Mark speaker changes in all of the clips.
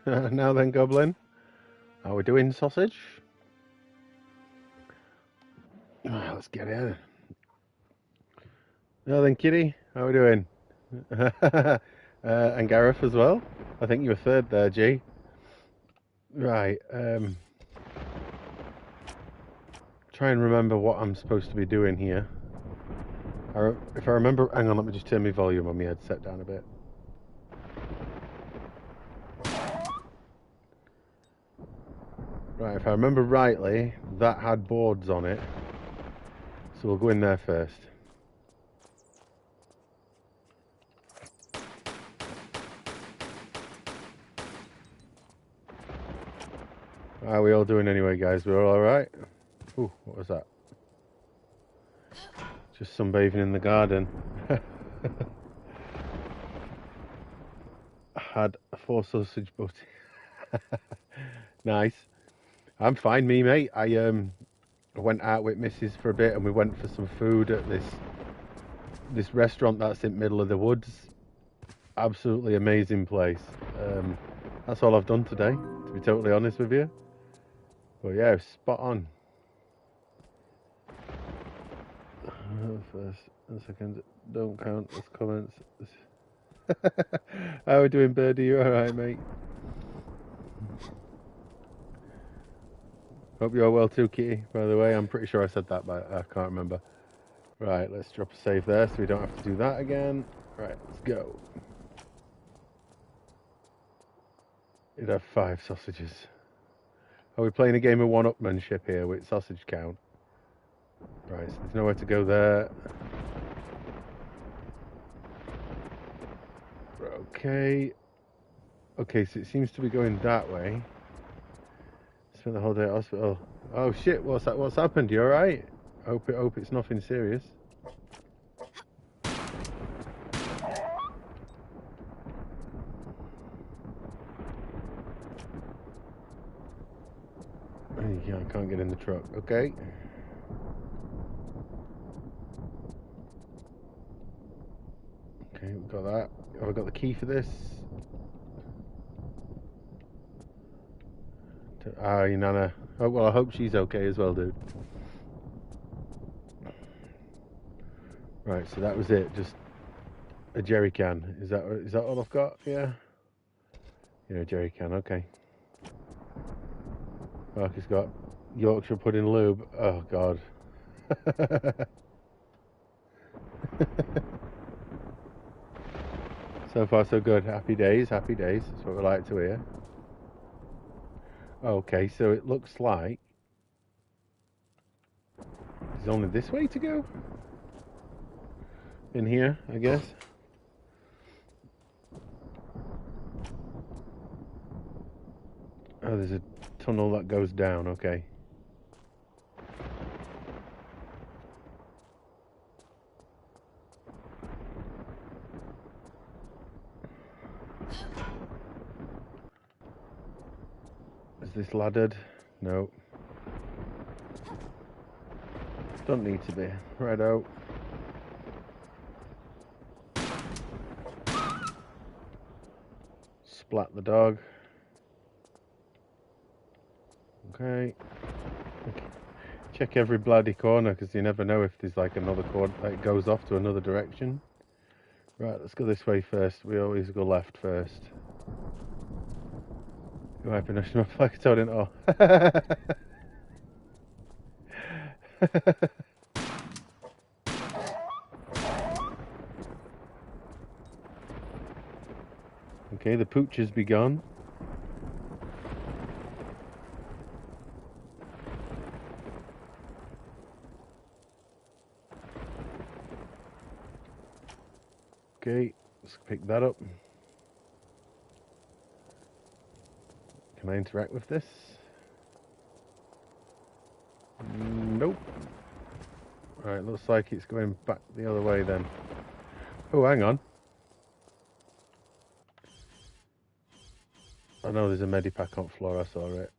Speaker 1: Now then, Goblin. How we doing, sausage? Let's get in. Now then, Kitty. How we doing? And Gareth as well. I think you were third there, G. Right. Try and remember what I'm supposed to be doing here. If I remember, hang on. Let me just turn my volume on my headset down a bit. Right. If I remember rightly, that had boards on it. So we'll go in there first. How are we all doing anyway, guys? We're all alright? Ooh, what was that? Just sunbathing in the garden. Had a 4 sausage butty. Nice. I'm fine, me mate. I went out with Mrs. for a bit, and we went for some food at this restaurant that's in the middle of the woods. Absolutely amazing place. That's all I've done today, to be totally honest with you. But yeah, spot on. First and second don't count as comments. How are we doing, Birdie? You alright, mate? Hope you're well too, Kitty, by the way. I'm pretty sure I said that, but I can't remember. Right, let's drop a save there so we don't have to do that again. Right, let's go. You'd have 5 sausages. Are we playing a game of one-upmanship here with sausage count? Right, so there's nowhere to go there. Okay. Okay, so it seems to be going that way. Spent the whole day at hospital. Oh shit, what's that? What's happened? You alright? Hope it's nothing serious. Yeah, I can't get in the truck. Okay. Okay, we've got that. Have I got the key for this? Ah, your Nana. Oh, well, I hope she's okay as well, dude. Right, so that was it. Just a jerry can. Is that all I've got? Yeah. Yeah, a jerry can. Okay. Mark has got Yorkshire pudding lube. Oh God. So far so good. Happy days. Happy days. That's what we like to hear. Okay, so it looks like there's only this way to go. In here, I guess. Oh, there's a tunnel that goes down. Okay. Is this laddered? No. Don't need to be. Righto. Splat the dog. Okay. Check every bloody corner because you never know if there's like another corner that goes off to another direction. Right, let's go this way first. We always go left first. You might be national flag told all. Okay, the pooch has begun. Okay, let's pick that up. Can I interact with this? Nope. Right, looks like it's going back the other way then. Oh, hang on. I know there's a medipack on floor, I saw it.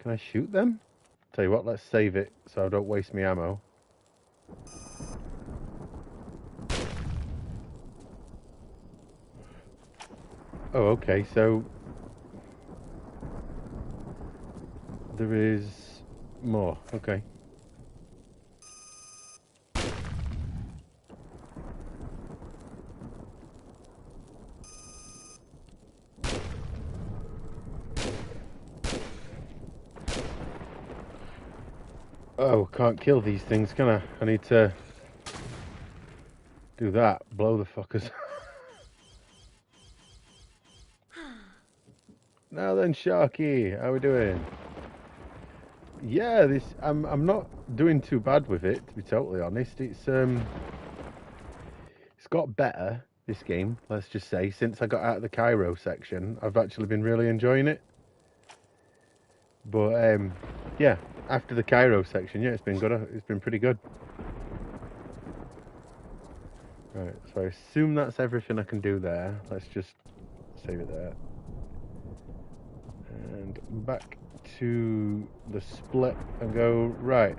Speaker 1: Can I shoot them? Tell you what, let's save it so I don't waste my ammo. Oh, okay, so there is more. Okay. Oh, can't kill these things, can I? I need to do that. Blow the fuckers. Now then, Sharky, how we doing? Yeah, I'm not doing too bad with it, to be totally honest. It's got better, this game, let's just say. Since I got out of the Cairo section, I've actually been really enjoying it. But yeah, after the Cairo section, yeah, it's been good. It's been pretty good. Right, so I assume that's everything I can do there. Let's just save it there. And back to the split and go right.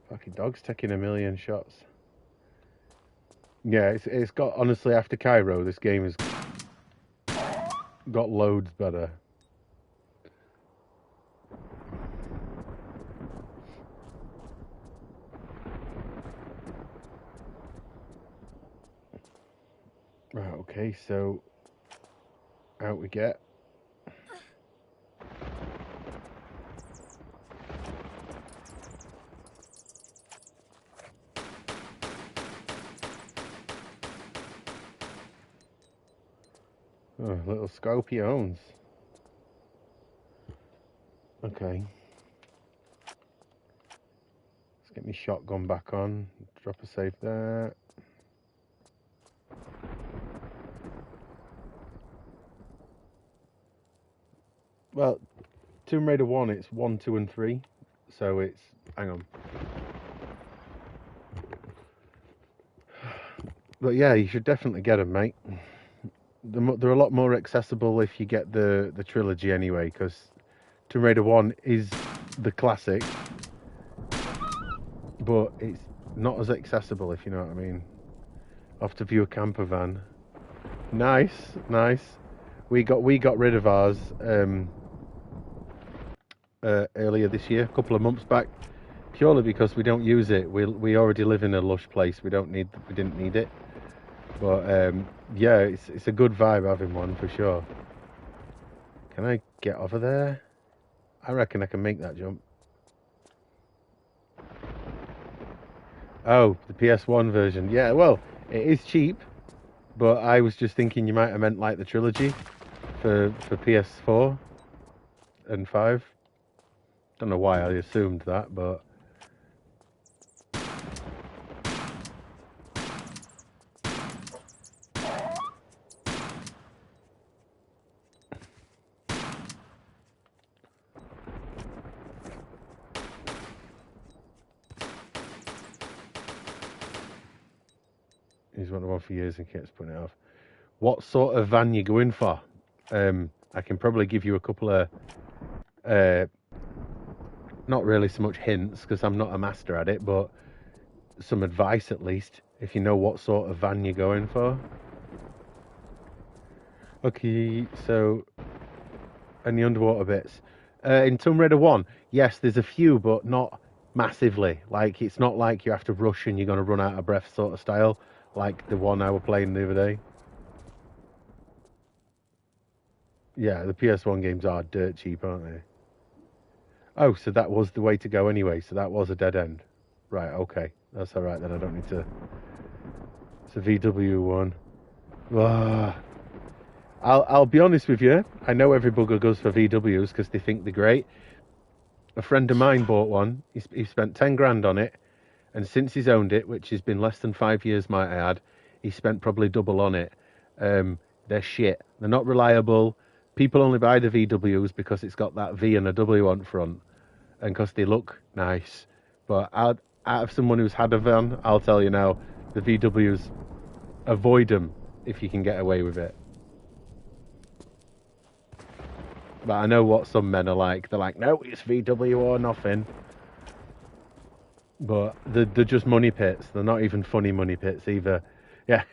Speaker 1: Fucking dog's taking a million shots. Yeah, it's got, honestly, after Cairo, this game has got loads better. Right, okay, so out we get. Oh, little Scorpions. Okay. Let's get my shotgun back on. Drop a save there. Well, Tomb Raider 1, it's 1, 2, and 3. So it's... hang on. But yeah, you should definitely get them, mate. They're a lot more accessible if you get the trilogy anyway, because Tomb Raider 1 is the classic, but it's not as accessible, if you know what I mean. Off to view a camper van. Nice, nice. We got rid of ours earlier this year, a couple of months back, purely because we don't use it. We already live in a lush place. We didn't need it. But yeah, it's a good vibe having one for sure. Can I get over there? I reckon I can make that jump. Oh, the PS1 version. Yeah, well, it is cheap, but I was just thinking you might have meant like the trilogy for PS4 and 5. Don't know why I assumed that, but he's wanted one for years and keeps putting it off. What sort of van you going for? I can probably give you a couple of not really so much hints because I'm not a master at it, but some advice at least if you know what sort of van you're going for. Okay, so and the underwater bits. In Tomb Raider 1, yes, there's a few, but not massively. Like, it's not like you have to rush and you're going to run out of breath sort of style, like the one I was playing the other day. Yeah, the PS1 games are dirt cheap, aren't they? Oh, so that was the way to go anyway, so that was a dead end. Right, okay. That's alright then, I don't need to... It's a VW one. Ah. I'll be honest with you, I know every bugger goes for VWs because they think they're great. A friend of mine bought one, he spent 10 grand on it, and since he's owned it, which has been less than 5 years, might I add, he spent probably double on it. They're shit. They're not reliable. People only buy the VWs because it's got that V and a W on front, and because they look nice. But out of someone who's had a van, I'll tell you now, the VWs, avoid them if you can get away with it. But I know what some men are like. They're like, no, it's VW or nothing. But they're just money pits. They're not even funny money pits either. Yeah,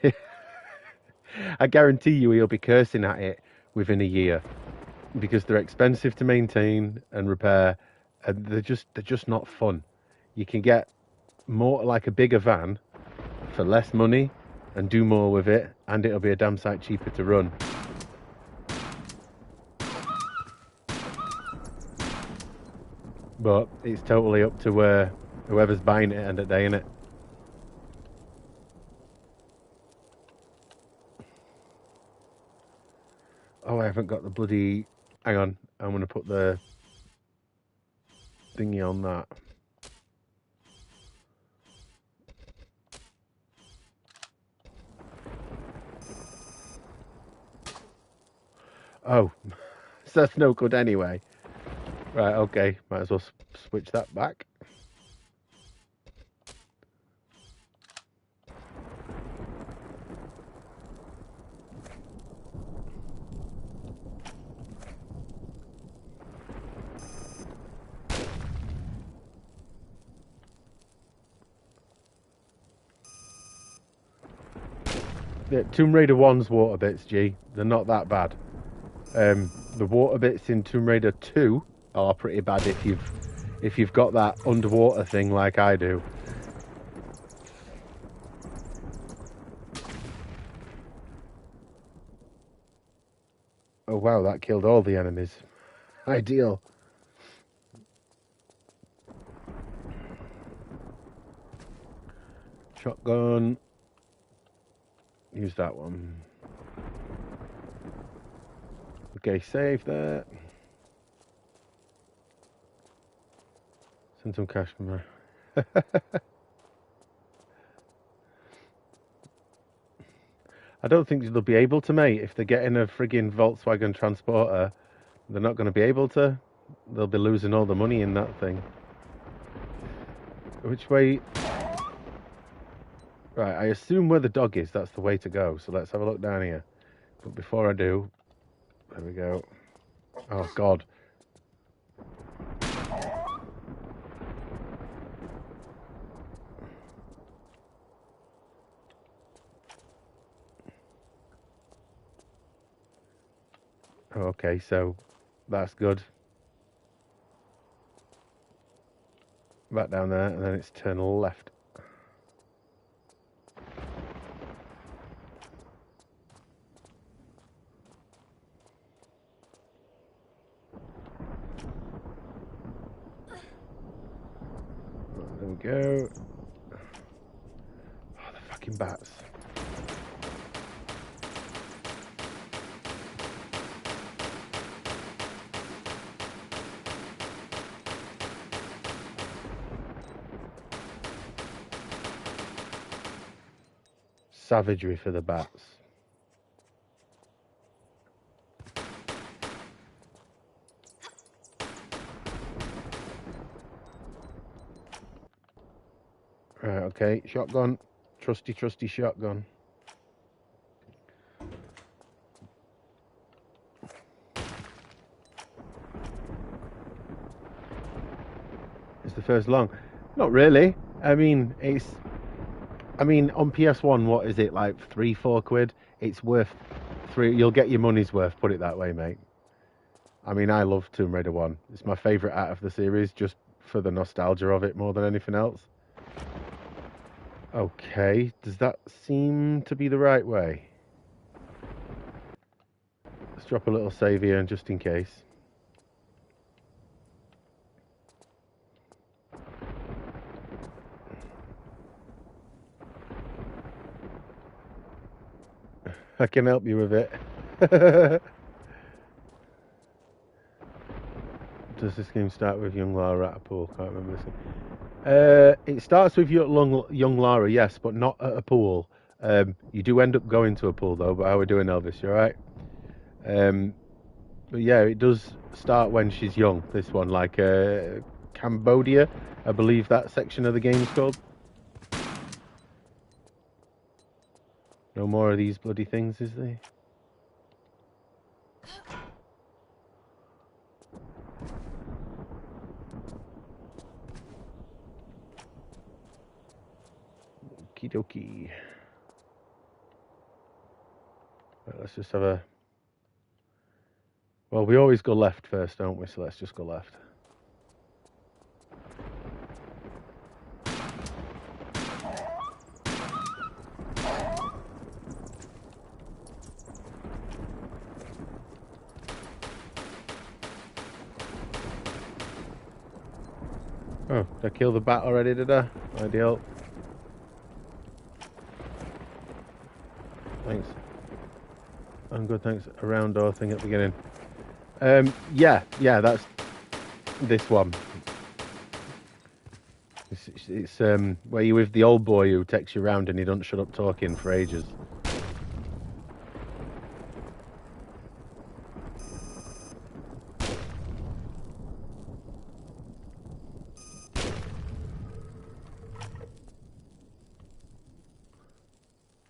Speaker 1: I guarantee you he'll be cursing at it within a year because they're expensive to maintain and repair, and they're just not fun. You can get more like a bigger van for less money and do more with it, and it'll be a damn sight cheaper to run. But it's totally up to whoever's buying it at the end of the day, innit? Oh, I haven't got the bloody. Hang on, I'm gonna put the thingy on that. Oh, so that's no good anyway. Right, okay, might as well switch that back. The Tomb Raider 1's water bits, G, they're not that bad. The water bits in Tomb Raider 2 are pretty bad if you've got that underwater thing like I do. Oh wow, that killed all the enemies. Ideal. Shotgun. Use that one. Okay, save that. Send some cash from there. I don't think they'll be able to, mate. If they're getting a friggin' Volkswagen Transporter, they're not going to be able to. They'll be losing all the money in that thing. Which way? Right, I assume where the dog is, that's the way to go. So let's have a look down here. But before I do, there we go. Oh, God. Okay, so that's good. Back down there, and then it's turn left. There we go. Oh, the fucking bats. Savagery for the bats. Right, okay, shotgun. Trusty, trusty shotgun. It's the first long. Not really. I mean, on PS1, what is it, like 3-4 quid? It's worth three. You'll get your money's worth, put it that way, mate. I mean, I love Tomb Raider 1. It's my favourite out of the series, just for the nostalgia of it more than anything else. Okay, does that seem to be the right way? Let's drop a little save here, just in case. I can help you with it. Does this game start with young Lara at a pool? Can't remember this game. It starts with young Lara, yes, but not at a pool. You do end up going to a pool though. But how are we doing, Elvis? You alright? But yeah, it does start when she's young. This one, like Cambodia, I believe that section of the game is called. No more of these bloody things, is there? Okie dokie. Right, let's just have a... Well, we always go left first, don't we? So let's just go left. Oh, did I kill the bat already, did I? Ideal. Thanks. I'm good, thanks. A round door thing at the beginning. Yeah, that's this one. It's where you with the old boy who takes you round and he doesn't shut up talking for ages.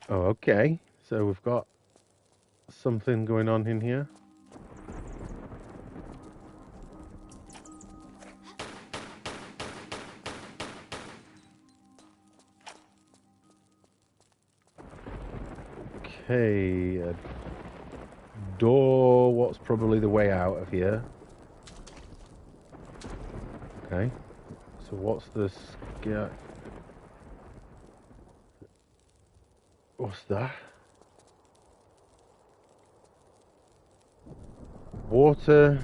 Speaker 1: Oh, okay. So we've got something going on in here. Okay, a door. What's probably the way out of here? Okay. So what's the What's that? Water.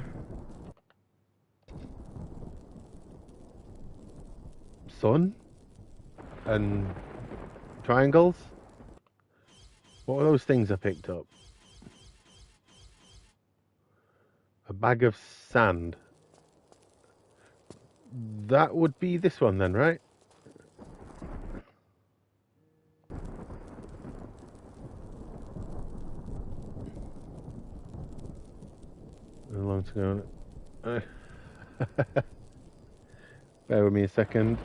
Speaker 1: Sun. And triangles. What are those things I picked up? A bag of sand. That would be this one then, right? How long to go on it? Bear with me a second.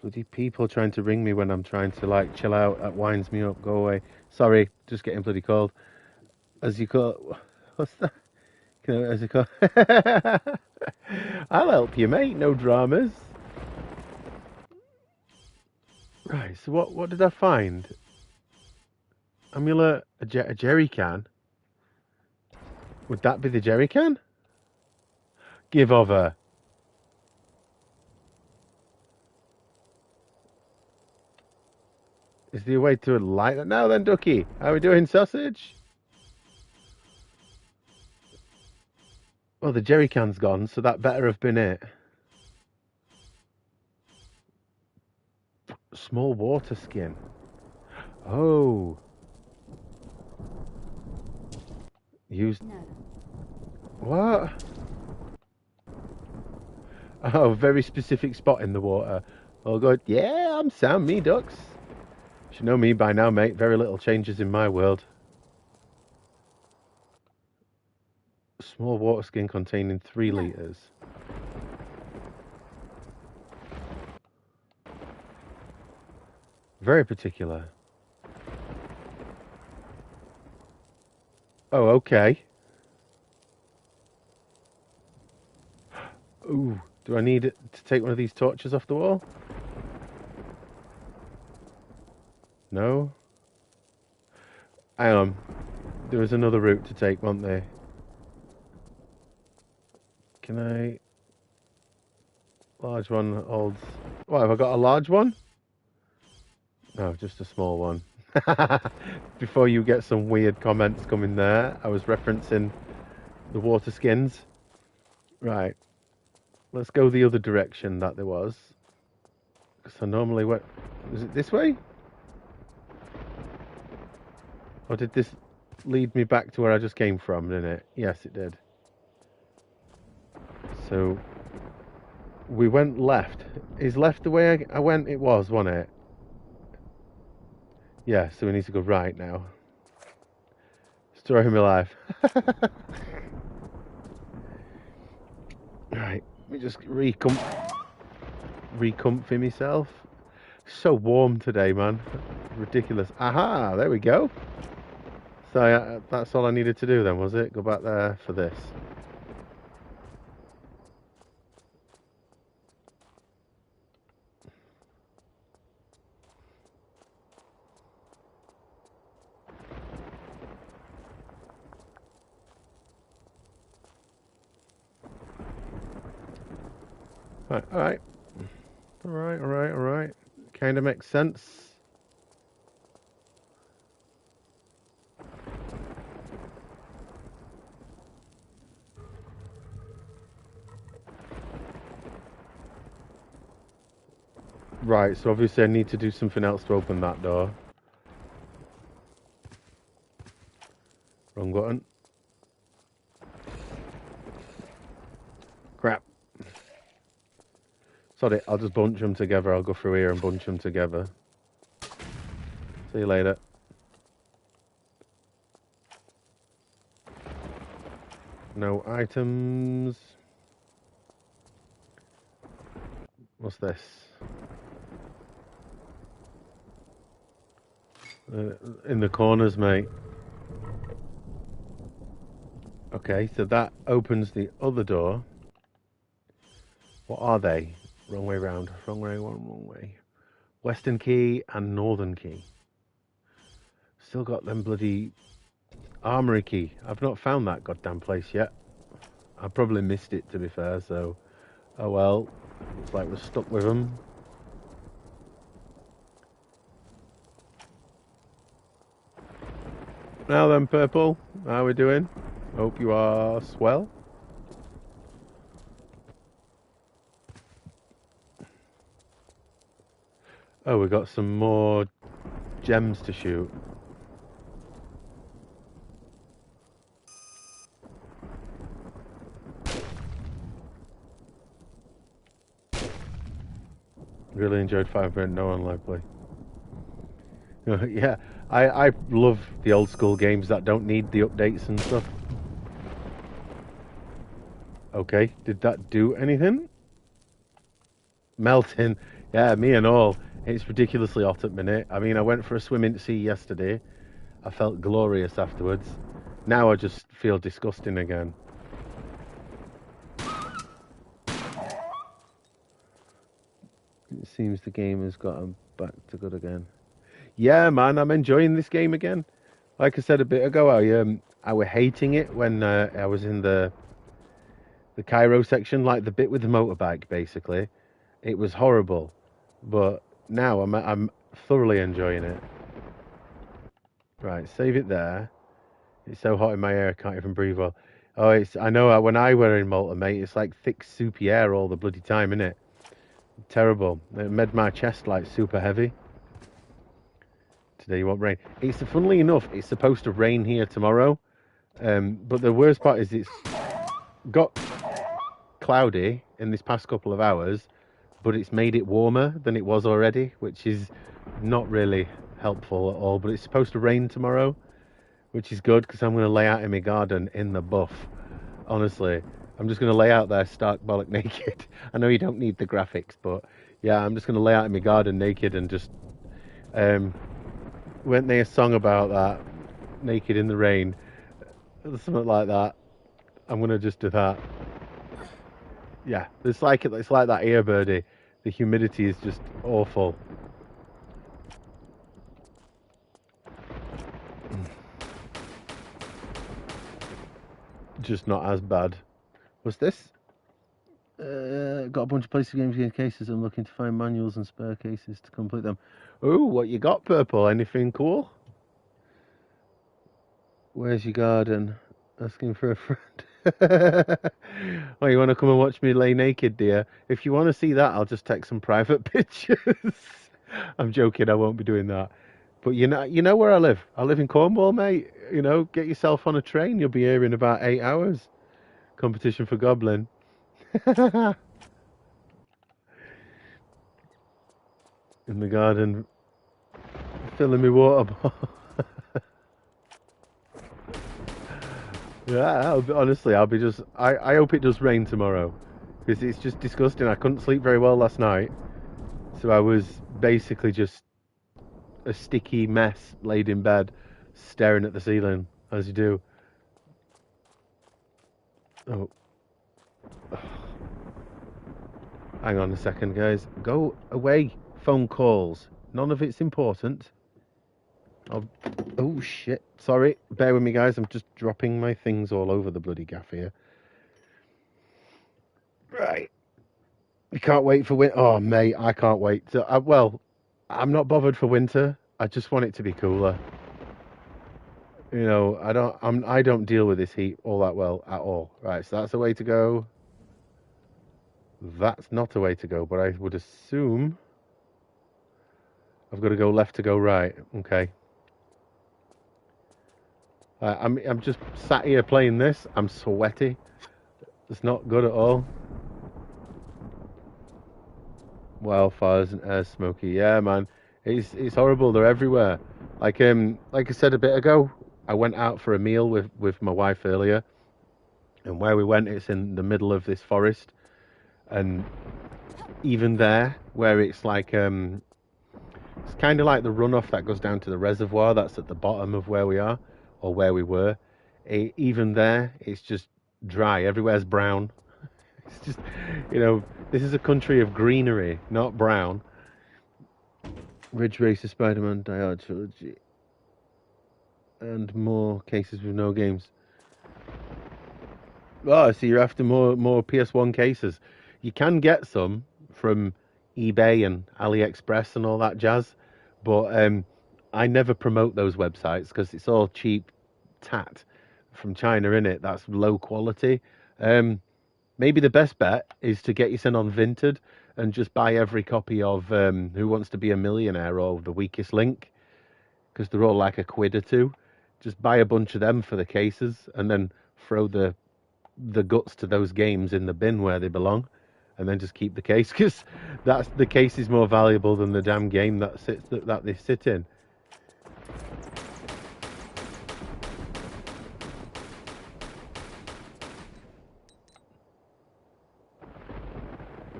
Speaker 1: Bloody people trying to ring me when I'm trying to like chill out. That winds me up. Go away. Sorry, just getting bloody cold. As you call, what's that? As you call, I'll help you, mate. No dramas. Right. So what did I find? Amulet, a jerry can. Would that be the jerry can? Give over. Is there a way to light that now then, Ducky? How are we doing, sausage? Well, the jerry can's gone, so that better have been it. Small water skin. Oh. Used. What? Oh, very specific spot in the water. Oh, good. Yeah, I'm sound, me ducks. You should know me by now, mate. Very little changes in my world. Small water skin containing 3 litres. Very particular. Oh, okay. Ooh, do I need to take one of these torches off the wall? No? Hang on. There was another route to take, wasn't there? Can I... Large one holds... What, have I got a large one? No, just a small one. Before you get some weird comments coming there, I was referencing the water skins. Right. Let's go the other direction that there was. Because I normally went... Is it this way? Or did this lead me back to where I just came from, didn't it? Yes, it did. So... We went left. Is left the way I went? It was, wasn't it? Yeah, so we need to go right now. Story of my life. Right, let me just recomfy myself. So warm today, man. Ridiculous. Aha, there we go. So that's all I needed to do then, was it? Go back there for this. Right, alright. Alright. Kind of makes sense. Right, so obviously I need to do something else to open that door. Wrong button. Crap. Sorry, I'll just bunch them together. I'll go through here and bunch them together. See you later. No items. What's this? In the corners, mate. Okay, so that opens the other door. What are they? Wrong way round. Wrong way. Western key and northern key. Still got them bloody armory key. I've not found that goddamn place yet. I probably missed it, to be fair, so... Oh well. Looks like we're stuck with them. Now then, Purple. How are we doing? Hope you are swell. Oh, we got some more gems to shoot. Really enjoyed 5 Minute No Unlikely. Yeah, I love the old school games that don't need the updates and stuff. Okay, did that do anything? Melting. Yeah, me and all. It's ridiculously hot at minute. I mean, I went for a swim in the sea yesterday. I felt glorious afterwards. Now I just feel disgusting again. It seems the game has gotten back to good again. Yeah, man, I'm enjoying this game again. Like I said a bit ago, I were hating it when I was in the Cairo section, like the bit with the motorbike. Basically, it was horrible, but now I'm thoroughly enjoying it. Right, save it there. It's so hot in my ear, I can't even breathe well. Oh, I know when I were in Malta, mate, it's like thick, soupy air all the bloody time, innit? Terrible. It made my chest like super heavy. Today you want rain. Funnily enough, it's supposed to rain here tomorrow. But the worst part is it's got cloudy in this past couple of hours, but it's made it warmer than it was already, which is not really helpful at all. But it's supposed to rain tomorrow, which is good because I'm going to lay out in my garden in the buff. Honestly, I'm just going to lay out there stark bollock naked. I know you don't need the graphics, but yeah, I'm just going to lay out in my garden naked and just... Weren't they a song about that? Naked in the rain. Something like that. I'm going to just do that. Yeah, it's like that here, birdie. The humidity is just awful. Just not as bad. What's this? Got a bunch of PlayStation games cases. I'm looking to find manuals and spare cases to complete them. Oh, what you got, Purple? Anything cool? Where's your garden? Asking for a friend. Oh, you want to come and watch me lay naked, dear? If you want to see that, I'll just take some private pictures. I'm joking. I won't be doing that. But you know where I live. I live in Cornwall, mate. You know, get yourself on a train. You'll be here in about 8 hours. Competition for Goblin. In the garden, filling me water bottle. Yeah, honestly, I'll be just. I hope it does rain tomorrow, because it's just disgusting. I couldn't sleep very well last night, so I was basically just a sticky mess laid in bed, staring at the ceiling as you do. Oh, hang on a second, guys. Go away. Phone calls. None of it's important. Oh shit. Sorry. Bear with me, guys. I'm just dropping my things all over the bloody gaff here. Right. You can't wait for winter. Oh, mate, I can't wait. Well, I'm not bothered for winter. I just want it to be cooler. You know, I don't deal with this heat all that well at all. Right, so that's a way to go. That's not a way to go, but I would assume I've got to go left to go right. Okay. I'm just sat here playing this. I'm sweaty. It's not good at all. Wildfires and air smoky. Yeah, man. It's horrible. They're everywhere. Like I said a bit ago, I went out for a meal with my wife earlier, and where we went, it's in the middle of this forest, and even there, where it's like it's kind of like the runoff that goes down to the reservoir that's at the bottom of where we are or where we were. Even there, it's just dry. Everywhere's brown. It's just, this is a country of greenery, not brown. Ridge Racer, Spider-Man, Die Hard Trilogy, and more cases with no games. Oh, so you're after more PS1 cases. You can get some from eBay and AliExpress and all that jazz, but I never promote those websites because it's all cheap tat from China, innit? That's low quality. Maybe the best bet is to get yourself on Vinted and just buy every copy of Who Wants to Be a Millionaire or The Weakest Link, because they're all like £1 or £2. Just buy a bunch of them for the cases and then throw the guts to those games in the bin where they belong, and then just keep the case, because the case is more valuable than the damn game that they sit in.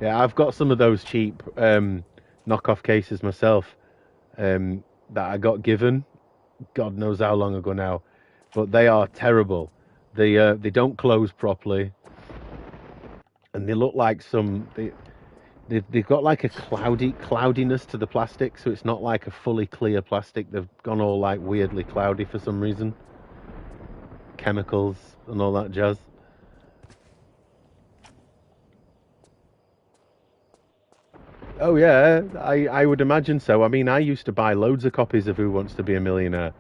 Speaker 1: Yeah, I've got some of those cheap knockoff cases myself that I got given, God knows how long ago now, but they are terrible. They don't close properly, and they look like they've got like a cloudiness to the plastic, so it's not like a fully clear plastic. They've gone all like weirdly cloudy for some reason, chemicals and all that jazz. Oh yeah, I would imagine so. I mean, I used to buy loads of copies of Who Wants to Be a Millionaire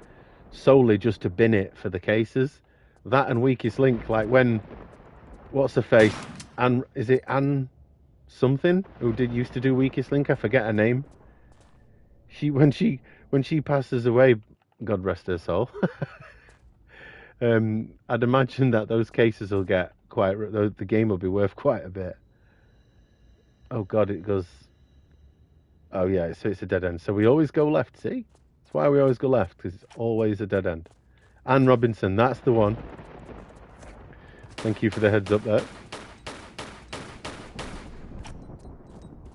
Speaker 1: solely just to bin it for the cases. That and Weakest Link, like when, what's her face? Is it Anne something who used to do Weakest Link? I forget her name. When she passes away, God rest her soul. I'd imagine that those cases will get the game will be worth quite a bit. Oh God, it goes. Oh yeah, so it's a dead end. So we always go left. See, that's why we always go left, because it's always a dead end. Anne Robinson, that's the one. Thank you for the heads up there.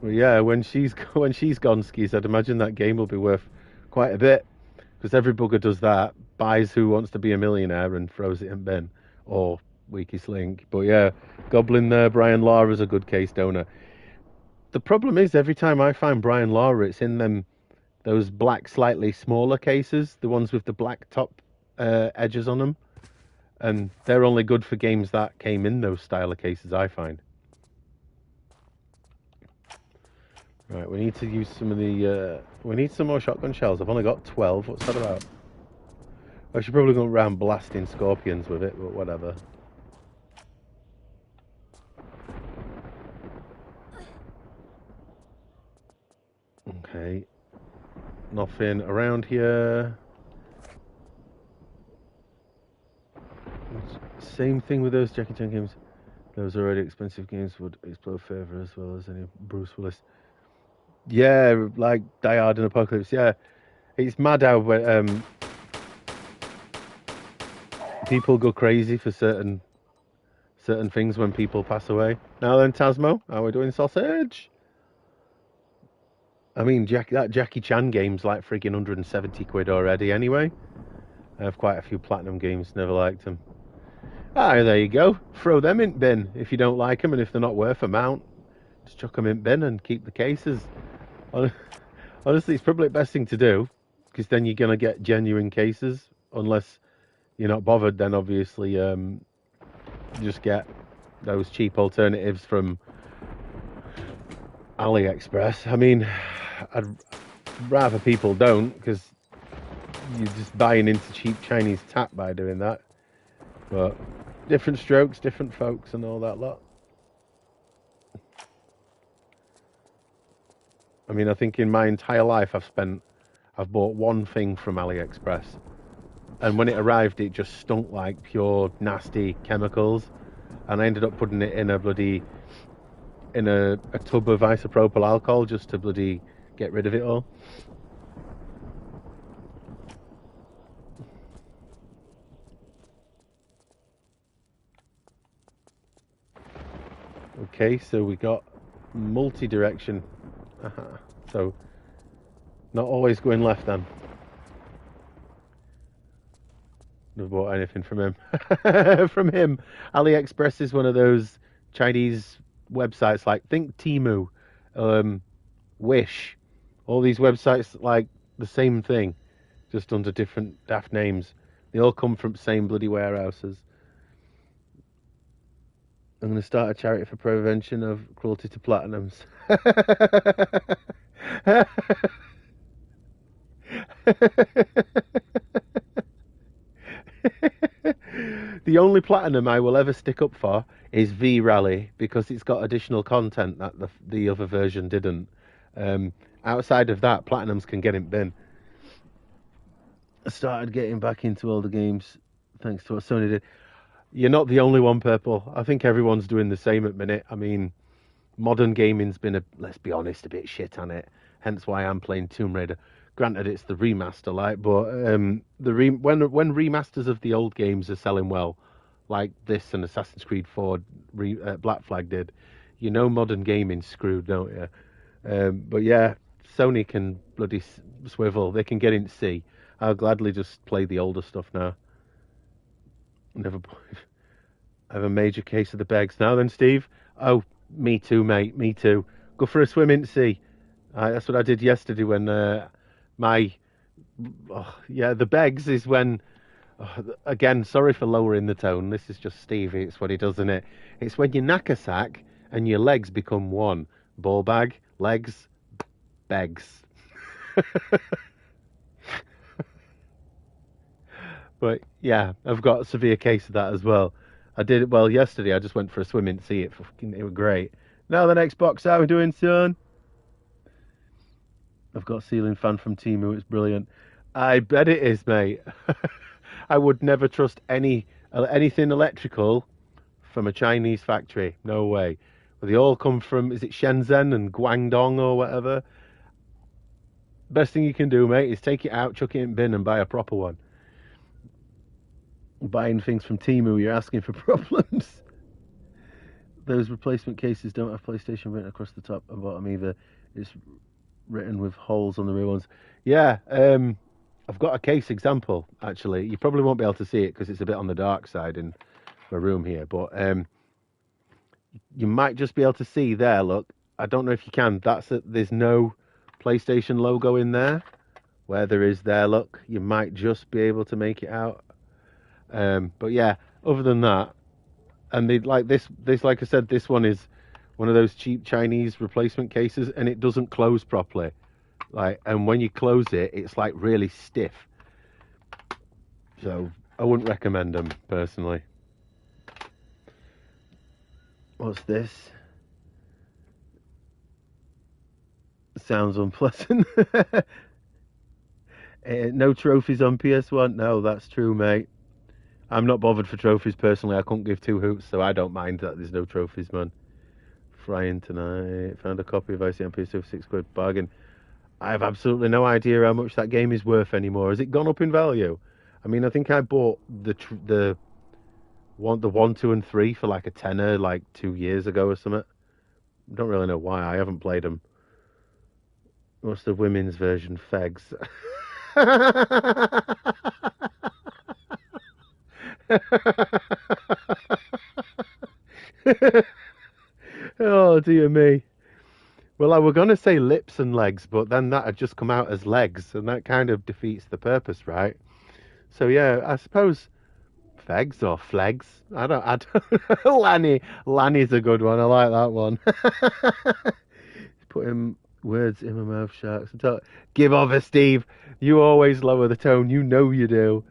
Speaker 1: Well, yeah, when she's gone skis, I'd imagine that game will be worth quite a bit, because every bugger does that, buys Who Wants to Be a Millionaire and throws it in bin, or Weakest Link. But yeah, Goblin there, Brian Lara's a good case donor. The problem is, every time I find Brian Lara, it's in those black, slightly smaller cases, the ones with the black top edges on them, and they're only good for games that came in those style of cases, I find. Right, we need to use some of the. We need some more shotgun shells. I've only got 12. What's that about? I should probably go around blasting scorpions with it, but whatever. Okay. Nothing around here. Same thing with those Jackie Chan games. Those already expensive games would explode further, as well as any Bruce Willis. Yeah, like Die Hard and Apocalypse. Yeah, it's mad how people go crazy for certain things when people pass away. Now then, Tasmo, how are we doing, sausage? I mean, that Jackie Chan game's like freaking £170 already anyway. I have quite a few platinum games, never liked them. Ah, there you go. Throw them in bin if you don't like them, and if they're not worth a mount, just chuck them in bin and keep the cases. Honestly, it's probably the best thing to do, because then you're going to get genuine cases. Unless you're not bothered, then obviously just get those cheap alternatives from AliExpress. I mean, I'd rather people don't, because you're just buying into cheap Chinese tap by doing that. But different strokes, different folks, and all that lot. I mean, I think in my entire life I've bought one thing from AliExpress, and when it arrived, it just stunk like pure nasty chemicals, and I ended up putting it in a tub of isopropyl alcohol just to bloody get rid of it all. Okay, so we got multi-direction. So not always going left then. Never bought anything from him. From him. AliExpress is one of those Chinese websites, like think Temu, Wish, all these websites like the same thing, just under different daft names. They all come from the same bloody warehouses. I'm going to start a charity for prevention of cruelty to platinums. The only platinum I will ever stick up for is V Rally, because it's got additional content that the other version didn't. Outside of that, platinums can get in bin. I started getting back into older games thanks to what Sony did. You're not the only one, Purple. I think everyone's doing the same at minute. I mean, modern gaming's been, let's be honest, a bit shit on it. Hence why I'm playing Tomb Raider. Granted, it's the remaster, like, but when remasters of the old games are selling well, like this and Assassin's Creed 4 Black Flag did, you know modern gaming's screwed, don't you? But yeah, Sony can bloody swivel. They can get into C. I'll gladly just play the older stuff now. Never. I have a major case of the bags now. Then, Steve. Oh, me too, mate. Me too. Go for a swim in sea. That's what I did yesterday when my the begs is when again, sorry for lowering the tone. This is just Stevie. It's what he does, isn't it? It's when you knack a sack and your legs become one. Ball bag, legs, begs. But yeah, I've got a severe case of that as well. I did it well yesterday. I just went for a swim in to see it. It was great. Now the next box, how are we doing, son? I've got a ceiling fan from Temu. It's brilliant. I bet it is, mate. I would never trust anything electrical from a Chinese factory. No way. Well, they all come from, is it Shenzhen and Guangdong or whatever? Best thing you can do, mate, is take it out, chuck it in bin, and buy a proper one. Buying things from Temu, you're asking for problems. Those replacement cases don't have PlayStation written across the top and bottom either. It's written with holes on the rear ones. Yeah, I've got a case example, actually. You probably won't be able to see it because it's a bit on the dark side in my room here, but you might just be able to see there, look. I don't know if you can. There's no PlayStation logo in there. Where there is there, look. You might just be able to make it out. But yeah, other than that, and they like this, like I said, this one is one of those cheap Chinese replacement cases, and it doesn't close properly. Like, and when you close it, it's like really stiff. So I wouldn't recommend them personally. What's this? Sounds unpleasant. No trophies on PS1. No, that's true, mate. I'm not bothered for trophies personally. I couldn't give two hoots, so I don't mind that there's no trophies, man. Frying tonight. Found a copy of IC on PS2 for £6 bargain. I have absolutely no idea how much that game is worth anymore. Has it gone up in value? I mean, I think I bought the 1, 2, and 3 for like a tenner like 2 years ago or something. Don't really know why. I haven't played them. What's the women's version? Fegs. Oh dear me. Well, I were gonna say lips and legs, but then that had just come out as legs, and that kind of defeats the purpose, right? So yeah, I suppose fegs or flegs. I don't Lanny's a good one. I like that one. putting words in my mouth, Sharks. Give over, Steve. You always lower the tone. You know you do.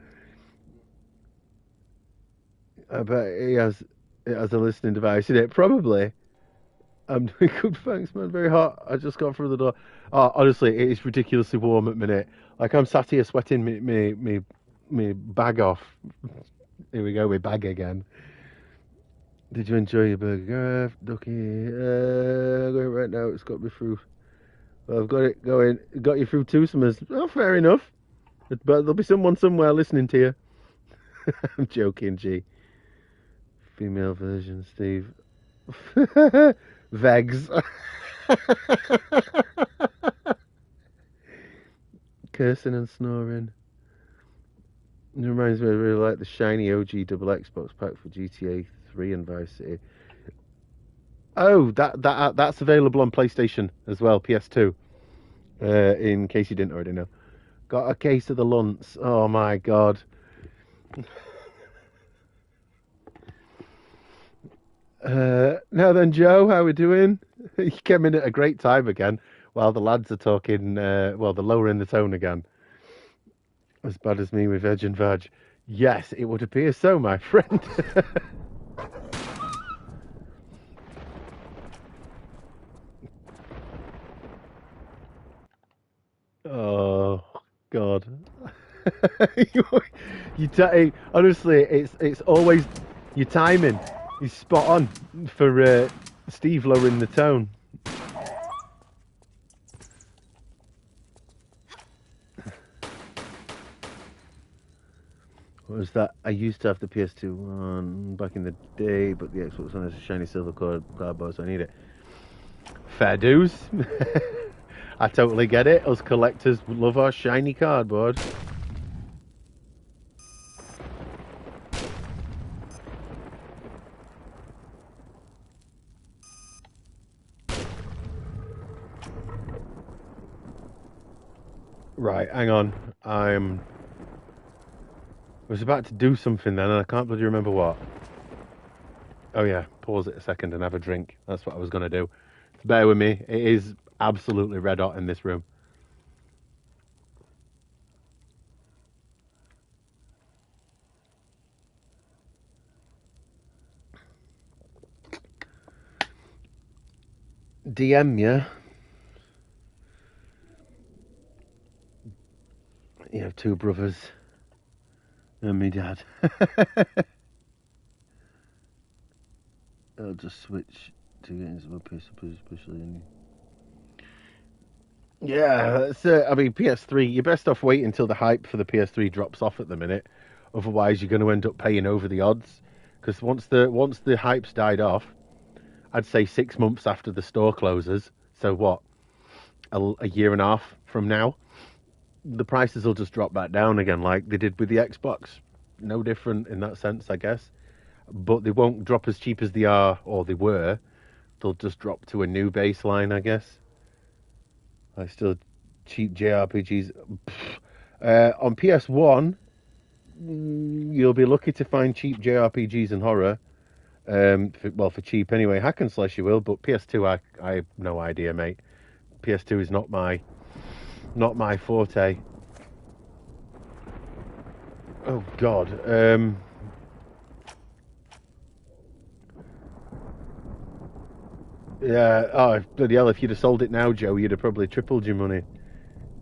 Speaker 1: I bet it has a listening device in it. Probably. I'm doing good, thanks, man. Very hot. I just got through the door. Oh, honestly, it is ridiculously warm at the minute. Like, I'm sat here sweating me bag off. Here we go, we bag again. Did you enjoy your burger, Ducky? Going right now. It's got me through. Well, I've got it going. Got you through two summers. Oh, fair enough. But there'll be someone somewhere listening to you. I'm joking, G. Female version, Steve. Vegs. Cursing and snoring. It reminds me, I really like the shiny OG double Xbox pack for GTA 3 and Vice City. Oh, that's available on PlayStation as well, PS2. In case you didn't already know. Got a case of the Lunts. Oh my god. Now then, Joe, how we doing? You came in at a great time again, while the lads are talking. Well, they're lowering the tone again. As bad as me with Veg and Vag. Yes, it would appear so, my friend. Oh God. Honestly, it's always your timing is spot on for Steve lowering the tone. What was that? I used to have the PS2 one back in the day, but the Xbox One has a shiny silver cardboard, so I need it. Fair dues. I totally get it. Us collectors love our shiny cardboard. Right, hang on. I was about to do something then, and I can't bloody remember what. Oh yeah, pause it a second and have a drink. That's what I was going to do. Bear with me. It is absolutely red hot in this room. DM you. You have two brothers and me dad. I'll just switch to get into my PS3, especially in. Yeah, that's it. I mean, PS3, you're best off waiting until the hype for the PS3 drops off at the minute. Otherwise, you're going to end up paying over the odds. Because once the hype's died off, I'd say 6 months after the store closes. So what? A year and a half from now, the prices will just drop back down again, like they did with the Xbox. No different in that sense, I guess. But they won't drop as cheap as they are, or they were. They'll just drop to a new baseline, I guess. I still cheap JRPGs. On PS1, you'll be lucky to find cheap JRPGs and horror. For cheap anyway. Hack and slash you will, but PS2, I have no idea, mate. PS2 is not my forte. Oh God. Yeah. Oh bloody hell! If you'd have sold it now, Joe, you'd have probably tripled your money.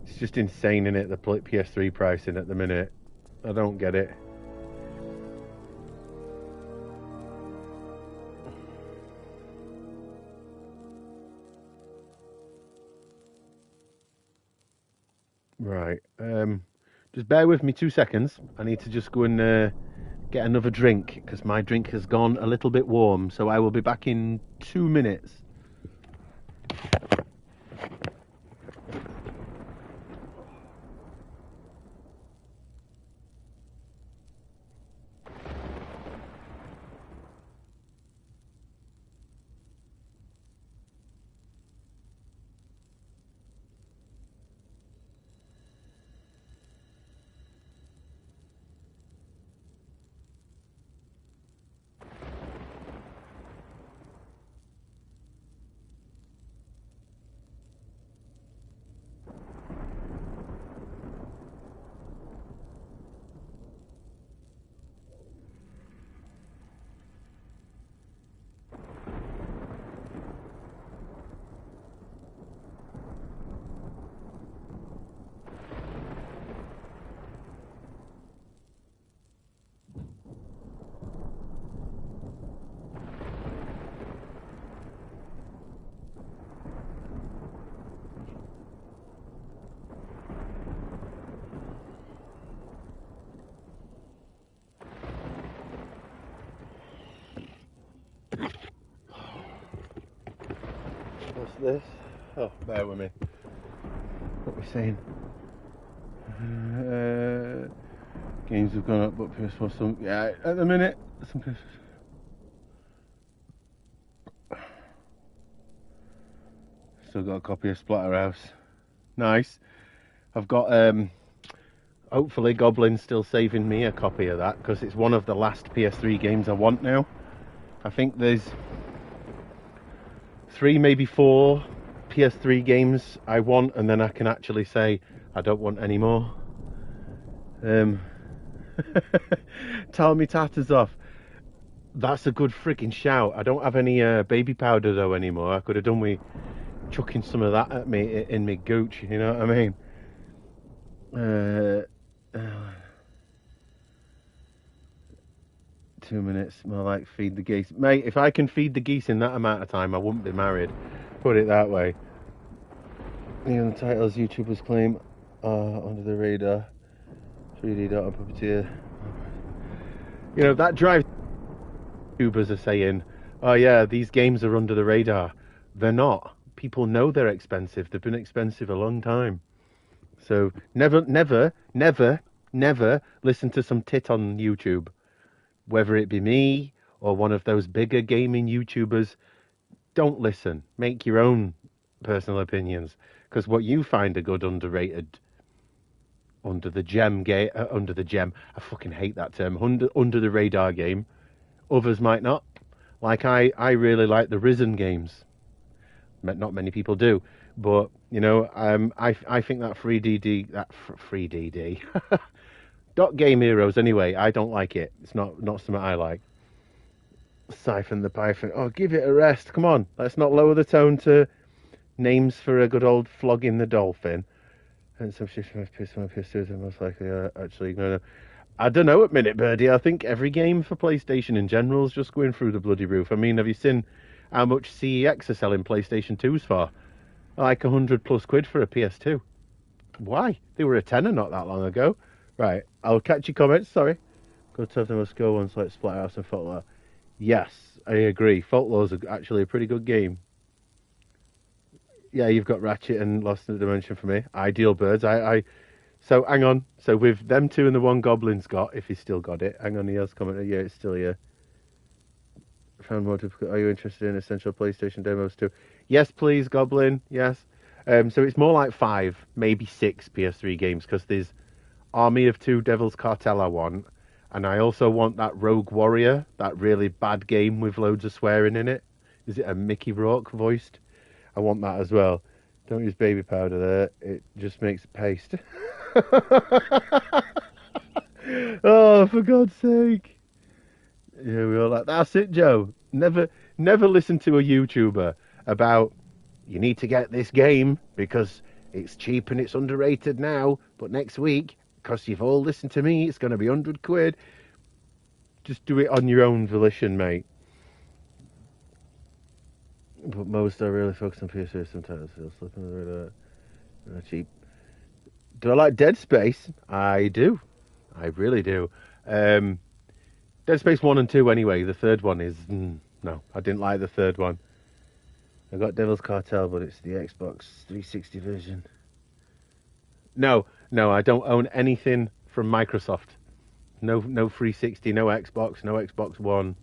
Speaker 1: It's just insane, isn't it? The PS3 pricing at the minute. I don't get it. Right. Just bear with me 2 seconds. I need to just go and get another drink because my drink has gone a little bit warm. So I will be back in 2 minutes. this. Oh, bear with me. What are we saying? Games have gone up, but PS4 some. Yeah, at the minute, some PS4. Still got a copy of Splatterhouse. Nice. I've got hopefully Goblin's still saving me a copy of that because it's one of the last PS3 games I want now. I think there's 3, maybe 4 PS3 games I want, and then I can actually say I don't want any more. Tell me tatters off. That's a good freaking shout. I don't have any baby powder though anymore. I could have done with chucking some of that at me in me gooch, you know what I mean? 2 minutes, more like feed the geese. Mate, if I can feed the geese in that amount of time, I wouldn't be married. Put it that way. The titles YouTubers claim are under the radar. 3D dot puppeteer. You know, that drive YouTubers are saying, oh yeah, these games are under the radar. They're not. People know they're expensive. They've been expensive a long time. So never listen to some tit on YouTube. Whether it be me or one of those bigger gaming YouTubers, don't listen. Make your own personal opinions. Because what you find a good underrated, under the gem, I fucking hate that term, under the radar game, others might not. Like I really like the Risen games. Not many people do. But, you know, I think that 3DD, Dot Game Heroes anyway, I don't like it. It's not something I like. Siphon the Python. Oh, give it a rest. Come on. Let's not lower the tone to names for a good old Flogging the Dolphin. And some shit from PS2 are most likely actually going to... I don't know at Minute Birdie. I think every game for PlayStation in general is just going through the bloody roof. I mean, have you seen how much CEX are selling PlayStation 2s for? Like £100+ for a PS2. Why? They were a tenner not that long ago. Right, I'll catch your comments, sorry. Good to have them must go ones like Splatterhouse and Fault Law. Yes, I agree. Fault Law is actually a pretty good game. Yeah, you've got Ratchet and Lost in the Dimension for me. Ideal Birds. So, hang on. So, with them 2 and the 1 Goblin's got, if he's still got it. Hang on, he has commented. Yeah, it's still here. Found more difficult. Are you interested in essential PlayStation demos too? Yes, please, Goblin. Yes. So, it's more like 5, maybe 6 PS3 games, because there's Army of 2 Devil's Cartel I want, and I also want that Rogue Warrior, that really bad game with loads of swearing in it. Is it a Mickey Rourke voiced? I want that as well. Don't use baby powder there, it just makes paste. Oh, for God's sake. Yeah, we all like, that's it, Joe. Never listen to a YouTuber about, you need to get this game because it's cheap and it's underrated now, but next week, because you've all listened to me, it's going to be £100. Just do it on your own volition, mate. But most are really focused on PS3. Sometimes feel slipping the radar. They're cheap. Do I like Dead Space? I do. I really do. Dead Space 1 and 2 anyway. The third one is... no, I didn't like the third one. I got Devil's Cartel, but it's the Xbox 360 version. No, I don't own anything from Microsoft. No 360, no Xbox, no Xbox One.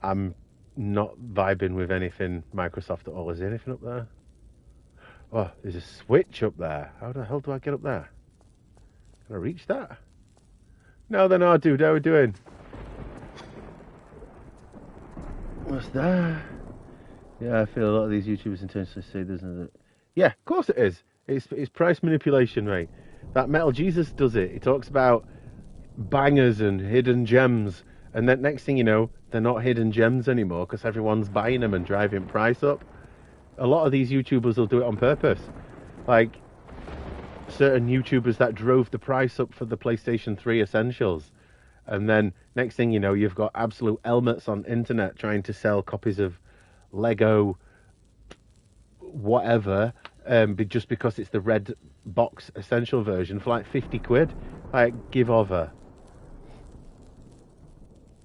Speaker 1: I'm not vibing with anything Microsoft at all. Is there anything up there? Oh, there's a switch up there. How the hell do I get up there? Can I reach that? No, then I do. How are we doing? What's that? Yeah, I feel a lot of these YouTubers intentionally say there's another... Yeah, of course it is. It's price manipulation, mate. That Metal Jesus does it. He talks about bangers and hidden gems, and then next thing you know, they're not hidden gems anymore because everyone's buying them and driving price up. A lot of these YouTubers will do it on purpose. Like certain YouTubers that drove the price up for the PlayStation 3 Essentials. And then next thing you know, you've got absolute helmets on internet trying to sell copies of Lego whatever, just because it's the red box essential version for like £50. Like, give over.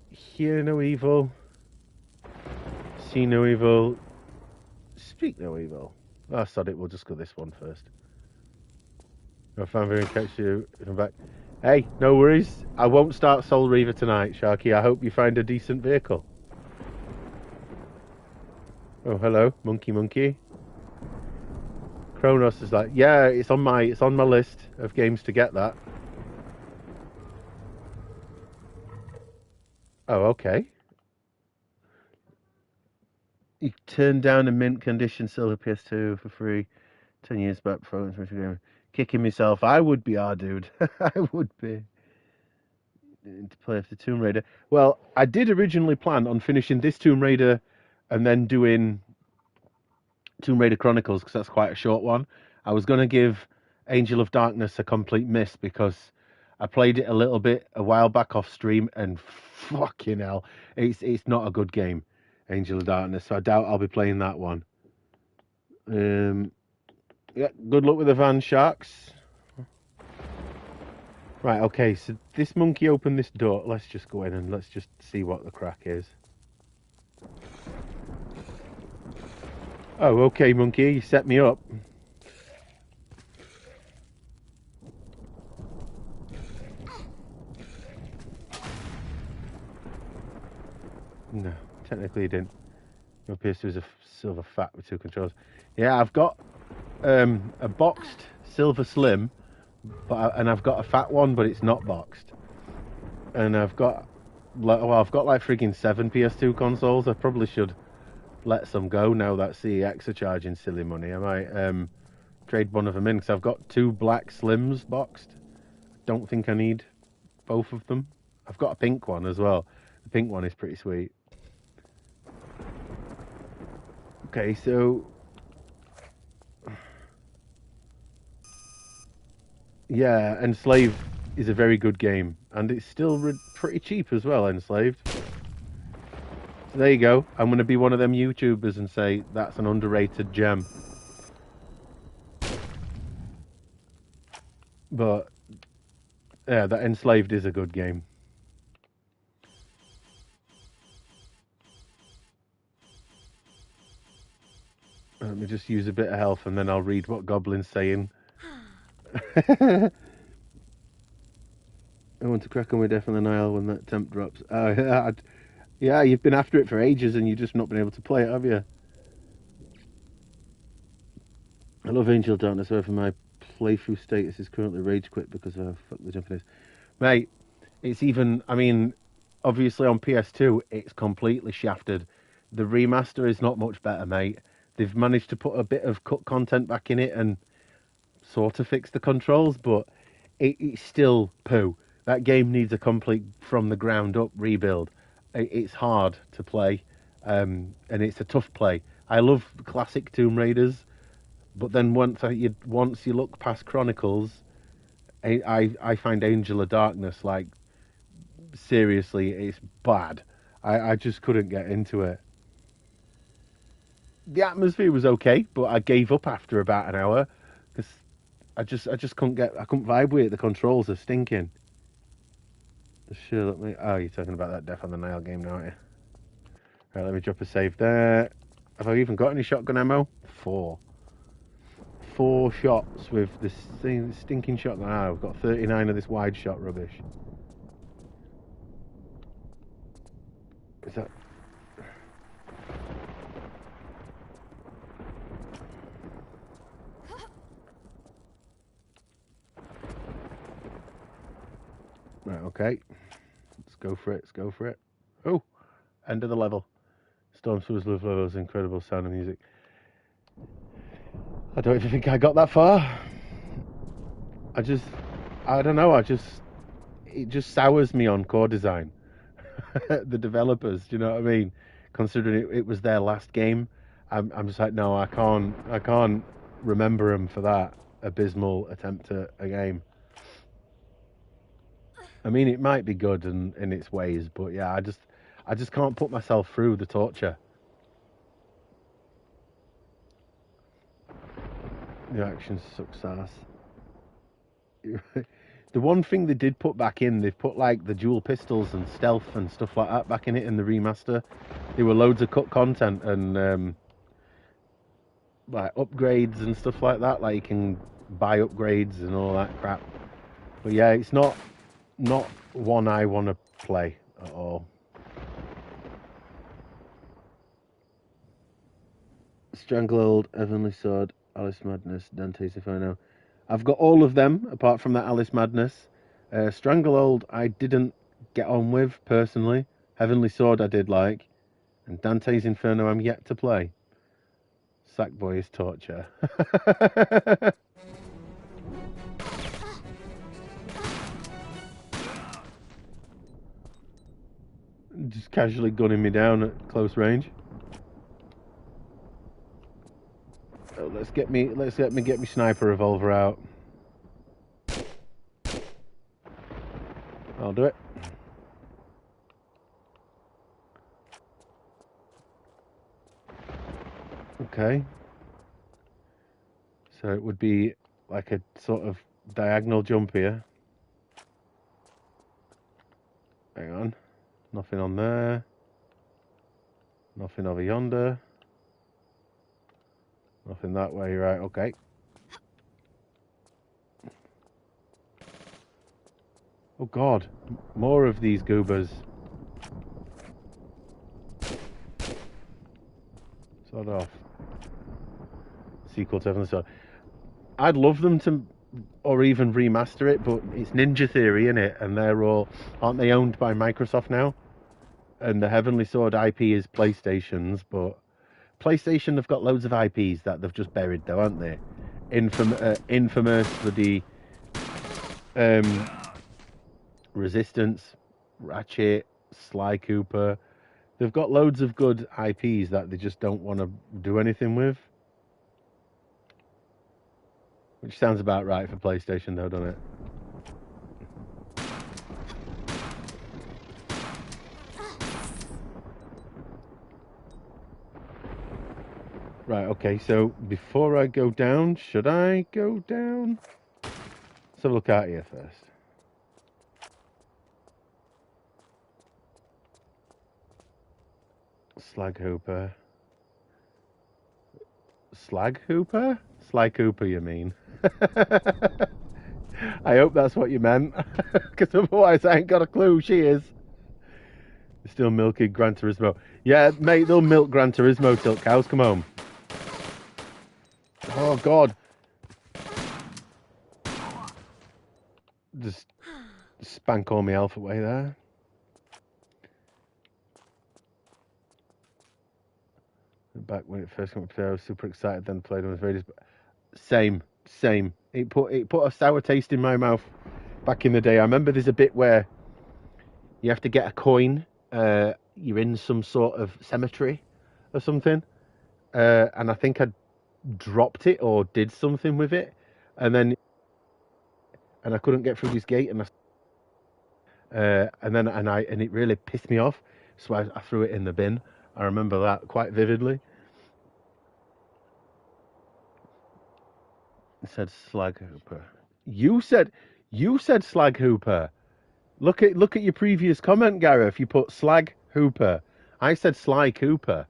Speaker 1: Hear no evil, see no evil, Speak no evil. Oh, sod it, we'll just go this one first. I'll find and catch you if I'm back. Hey, no worries. I won't start Soul Reaver tonight, Sharky. I hope you find a decent vehicle. Oh, hello, monkey. Kronos is like, yeah, it's on my list of games to get that. Oh, okay. You turned down a mint condition silver PS2 for free 10 years back. Kicking myself. I would be our dude. I would be. To play after Tomb Raider. Well, I did originally plan on finishing this Tomb Raider and then doing Tomb Raider Chronicles because that's quite a short one. I was going to give Angel of Darkness a complete miss because I played it a little bit a while back off stream and fucking hell, it's not a good game, Angel of Darkness. So I doubt I'll be playing that one. Yeah, good luck with the van, Sharks. Right, okay, so this monkey opened this door. Let's just go in and let's just see what the crack is. Oh, okay, monkey, you set me up. No, technically he didn't. It appears to be a silver fat with 2 controls. Yeah, I've got a boxed silver slim, and I've got a fat one, but it's not boxed. And I've got like frigging 7 PS2 consoles. I probably should let some go now that CEX are charging silly money. I might trade one of them in because I've got 2 black slims boxed. Don't think I need both of them. I've got a pink one as well. The pink one is pretty sweet. Okay, so yeah, Enslaved is a very good game, and it's still pretty cheap as well, Enslaved. So there you go. I'm going to be one of them YouTubers and say that's an underrated gem. But yeah, that Enslaved is a good game. Let me just use a bit of health and then I'll read what Goblin's saying. I want to crack on with Death on the Nile when that temp drops. Yeah, you've been after it for ages and you've just not been able to play it, have you? I love Angel Darkness, however my playthrough status is currently rage quit because of fuck the jumping is. Mate, it's even, I mean, obviously on PS2 it's completely shafted. The remaster is not much better, mate. They've managed to put a bit of cut content back in it and sort of fix the controls, but it's still poo. That game needs a complete from the ground up rebuild. It's hard to play, and it's a tough play. I love classic Tomb Raiders, but then once you look past Chronicles, I find Angel of Darkness like seriously, it's bad. I just couldn't get into it. The atmosphere was okay, but I gave up after about an hour because I just couldn't vibe with it. The controls are stinking. Sure, let me. Oh, you're talking about that Death on the Nile game now, aren't you? Right, let me drop a save there. Have I even got any shotgun ammo? 4 shots with this stinking shotgun. Oh, I've got 39 of this wide shot rubbish. Is that? Right, okay. Let's go for it. Let's go for it. Oh, end of the level. Storm Sewers Love Levels, incredible sound and music. I don't even think I got that far. I don't know. It just sours me on core design. The developers, do you know what I mean? Considering it was their last game, I'm just like, no, I can't remember them for that abysmal attempt at a game. I mean, it might be good in its ways, but yeah, I just can't put myself through the torture. The action sucks ass. The one thing they did put back in, they've put like the dual pistols and stealth and stuff like that back in it in the remaster. There were loads of cut content and like upgrades and stuff like that. Like you can buy upgrades and all that crap. But yeah, it's not one I want to play at all. Stranglehold, Heavenly Sword, Alice Madness, Dante's Inferno. I've got all of them apart from that Alice Madness. Stranglehold I didn't get on with personally. Heavenly Sword I did like, and Dante's Inferno I'm yet to play. Sackboy is torture. Just casually gunning me down at close range. Oh, let's get me sniper revolver out. I'll do it. Okay. So it would be like a sort of diagonal jump here. Hang on. Nothing on there. Nothing over yonder. Nothing that way, right, okay. Oh god, more of these goobers. Sod off. Sequel to Heavenly Sword. I'd love them to, or even remaster it, but it's Ninja Theory, innit? And they're all, aren't they owned by Microsoft now? And the Heavenly Sword IP is PlayStation's, but PlayStation have got loads of IPs that they've just buried though, aren't they? Infamous for the Resistance, Ratchet, Sly Cooper. They've got loads of good IPs that they just don't want to do anything with. Which sounds about right for PlayStation though, doesn't it? Right, okay, so before I go down, should I go down? Let's have a look out here first. Slag Hooper. Slag Hooper? Sly Cooper, you mean? I hope that's what you meant. Because otherwise I ain't got a clue. She is. Still milking Gran Turismo. Yeah, mate, they'll milk Gran Turismo till cows come home. Oh, God. Just spank all my health away there. Back when it first came up, I was super excited. Then played on Raiders. Same. It put a sour taste in my mouth back in the day. I remember there's a bit where you have to get a coin. You're in some sort of cemetery or something, and I think I dropped it or did something with it, and I couldn't get through this gate, and it really pissed me off. So I threw it in the bin. I remember that quite vividly. It said Slag Hooper. You said Slag Hooper. Look at your previous comment, Gareth. You put Slag Hooper. I said Sly Cooper.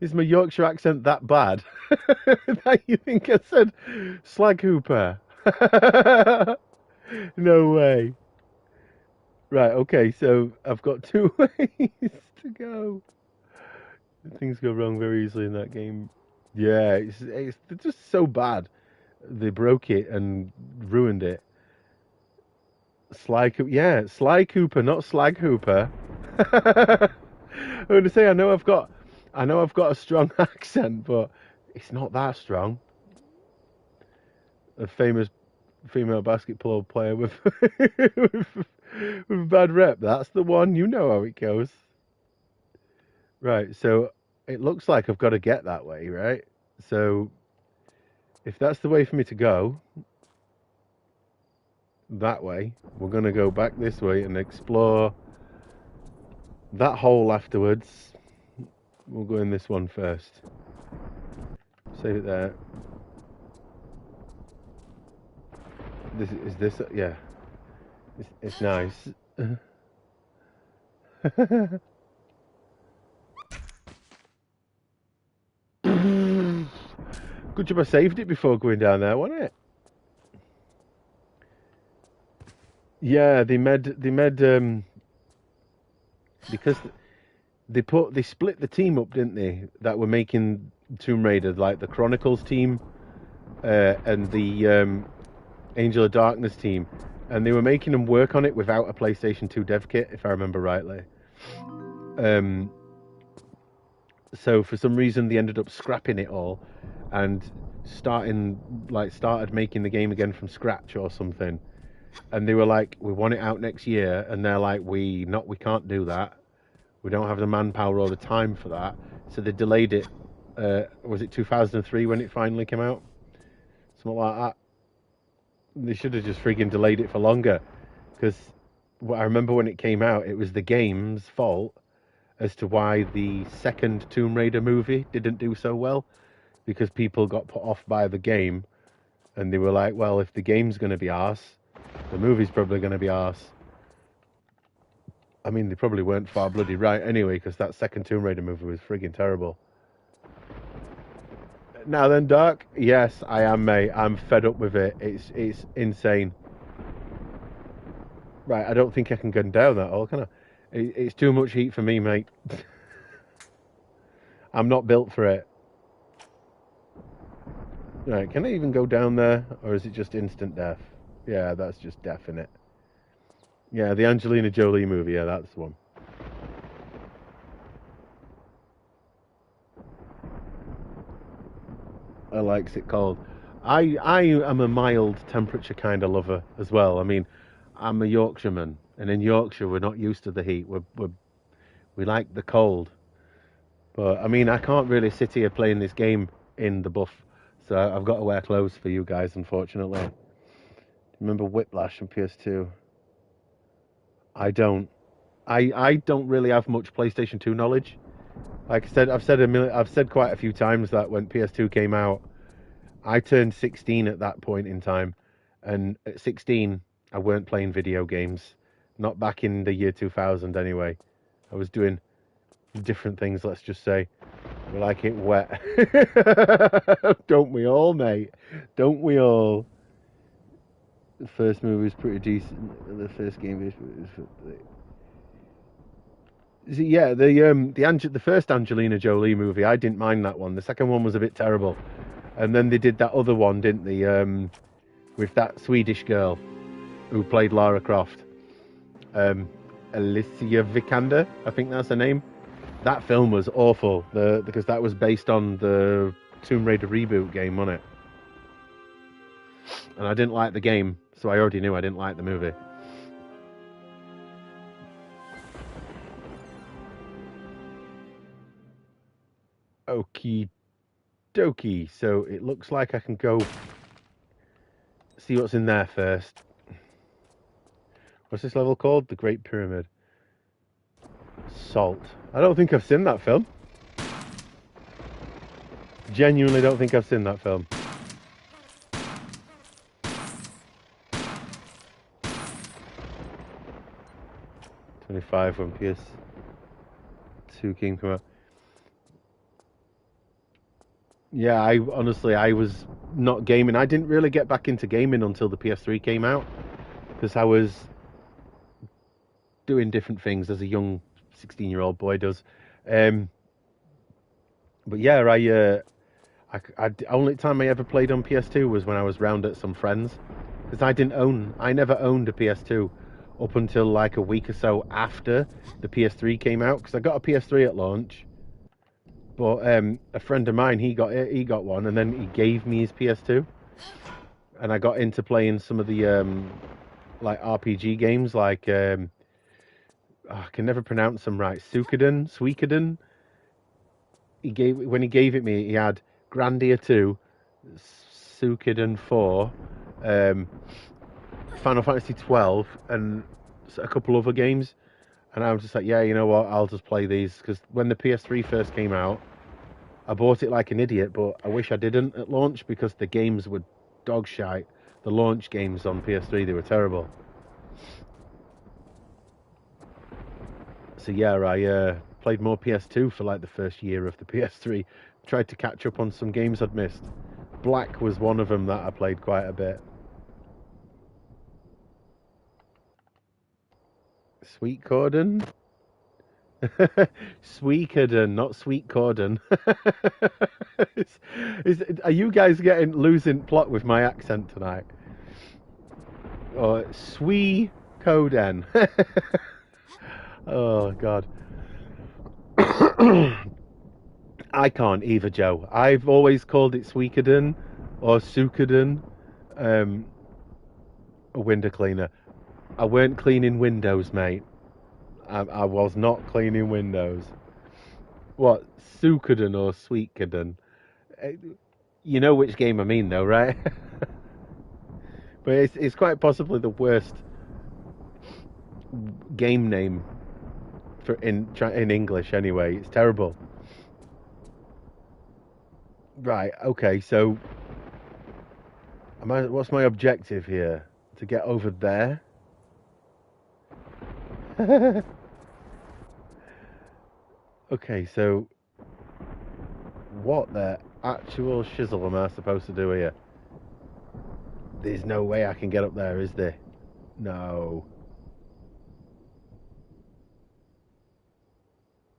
Speaker 1: Is my Yorkshire accent that bad that you think I said Slag Hooper? No way. Right, okay, so I've got 2 ways to go. Things go wrong very easily in that game. Yeah, it's just so bad. They broke it and ruined it. Sly Cooper, not Slag Hooper. I'm going to say I know I've got a strong accent, but it's not that strong. A famous female basketball player with with a bad rep. That's the one. You know how it goes. Right, so it looks like I've got to get that way, right? So if that's the way for me to go, that way, we're going to go back this way and explore that hole afterwards. We'll go in this one first. Save it there. This yeah. It's nice. Good job I saved it before going down there, wasn't it? Yeah, they made because they split the team up, didn't they? That were making Tomb Raider, like the Chronicles team and the Angel of Darkness team, and they were making them work on it without a PlayStation 2 dev kit, if I remember rightly. So for some reason they ended up scrapping it all and started making the game again from scratch or something. And they were like, we want it out next year, and they're like, we can't do that. We don't have the manpower or the time for that. So they delayed it. Was it 2003 when it finally came out? Something like that. They should have just frigging delayed it for longer. Because I remember when it came out, it was the game's fault as to why the second Tomb Raider movie didn't do so well. Because people got put off by the game. And they were like, well, if the game's going to be arse, the movie's probably going to be arse. I mean, they probably weren't far bloody right anyway, because that second Tomb Raider movie was frigging terrible. Now then, Dark, yes, I am, mate. I'm fed up with it. It's insane. Right, I don't think I can go down that hole, can I? It's too much heat for me, mate. I'm not built for it. Right, can I even go down there, or is it just instant death? Yeah, that's just death, innit? Yeah, the Angelina Jolie movie, yeah, that's the one. I likes it cold. I am a mild temperature kind of lover as well. I mean, I'm a Yorkshireman, and in Yorkshire we're not used to the heat. We like the cold. But I mean, I can't really sit here playing this game in the buff, so I've got to wear clothes for you guys, unfortunately. Remember Whiplash on PS2? I don't. I don't really have much PlayStation 2 knowledge. Like I said, I've said quite a few times that when PS2 came out, I turned 16 at that point in time, and at 16, I weren't playing video games. Not back in the year 2000 anyway. I was doing different things, let's just say. We like it wet. Don't we all, mate? Don't we all? The first movie was pretty decent. The first game was... Yeah, the first Angelina Jolie movie, I didn't mind that one. The second one was a bit terrible. And then they did that other one, didn't they? With that Swedish girl who played Lara Croft. Alicia Vikander, I think that's her name. That film was awful, because that was based on the Tomb Raider reboot game, wasn't it? And I didn't like the game, so I already knew I didn't like the movie. Okie dokie. So it looks like I can go see what's in there first. What's this level called? The Great Pyramid. Salt. I don't think I've seen that film. Genuinely don't think I've seen that film. '25 when PS2 came out. Yeah, I was not gaming. I didn't really get back into gaming until the PS3 came out, because I was doing different things as a young 16-year-old boy does. But yeah, the only time I ever played on PS2 was when I was round at some friends, because I never owned a PS2 up until like a week or so after the PS3 came out, because I got a PS3 at launch. But a friend of mine, he got one, and then he gave me his PS2, and I got into playing some of the like RPG games, like I can never pronounce them right. Suikoden. When he gave it me, he had Grandia 2, Suikoden 4, Final Fantasy 12, and a couple other games. And I was just like, yeah, you know what? I'll just play these, because when the PS3 first came out, I bought it like an idiot, but I wish I didn't at launch, because the games were dog shite. The launch games on PS3, they were terrible. So yeah, I played more PS2 for like the first year of the PS3. Tried to catch up on some games I'd missed. Black was one of them that I played quite a bit. Sweet Corden? Sweetcorden, not Sweet Corden. Are you guys losing plot with my accent tonight? Or Sweet Coden? Oh God. I can't either, Joe. I've always called it Sweetcorden or Suckerden. A window cleaner. I weren't cleaning windows, mate. I was not cleaning windows. What, Suckerden or Sweetcorden? You know which game I mean, though, right? But it's quite possibly the worst game name for in English. Anyway, it's terrible. Right. Okay. So, what's my objective here? To get over there. Okay. So, what the actual shizzle am I supposed to do here? There's no way I can get up there, is there? No.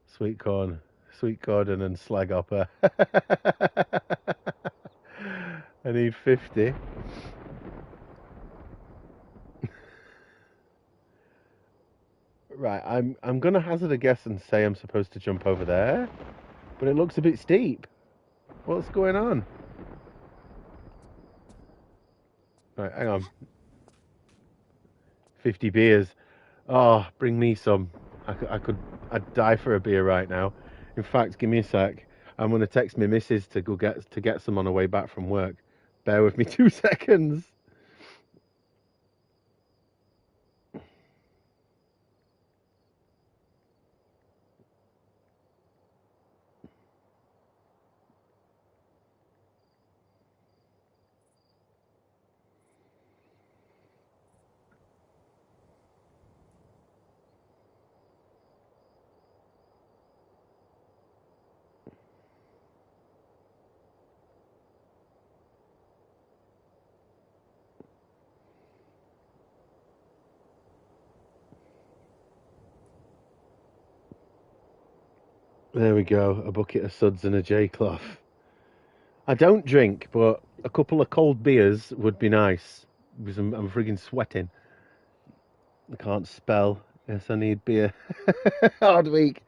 Speaker 1: Sweet corn and slag hopper. I need 50. Right, I'm gonna hazard a guess and say I'm supposed to jump over there, but it looks a bit steep. What's going on? Right, hang on. 50 beers. Oh, bring me some. I'd die for a beer right now. In fact, give me a sec. I'm gonna text my missus to get some on her way back from work. Bear with me 2 seconds. There we go. A bucket of suds and a J-cloth. I don't drink, but a couple of cold beers would be nice because I'm frigging sweating. I can't spell. Yes, I need beer. Hard week.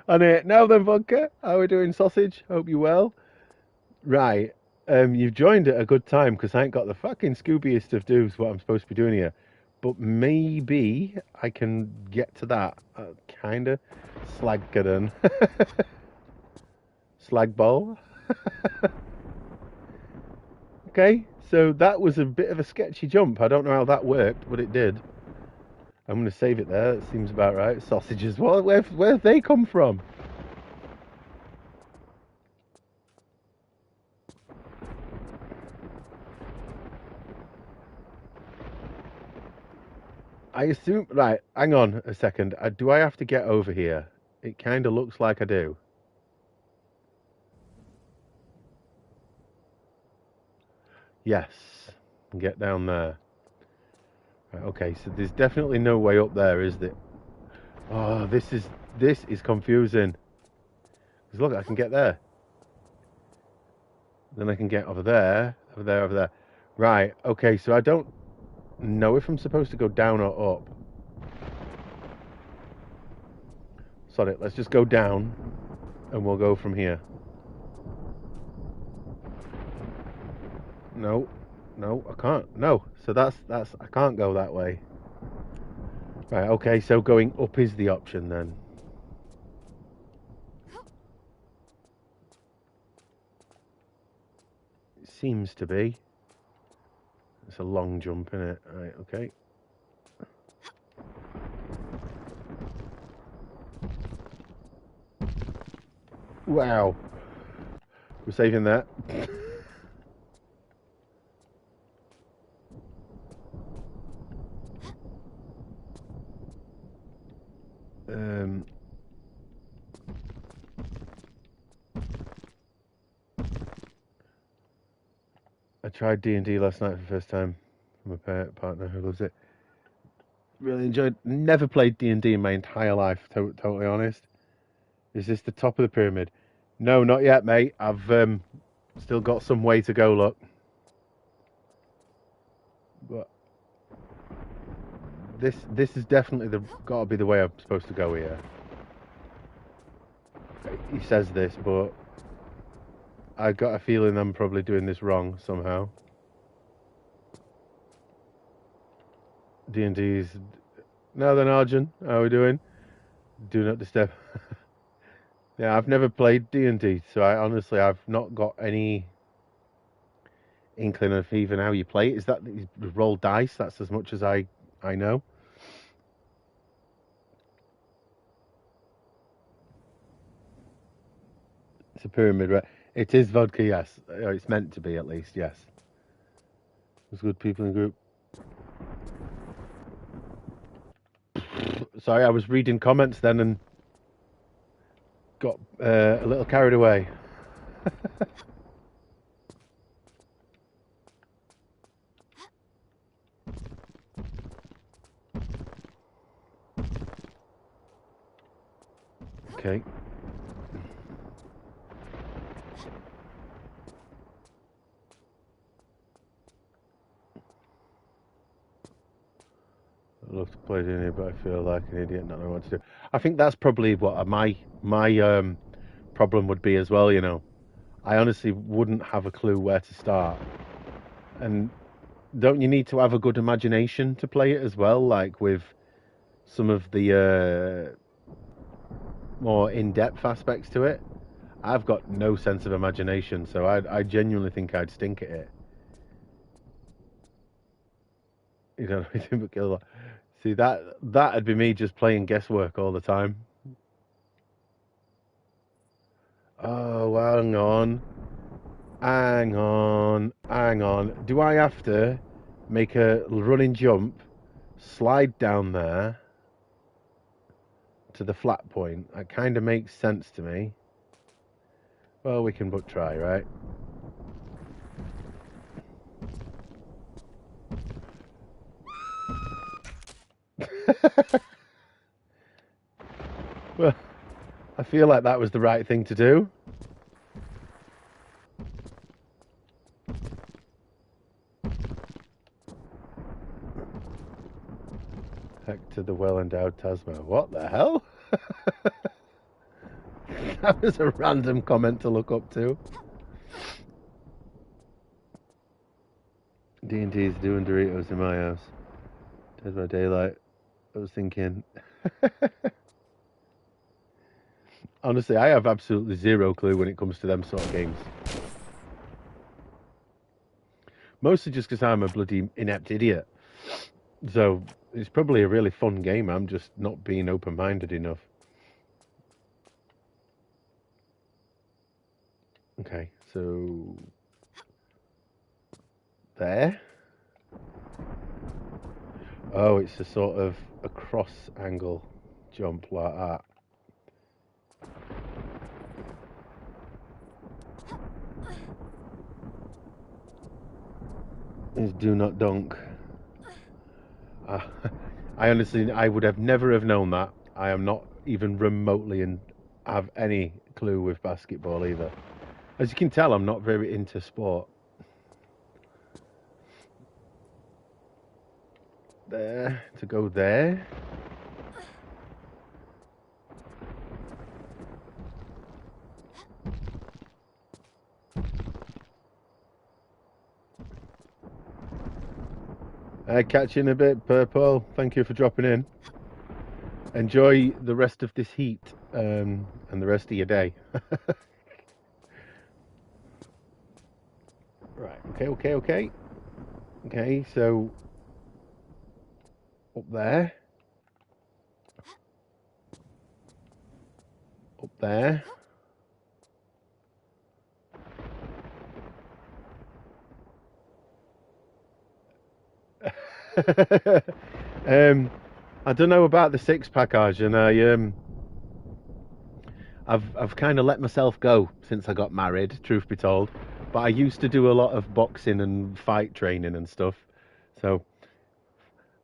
Speaker 1: On it. Now then, vodka. How are we doing, sausage? Hope you're well. Right. You've joined at a good time because I ain't got the fucking scoobiest of do's what I'm supposed to be doing here. But maybe I can get to that. Kinda. Slaggadon. Slag ball. Okay, so that was a bit of a sketchy jump. I don't know how that worked, but it did. I'm going to save it there. That seems about right. Sausages. Well, where have they come from? I assume... Right, hang on a second. Do I have to get over here? It kind of looks like I do. Yes. Get down there. Right, okay, so there's definitely no way up there, is there? Oh, this is confusing. Because look, I can get there. Then I can get over there, over there, over there. Right, okay, so I don't know if I'm supposed to go down or up. Sorry, let's just go down and we'll go from here. No, no, I can't. No, so that's I can't go that way. Right, okay, so going up is the option then. It seems to be. It's a long jump, isn't it? Right, okay. Wow. We're saving that. tried D&D last night for the first time with my partner who loves it. Really enjoyed. Never played D&D in my entire life. Totally honest. Is this the top of the pyramid? No, not yet, mate. I've still got some way to go. Look, but this is definitely got to be the way I'm supposed to go here. He says this, but I got a feeling I'm probably doing this wrong somehow. D&D's. Now then, Arjun, how are we doing? Do not disturb. Yeah, I've never played D&D, so I've not got any inkling of even how you play it. Is that you roll dice? That's as much as I know. It's a pyramid, right? It is vodka, yes. It's meant to be, at least, yes. There's good people in the group. Sorry, I was reading comments then and got a little carried away. Okay. I'd love to play D&D, but I feel like an idiot, not knowing what to do. I think that's probably what my problem would be as well. You know, I honestly wouldn't have a clue where to start. And don't you need to have a good imagination to play it as well? Like with some of the more in-depth aspects to it. I've got no sense of imagination, so I genuinely think I'd stink at it. You know, anything but kill. See, that'd be me just playing guesswork all the time. Oh, hang on. Hang on. Hang on. Do I have to make a running jump, slide down there to the flat point? That kind of makes sense to me. Well, we can but try, right? Well, I feel like that was the right thing to do. Heck to the well-endowed Tasma. What the hell? That was a random comment to look up to. D&D is doing Doritos in my house. Dead by Daylight. I was thinking... Honestly, I have absolutely zero clue when it comes to them sort of games. Mostly just because I'm a bloody inept idiot. So, it's probably a really fun game. I'm just not being open-minded enough. Okay, so... There. Oh, it's a sort of a cross angle jump like that. Is do not dunk. I honestly, I would have never have known that. I am not even remotely and have any clue with basketball either. As you can tell, I'm not very into sport. There, to go there. Catch you in a bit, Purple. Thank you for dropping in. Enjoy the rest of this heat and the rest of your day. Right, okay. Okay, so up there. Up there. I don't know about the six-pack, Arjun. I've kind of let myself go since I got married, truth be told. But I used to do a lot of boxing and fight training and stuff. So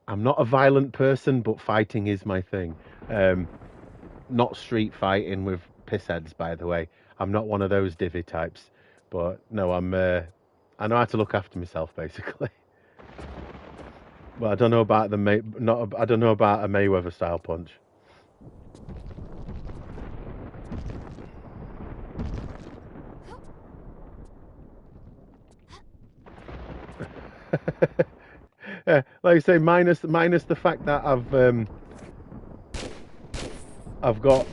Speaker 1: I'm not a violent person, but fighting is my thing. Um, Not street fighting with pissheads, by the way. I'm not one of those divvy types. But no, I know how to look after myself, basically. But I don't know about I don't know about a Mayweather style punch. Yeah, like I say, minus the fact that I've got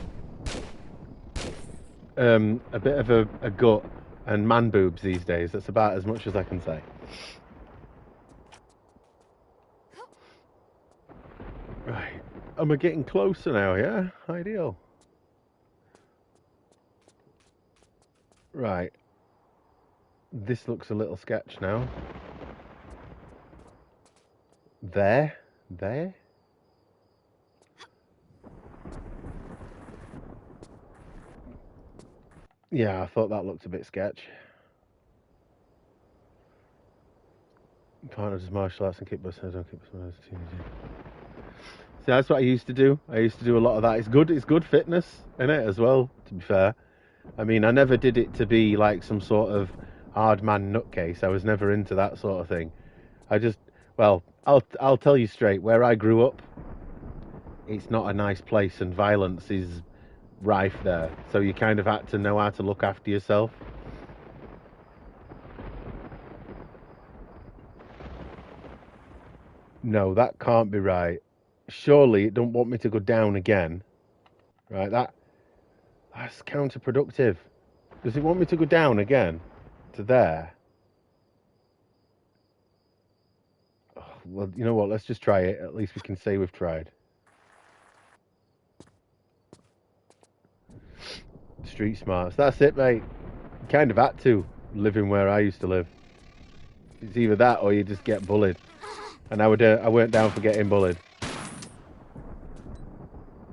Speaker 1: a bit of a gut and man boobs these days. That's about as much as I can say. Right, and we're getting closer now. Yeah, ideal. Right, this looks a little sketch now. There. Yeah, I thought that looked a bit sketch. Partner does martial arts and kickboxing. I don't kickboxing when I was a teenager. See, that's what I used to do. I used to do a lot of that. It's good. It's good fitness in it as well. To be fair, I mean, I never did it to be like some sort of hard man nutcase. I was never into that sort of thing. I just, well, I'll tell you straight. Where I grew up, it's not a nice place, and violence is rife there. So you kind of had to know how to look after yourself. No, that can't be right. Surely it don't want me to go down again. Right, that's counterproductive. Does it want me to go down again? To there? Oh, well, you know what? Let's just try it. At least we can say we've tried. Street smarts. That's it, mate. Kind of had to, living where I used to live. It's either that or you just get bullied. And I weren't down for getting bullied.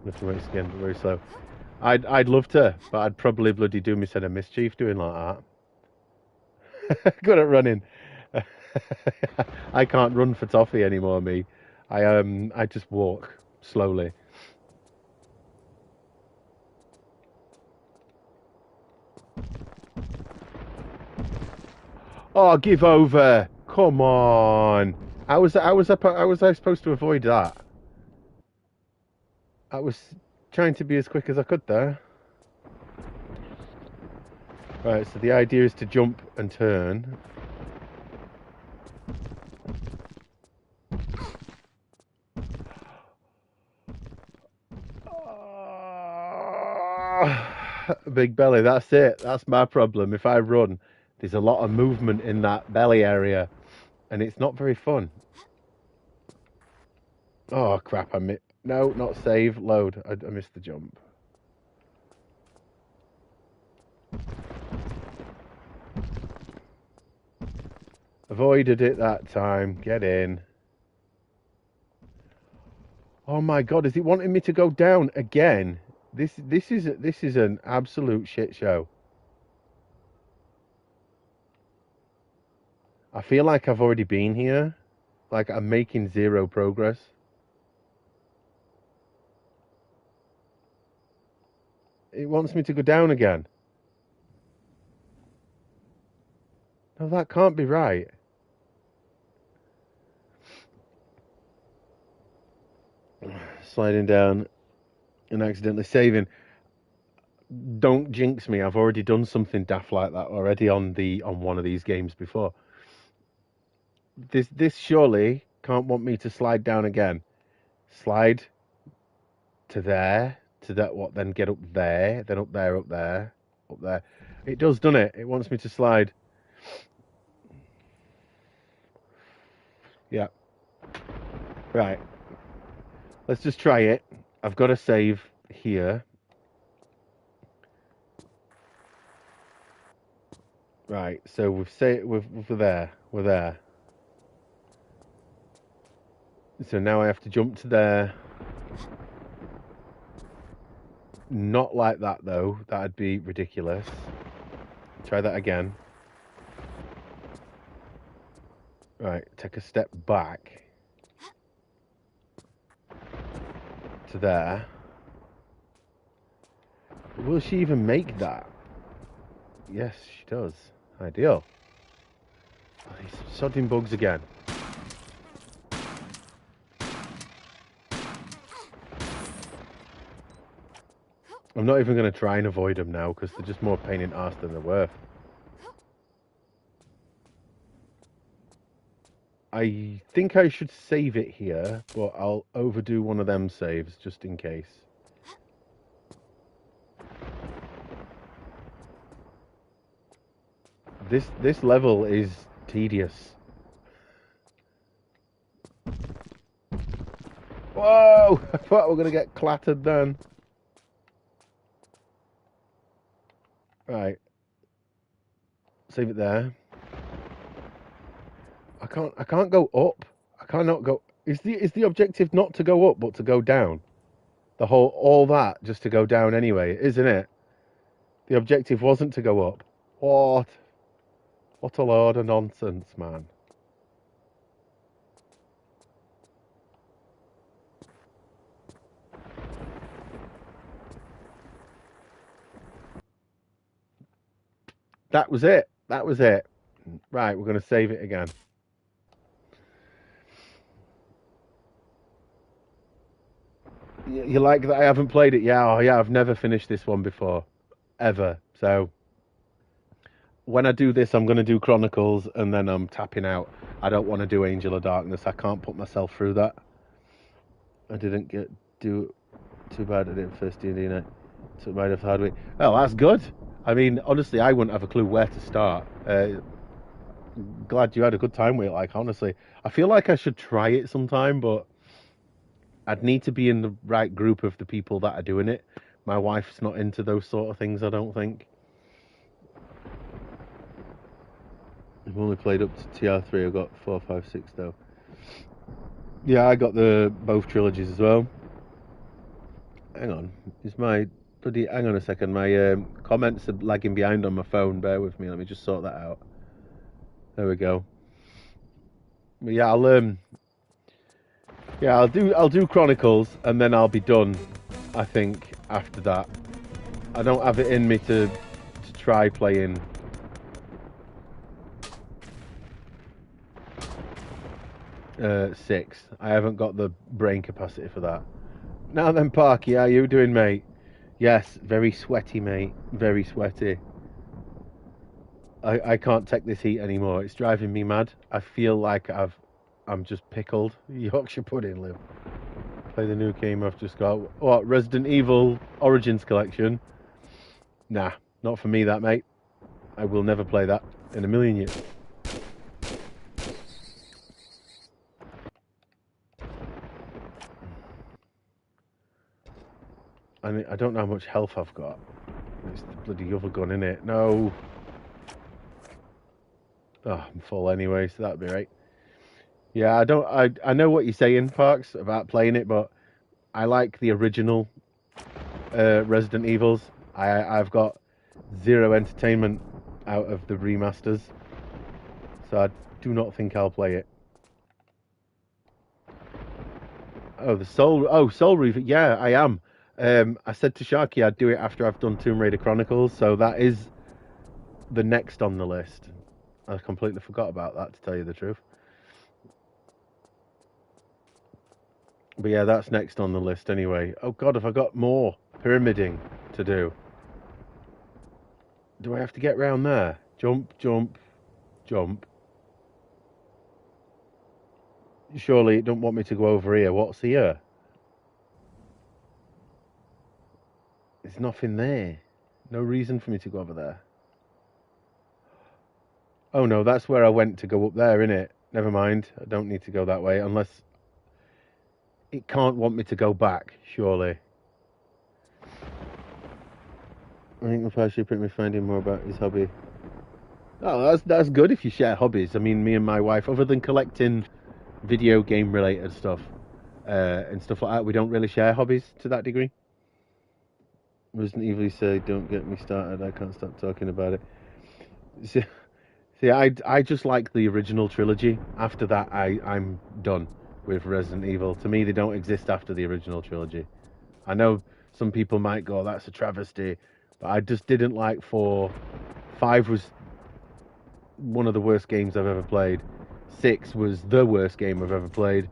Speaker 1: Nothing works again, but very slow. I'd love to, but I'd probably bloody do me set of mischief doing like that. Good at running. I can't run for toffee anymore, me. I just walk slowly. Oh, give over! Come on! How was I supposed to avoid that? I was trying to be as quick as I could there. Right, so the idea is to jump and turn. Big belly, that's it. That's my problem. If I run, there's a lot of movement in that belly area, and it's not very fun. Oh crap! No, not save. Load. I missed the jump. Avoided it that time. Get in. Oh my god! Is it wanting me to go down again? This is an absolute shit show. I feel like I've already been here. Like I'm making zero progress. It wants me to go down again. No, that can't be right. Sliding down and accidentally saving. Don't jinx me. I've already done something daft like that already on one of these games before. This surely can't want me to slide down again. Slide to there, to that what, then get up there, then up there, up there, up there. It does, doesn't it? It wants me to slide. Yeah. Right. Let's just try it. I've got to save here. Right, so we're there. We're there. So now I have to jump to there. Not like that though. That'd be ridiculous. Try that again. Right, take a step back to there. Will she even make that? Yes, she does. Ideal. Oh, these sodding bugs again. I'm not even going to try and avoid them now because they're just more pain in the arse than they're worth. I think I should save it here, but I'll overdo one of them saves just in case. This level is tedious. Whoa! I thought we were going to get clattered then. Right. Save it there. I can't go up. I cannot go. Is the objective not to go up but to go down? All that just to go down anyway, isn't it? The objective wasn't to go up. What? What a load of nonsense, man. That was it. That was it. Right, we're going to save it again. You like that I haven't played it? Yeah, oh yeah, I've never finished this one before. Ever. So, when I do this, I'm going to do Chronicles, and then I'm tapping out. I don't want to do Angel of Darkness. I can't put myself through that. I didn't do too bad at it first D&D night. Took mine off hard way. Oh, that's good. I mean, honestly, I wouldn't have a clue where to start. Glad you had a good time with it, like, honestly. I feel like I should try it sometime, but I'd need to be in the right group of the people that are doing it. My wife's not into those sort of things, I don't think. I've only played up to TR3. I've got 4, 5, 6 though. Yeah, I got both trilogies as well. Hang on, hang on a second. My comments are lagging behind on my phone. Bear with me. Let me just sort that out. There we go. But yeah, I'll do Chronicles and then I'll be done. I think after that, I don't have it in me to try playing. Six. I haven't got the brain capacity for that. Now then, Parky, how you doing, mate? Yes, very sweaty, mate. Very sweaty. I can't take this heat anymore. It's driving me mad. I feel like I'm just pickled. Yorkshire pudding, Liv. Play the new game I've just got. What, Resident Evil Origins Collection? Nah, not for me, that, mate. I will never play that in a million years. I mean, I don't know how much health I've got. It's the bloody other gun, innit? No. Oh, I'm full anyway, so that'd be right. Yeah, I know what you're saying, Parks, about playing it, but I like the original Resident Evils. I've got zero entertainment out of the remasters, so I do not think I'll play it. Oh, Soul Reaver. Yeah, I am. I said to Sharky I'd do it after I've done Tomb Raider Chronicles, so that is the next on the list. I completely forgot about that, to tell you the truth. But yeah, that's next on the list anyway. Oh God, have I got more pyramiding to do? Do I have to get round there? Jump, jump, jump. Surely it don't want me to go over here. What's here? There's nothing there. No reason for me to go over there. Oh no, that's where I went to go up there, innit? Never mind. I don't need to go that way unless it can't want me to go back, surely. I think the past should me finding more about his hobby. Oh, that's good if you share hobbies. I mean, me and my wife, other than collecting video game related stuff and stuff like that, we don't really share hobbies to that degree. Resident Evil, you say, don't get me started. I can't stop talking about it. See, I just like the original trilogy. After that, I'm done with Resident Evil. To me, they don't exist after the original trilogy. I know some people might go, that's a travesty, but I just didn't like 4. 5 was one of the worst games I've ever played. 6 was the worst game I've ever played.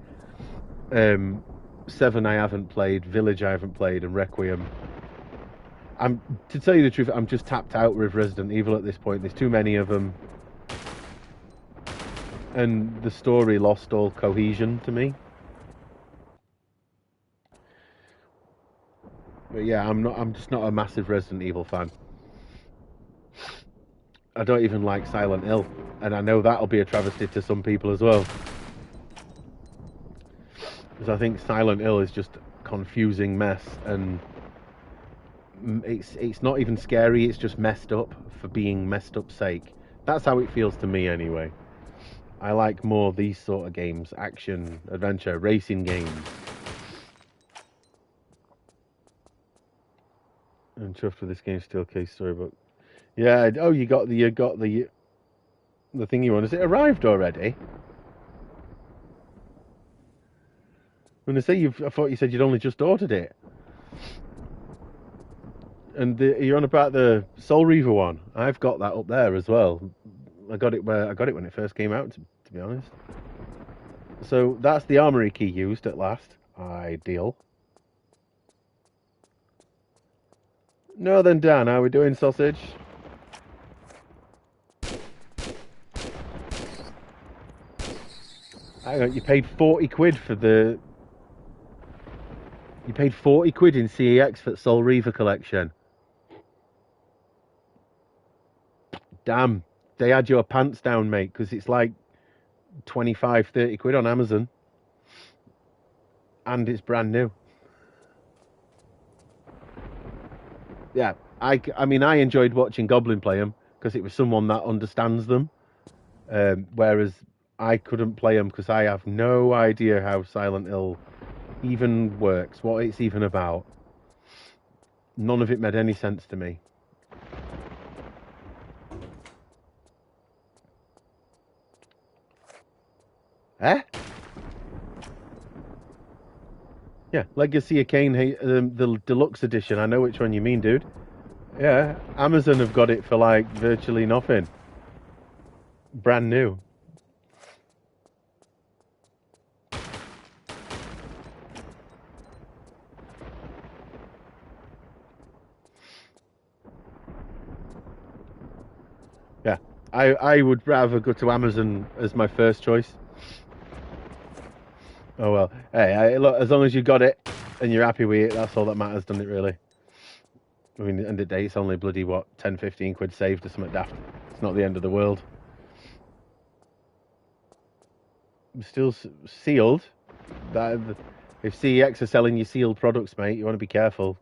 Speaker 1: 7 I haven't played. Village I haven't played, and Requiem. To tell you the truth, I'm just tapped out with Resident Evil at this point. There's too many of them, and the story lost all cohesion to me. But yeah, I'm just not a massive Resident Evil fan. I don't even like Silent Hill, and I know that'll be a travesty to some people as well. Because I think Silent Hill is just a confusing mess, and it's not even scary, it's just messed up for being messed up sake. That's how it feels to me anyway. I like more these sort of games, action, adventure, racing games. I'm chuffed with this game still case storybook. Yeah, oh, you got the thing you want. Has it arrived already? When I say I thought you said you'd only just ordered it. And you're on about the Soul Reaver one. I've got that up there as well. I got it when it first came out, to be honest. So that's the armory key used at last. Ideal. No then, Dan, how are we doing, sausage? Hang on, you paid 40 quid for the... You paid 40 quid in CEX for the Soul Reaver collection. Damn, they had your pants down, mate, because it's like 25, 30 quid on Amazon. And it's brand new. Yeah, I mean, I enjoyed watching Goblin play them because it was someone that understands them. Whereas I couldn't play them because I have no idea how Silent Hill even works, what it's even about. None of it made any sense to me. Eh? Yeah, Legacy of Kain, the deluxe edition. I know which one you mean, dude. Yeah, Amazon have got it for like virtually nothing. Brand new. Yeah, I would rather go to Amazon as my first choice. Oh well, hey, look, as long as you got it and you're happy with it, that's all that matters, doesn't it really? I mean, at the end of the day, it's only bloody, what, 10, 15 quid saved or something daft. It's not the end of the world. Still sealed. If CEX are selling you sealed products, mate, you want to be careful.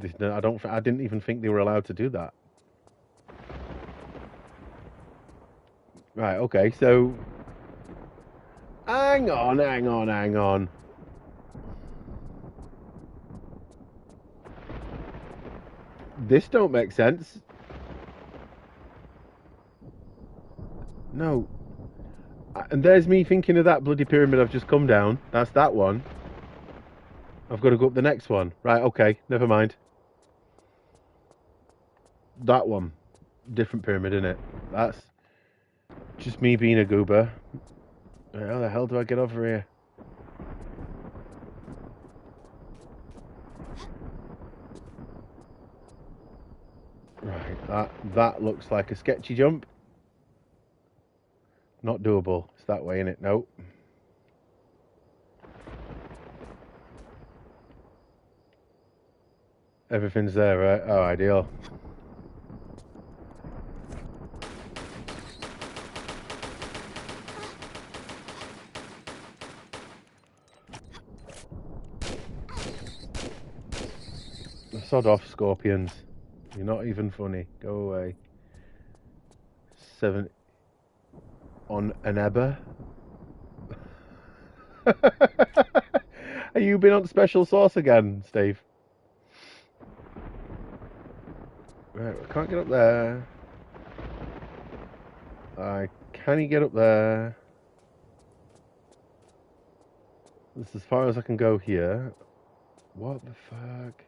Speaker 1: I didn't even think they were allowed to do that. Right, okay, so... Hang on. This don't make sense. No. And there's me thinking of that bloody pyramid I've just come down. That's that one. I've got to go up the next one. Right, okay, never mind. That one. Different pyramid, innit? That's just me being a goober. How the hell do I get over here? Right, that looks like a sketchy jump. Not doable. It's that way, innit? Nope. Everything's there, right? Oh, ideal. Sod off, scorpions. You're not even funny. Go away. 7 on an Ebba. Are you been on special sauce again, Steve? Right, I can't get up there. Can he get up there? This is as far as I can go here. What the fuck?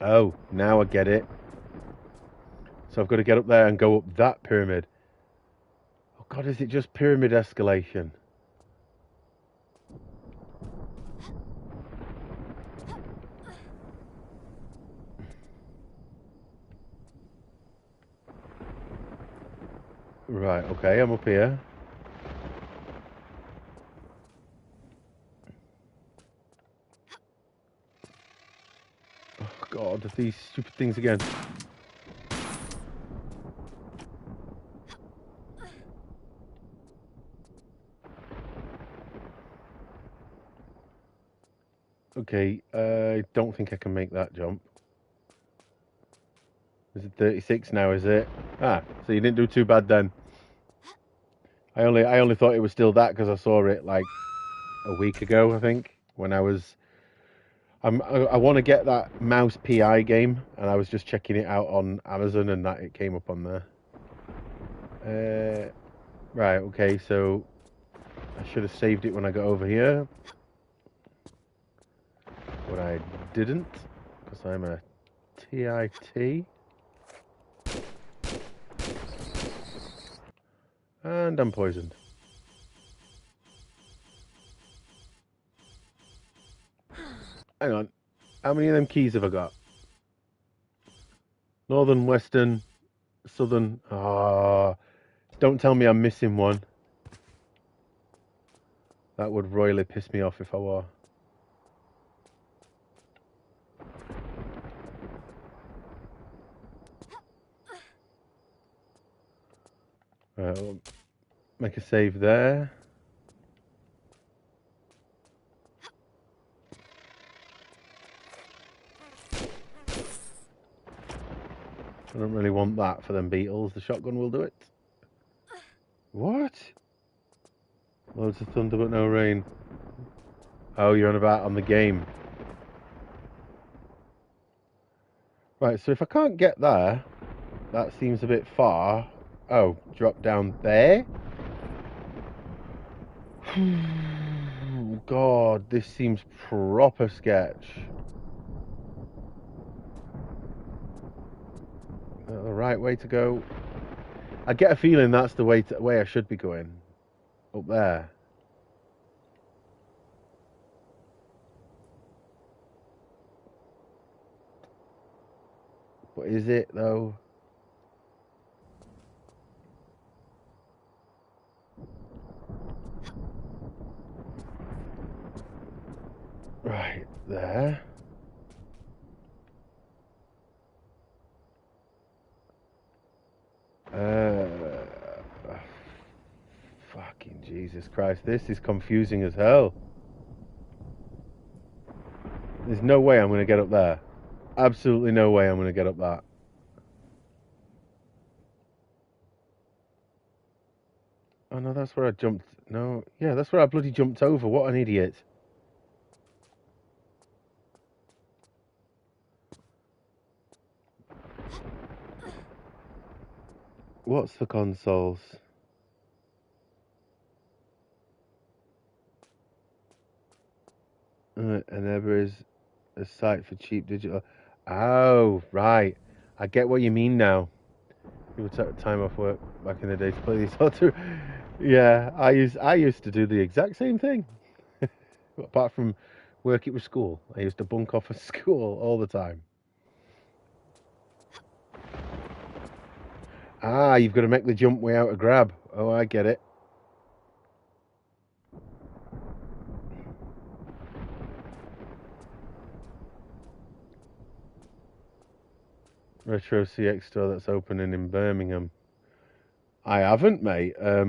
Speaker 1: Oh, now I get it. So I've got to get up there and go up that pyramid. Oh God, is it just pyramid escalation? Right, okay, I'm up here. Oh God, these stupid things again. Okay, I don't think I can make that jump. Is it 36 now, is it? Ah, so you didn't do too bad then. I only thought it was still that because I saw it like a week ago, I think, when I was... I want to get that Mouse PI game, and I was just checking it out on Amazon, and that it came up on there. Right, okay, so I should have saved it when I got over here. But I didn't, because I'm a TIT. And I'm poisoned. Hang on. How many of them keys have I got? Northern, Western, Southern. Ah, don't tell me I'm missing one. That would royally piss me off if I were. Right, we'll make a save there. I don't really want that for them beetles. The shotgun will do it. What? Loads of thunder but no rain. Oh, you're on about on the game. Right, so if I can't get there, that seems a bit far. Oh, drop down there? God, this seems proper sketch. The right way to go. I get a feeling that's the way I should be going. Up there. But is it though? Right there. Fucking Jesus Christ, this is confusing as hell. There's no way I'm going to get up there. Absolutely no way I'm going to get up that. Oh no, that's where I jumped. No, yeah, that's where I bloody jumped over. What an idiot. What's the consoles? Endeavour is a site for cheap digital. Oh, right. I get what you mean now. People took time off work back in the day to play these sort of. Yeah, I used to do the exact same thing. Apart from work, it was school. I used to bunk off of school all the time. Ah, you've got to make the jump way out of grab. Oh, I get it. Retro CX store that's opening in Birmingham. I haven't, mate. A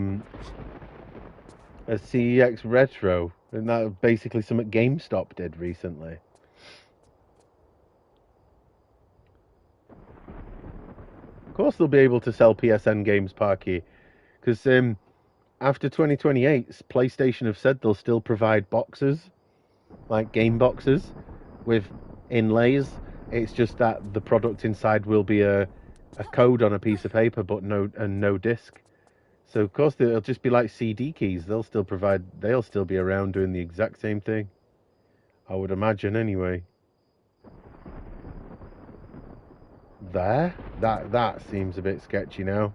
Speaker 1: CEX Retro. And that basically something GameStop did recently. Of course they'll be able to sell PSN games, Parky. Because after 2028, PlayStation have said they'll still provide boxes, like game boxes, with inlays It's just that the product inside will be a code on a piece of paper, but no disc. So of course they'll just be like CD keys. They'll still be around doing the exact same thing. I would imagine anyway. That seems a bit sketchy now.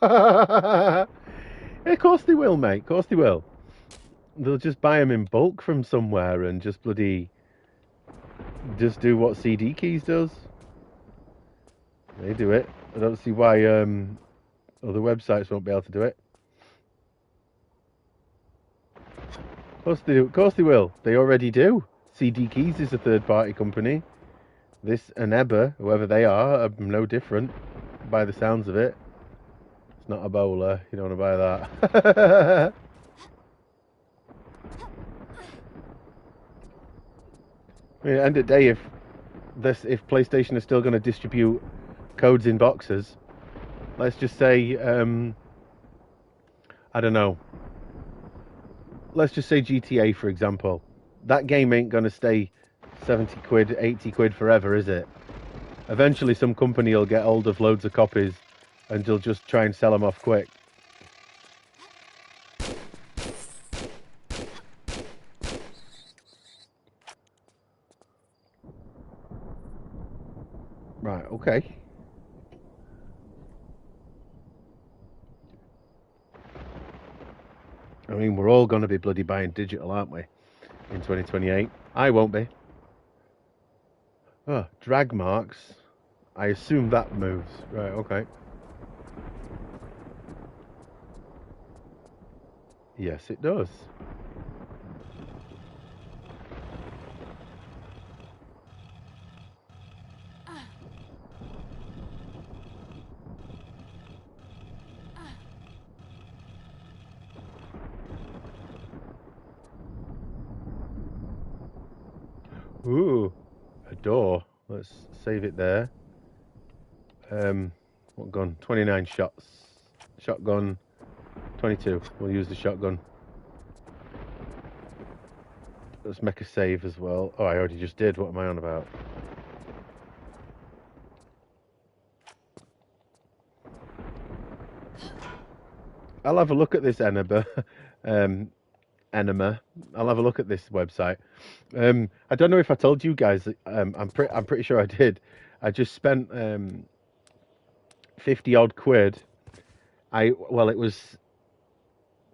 Speaker 1: Of course they will, mate. Of course they will. They'll just buy them in bulk from somewhere and just just do what CD keys does. They do it. I don't see why other websites won't be able to do it. Of course they do. Of course they will. They already do. CD Keys is a third-party company. This Aneba, whoever they are no different by the sounds of it. It's not a bowler. You don't want to buy that. I mean, at the end of the day, if PlayStation is still going to distribute codes in boxes, let's just say, I don't know. Let's just say GTA, for example. That game ain't going to stay 70 quid, 80 quid forever, is it? Eventually some company will get hold of loads of copies and they'll just try and sell them off quick. Right, okay. I mean, we're all going to be bloody buying digital, aren't we? In 2028. I won't be. Oh, drag marks. I assume that moves. Right, okay. Yes, it does. Ooh, a door. Let's save it there. What gun? 29 shots. Shotgun. 22. We'll use the shotgun. Let's make a save as well. Oh, I already just did. What am I on about? I'll have a look at this Enema. Enema. I'll have a look at this website. I don't know if I told you guys. I'm pretty sure I did. I just spent 50 odd quid. It was.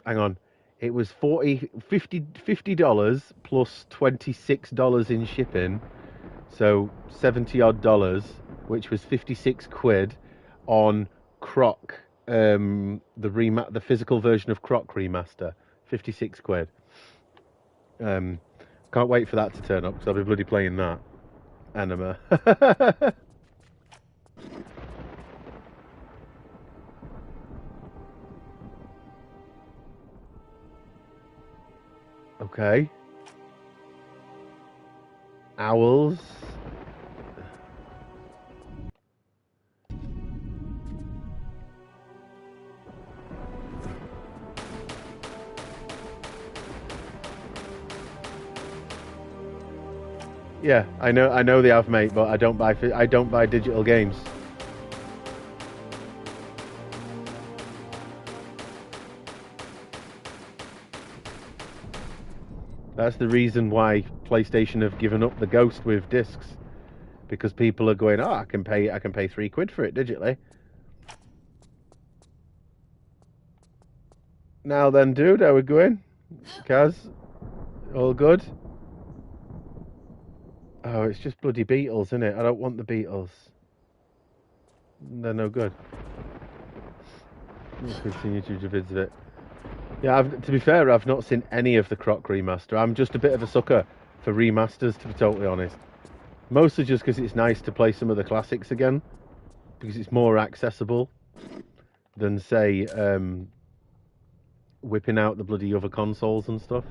Speaker 1: Hang on. It was $50 plus $26 in shipping, so 70 odd dollars, which was 56 quid on Croc, the physical version of Croc remaster, 56 quid. Can't wait for that to turn up because I'll be bloody playing that. Anima. Okay. Owls. Yeah, I know they have, mate, but I don't buy digital games. That's the reason why PlayStation have given up the Ghost with discs, because people are going, I can pay £3 for it digitally. Now then, dude, how we going? Kaz, all good? Oh, it's just bloody Beatles, isn't it? I don't want the Beatles. They're no good. Let's continue to visit it. Yeah, to be fair, I've not seen any of the Croc remaster. I'm just a bit of a sucker for remasters, to be totally honest. Mostly just because it's nice to play some of the classics again, because it's more accessible than, say, whipping out the bloody other consoles and stuff.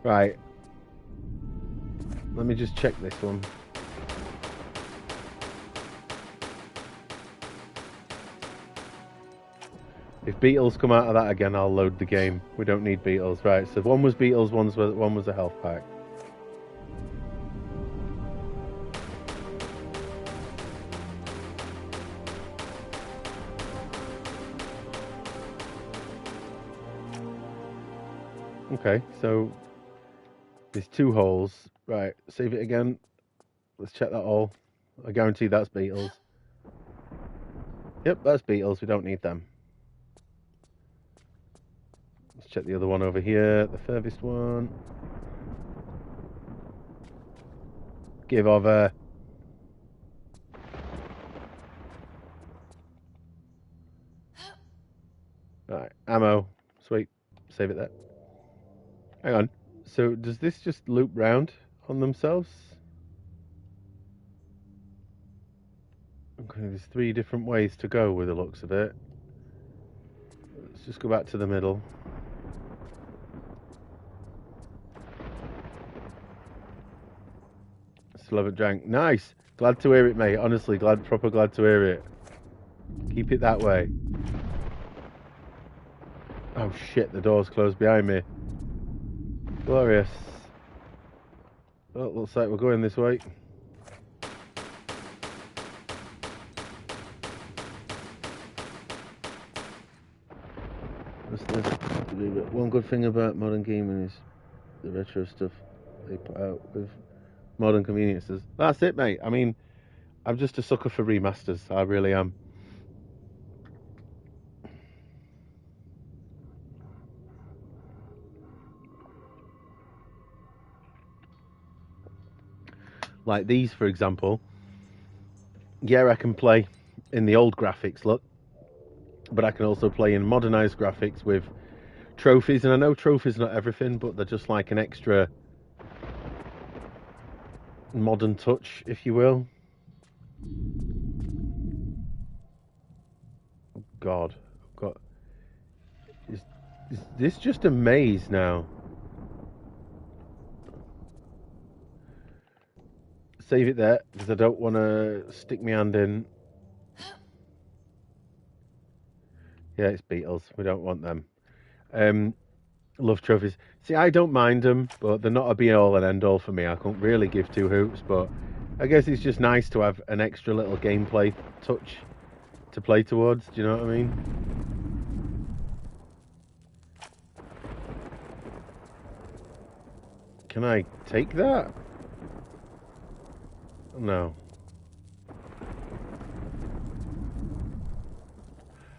Speaker 1: Right. Let me just check this one. If beetles come out of that again, I'll load the game. We don't need beetles, right? So one was beetles, one was a health pack. Okay, so there's 2 holes. Right, save it again. Let's check that all. I guarantee that's beetles. Yep, that's beetles. We don't need them. Let's check the other one over here, the furthest one. Give over. Right, ammo. Sweet. Save it there. Hang on. So does this just loop round on themselves? Okay, there's 3 different ways to go with the looks of it. Let's just go back to the middle. Still haven't drank. Nice. Glad to hear it, mate. Honestly, proper glad to hear it. Keep it that way. Oh shit, the door's closed behind me. Glorious. Well, looks like we're going this way. One good thing about modern gaming is the retro stuff they put out with modern conveniences. That's it, mate. I mean, I'm just a sucker for remasters. I really am. Like these, for example. Yeah, I can play in the old graphics look, but I can also play in modernized graphics with trophies. And I know trophies are not everything, but they're just like an extra modern touch, if you will. God, is this just a maze now? Save it there, because I don't want to stick my hand in. Yeah, it's beetles. We don't want them. Love trophies. See, I don't mind them, but they're not a be-all and end-all for me. I can't really give 2 hoots, but I guess it's just nice to have an extra little gameplay touch to play towards. Do you know what I mean? Can I take that? No.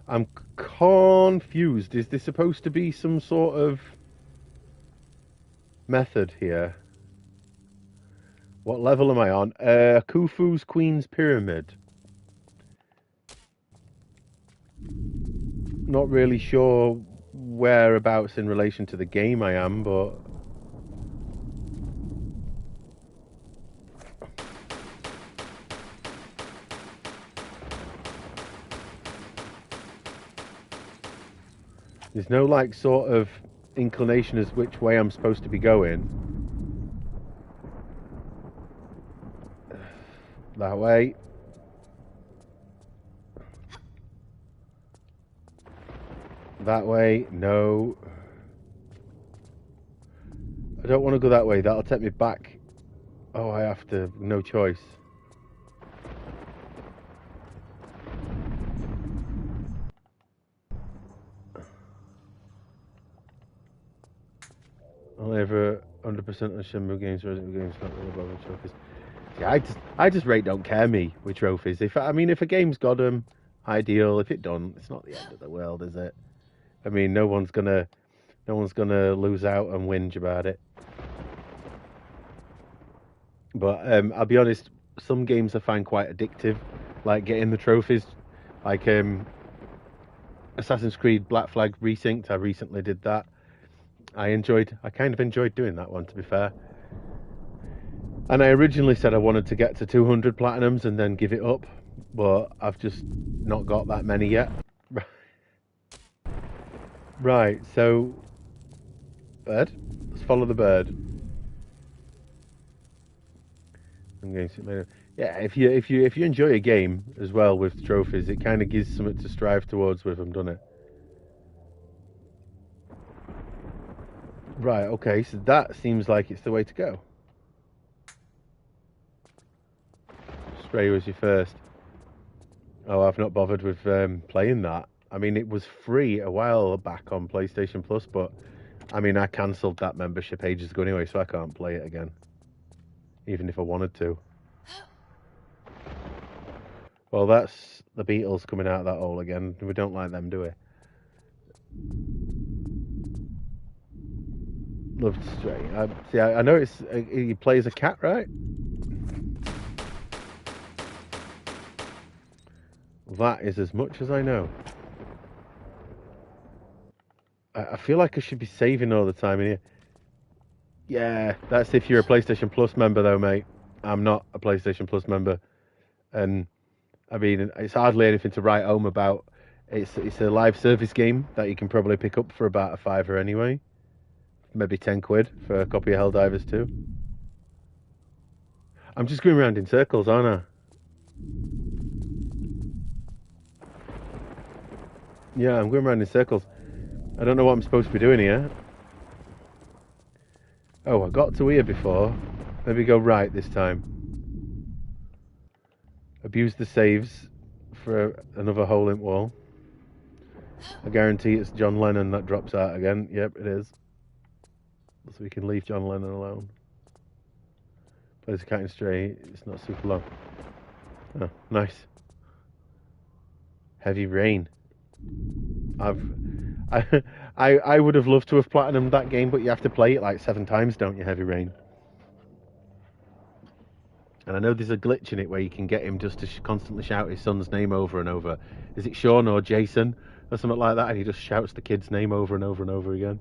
Speaker 1: I'm confused. Is this supposed to be some sort of method here? What level am I on? Khufu's Queen's Pyramid. Not really sure whereabouts in relation to the game I am, but... There's no, like, sort of inclination as which way I'm supposed to be going. That way. That way. No. I don't want to go that way. That'll take me back. Oh, I have to. No choice. Only ever 100% on Shenmue games, Resident Evil games, not really about the trophies. Yeah, I just rate don't care me with trophies. If a game's got them, ideal. If it don't, it's not the end of the world, is it? I mean, no one's gonna lose out and whinge about it. But I'll be honest, some games I find quite addictive, like getting the trophies, like Assassin's Creed Black Flag Resynced. I recently did that. I kind of enjoyed doing that one, to be fair. And I originally said I wanted to get to 200 platinums and then give it up, but I've just not got that many yet. Right, so bird. Let's follow the bird. Yeah, if you enjoy a game as well with trophies, it kind of gives something to strive towards with them, doesn't it? Right, okay, so that seems like it's the way to go. Stray was your first. Oh, I've not bothered with playing that. I mean, it was free a while back on PlayStation Plus, but I mean, I cancelled that membership ages ago anyway, so I can't play it again, even if I wanted to. Well, that's the Beatles coming out of that hole again. We don't like them, do we? Loved Stray. See, I know it's he plays a cat, right? That is as much as I know. I feel like I should be saving all the time in here. Yeah, that's if you're a PlayStation Plus member, though, mate. I'm not a PlayStation Plus member, and I mean, it's hardly anything to write home about. It's a live service game that you can probably pick up for about a fiver anyway. Maybe 10 quid for a copy of Helldivers 2. I'm just going around in circles, aren't I? Yeah, I'm going around in circles. I don't know what I'm supposed to be doing here. Oh, I got to here before. Maybe go right this time. Abuse the saves for another hole in wall. I guarantee it's John Lennon that drops out again. Yep, it is. So we can leave John Lennon alone. Plays a cat in Stray. It's not super long. Oh, nice. Heavy Rain. I've, I would have loved to have platinumed that game, but you have to play it like 7 times, don't you, Heavy Rain? And I know there's a glitch in it where you can get him just to constantly shout his son's name over and over. Is it Sean or Jason or something like that? And he just shouts the kid's name over and over and over again.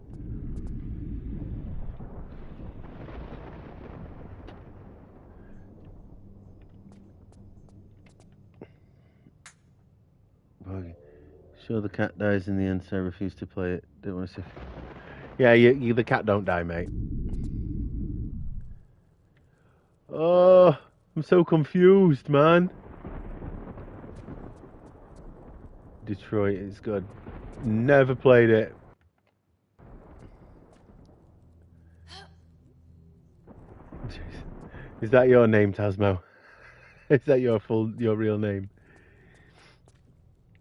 Speaker 1: Okay. Sure, the cat dies in the end, so I refuse to play it. Don't want to see. Yeah, the cat don't die, mate. Oh, I'm so confused, man. Detroit is good. Never played it. Is that your name, Tasmo? Is that your real name?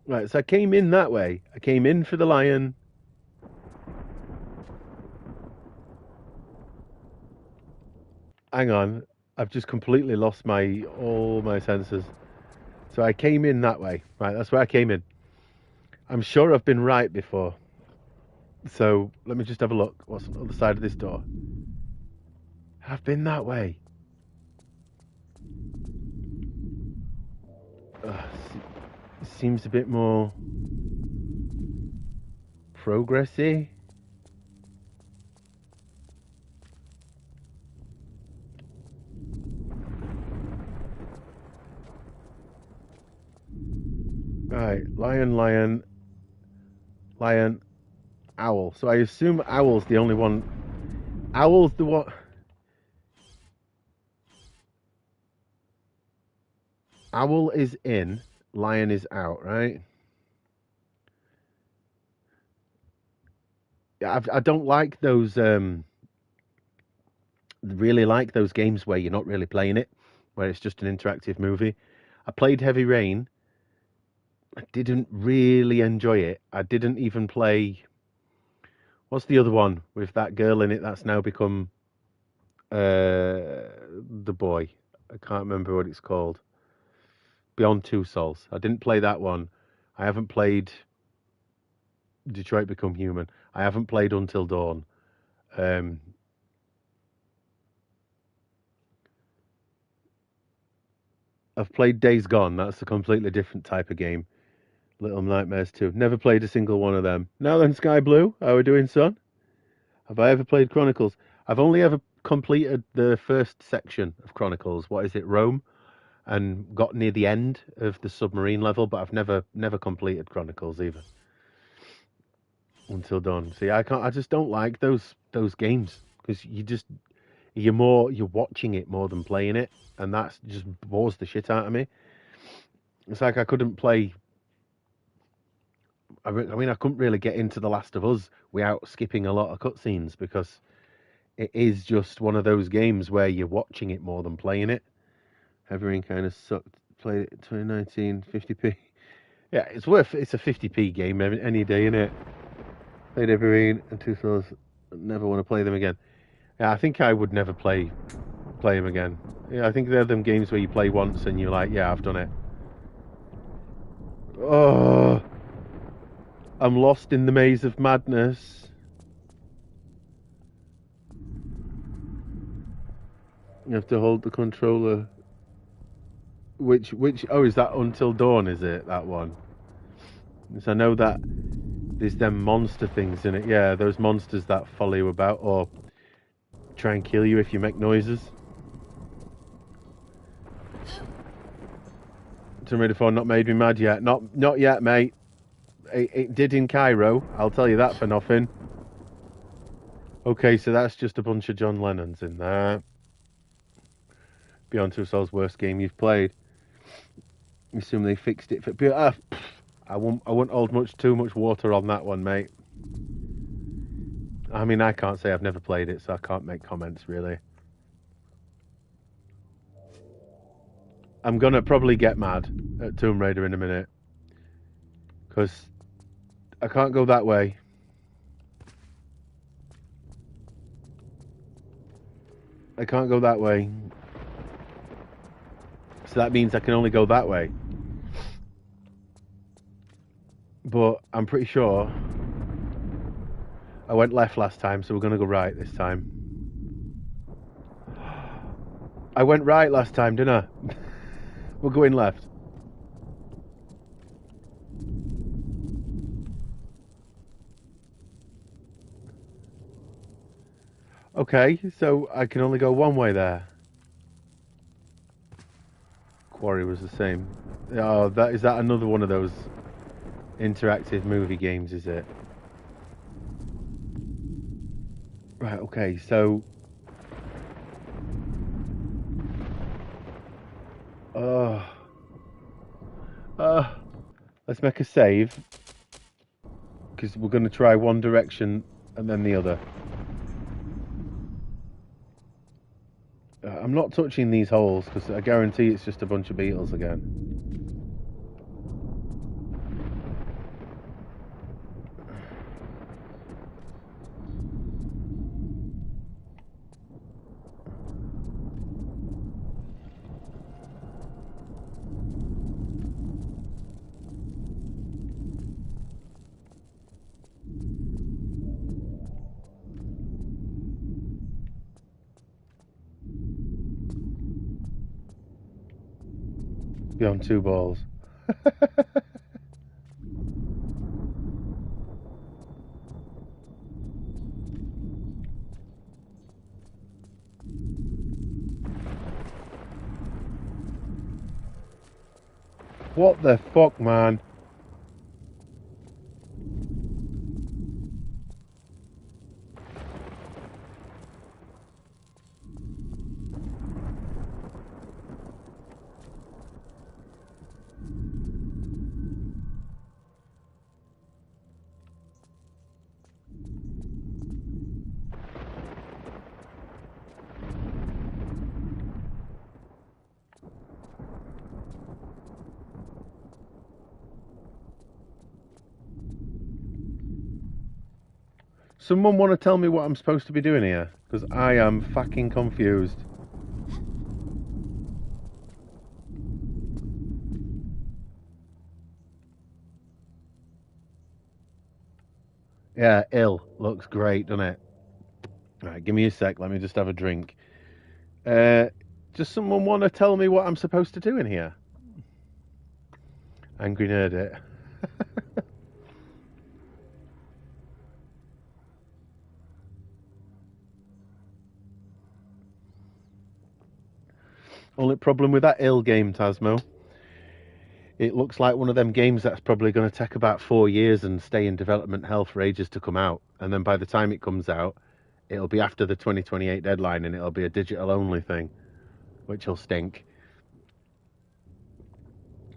Speaker 1: Right, so I came in that way. I came in for the lion. Hang on, I've just completely lost all my senses. So I came in that way. Right, that's where I came in. I'm sure I've been right before. So let me just have a look. What's on the other side of this door? I've been that way. Seems a bit more progressy. Right, lion, owl. So I assume owl's the only one. Owl's the one. Owl is in, lion is out, right? Yeah, I don't like those. Really like those games where you're not really playing it, where it's just an interactive movie. I played Heavy Rain. I didn't really enjoy it. I didn't even play. What's the other one with that girl in it that's now become the boy? I can't remember what it's called. Beyond Two Souls. I didn't play that one. I haven't played Detroit Become Human. I haven't played Until Dawn. Um, I've played Days Gone. That's a completely different type of game. Little Nightmares 2. Never played a single one of them. Now then, Sky Blue, how are we doing, son? Have I ever played Chronicles? I've only ever completed the first section of Chronicles. What is it, Rome? And got near the end of the submarine level, but I've never completed Chronicles either. Until Dawn. See, I just don't like those games because you're watching it more than playing it, and that just bores the shit out of me. It's like I couldn't play. I mean, I couldn't really get into The Last of Us without skipping a lot of cutscenes because it is just one of those games where you're watching it more than playing it. Heavy Rain kind of sucked. Played it 2019, 50p. Yeah, it's a 50p game any day, innit? Played Heavy Rain and Two Souls. Never want to play them again. Yeah, I think I would never play them again. Yeah, I think they're them games where you play once and you're like, yeah, I've done it. Oh, I'm lost in the maze of madness. You have to hold the controller. Which, oh, is that Until Dawn, is it, that one? Because I know that there's them monster things in it. Yeah, those monsters that follow you about or try and kill you if you make noises. Tomb Raider 4 not made me mad yet. Not yet, mate. It did in Cairo, I'll tell you that for nothing. Okay, so that's just a bunch of John Lennons in there. Beyond Two Souls, worst game you've played. I assume they fixed it for... I won't hold too much water on that one, mate. I mean, I can't say I've never played it, so I can't make comments, really. I'm gonna probably get mad at Tomb Raider in a minute. Because I can't go that way. I can't go that way. So that means I can only go that way. But I'm pretty sure I went left last time, so we're going to go right this time. I went right last time, didn't I? We're going left. Okay, so I can only go one way there. Quarry was the same. Oh, is that another one of those interactive movie games, is it? Right, okay, so... let's make a save. Because we're going to try one direction and then the other. I'm not touching these holes because I guarantee it's just a bunch of beetles again. Beyond two balls. What the fuck, man? Someone want to tell me what I'm supposed to be doing here? Because I am fucking confused. Yeah, ill. Looks great, doesn't it? Right, give me a sec. Let me just have a drink. Does someone want to tell me what I'm supposed to do in here? Angry Nerd it. Only problem with that ill game, Tasmo, it looks like one of them games that's probably going to take about 4 years and stay in development hell for ages to come out. And then by the time it comes out, it'll be after the 2028 deadline and it'll be a digital only thing, which will stink.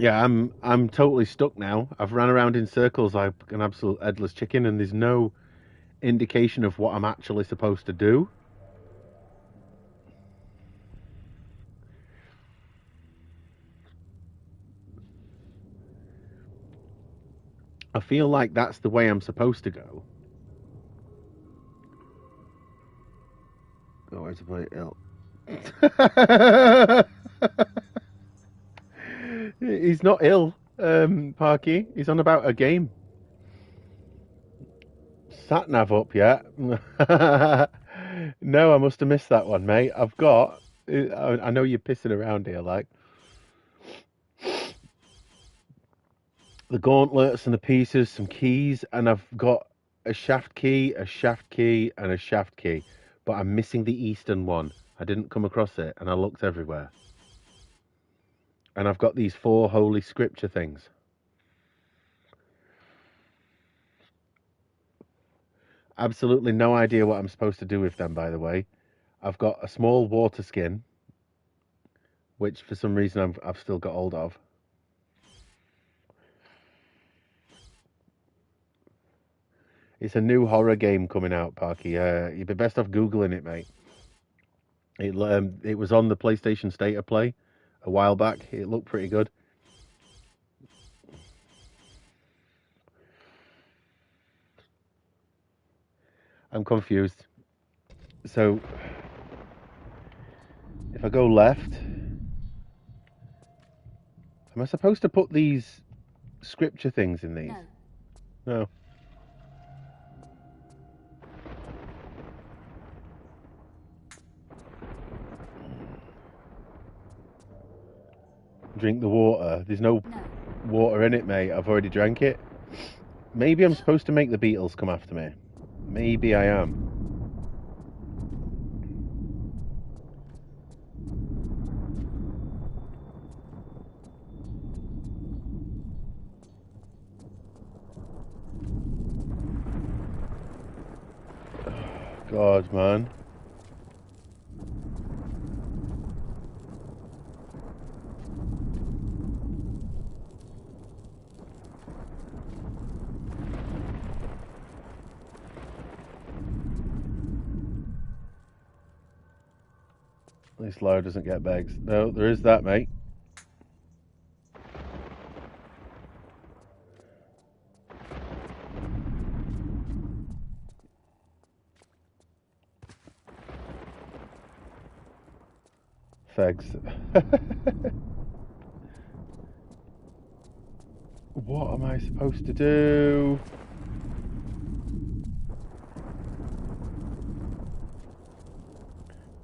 Speaker 1: Yeah, I'm totally stuck now. I've ran around in circles like an absolute headless chicken, and there's no indication of what I'm actually supposed to do. I feel like that's the way I'm supposed to go. Oh, where's the play ill? He's not ill, Parky. He's on about a game. Sat nav up yet? No, I must have missed that one, mate. I've got. I know you're pissing around here, like the gauntlets and the pieces, some keys, and I've got a shaft key, a shaft key, and a shaft key. But I'm missing the eastern one. I didn't come across it, and I looked everywhere. And I've got these 4 holy scripture things. Absolutely no idea what I'm supposed to do with them, by the way. I've got a small water skin, which for some reason I've still got hold of. It's a new horror game coming out, Parky. You'd be best off Googling it, mate. It was on the PlayStation State of Play a while back. It looked pretty good. I'm confused. So, if I go left, am I supposed to put these scripture things in these? No. Drink the water. There's no water in it, mate. I've already drank it. Maybe I'm supposed to make the beetles come after me. Maybe I am. God, man. At least Lara doesn't get bags. No, there is that, mate. Fegs. What am I supposed to do?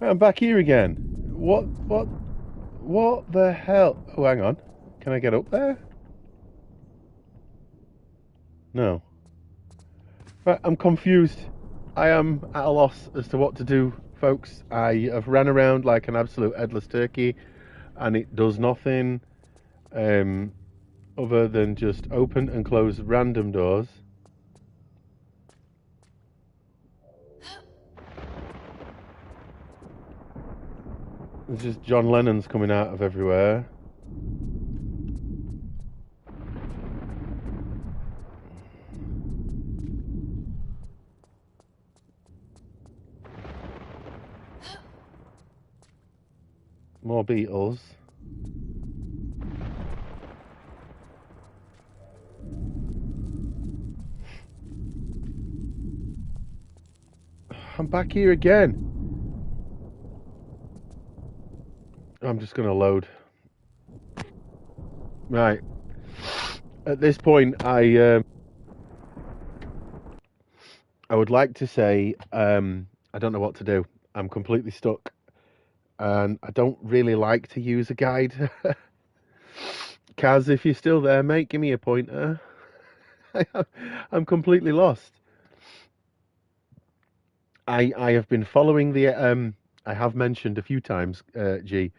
Speaker 1: I'm back here again. What the hell? Oh, hang on. Can I get up there? No. Right, I'm confused. I am at a loss as to what to do, folks. I have ran around like an absolute headless turkey, and it does nothing other than just open and close random doors. There's just John Lennon's coming out of everywhere. More beetles. I'm back here again. I'm just going to load. Right. At this point, I would like to say I don't know what to do. I'm completely stuck, and I don't really like to use a guide. Kaz, if you're still there, mate, give me a pointer. I'm completely lost. I have been following the I have mentioned a few times, G.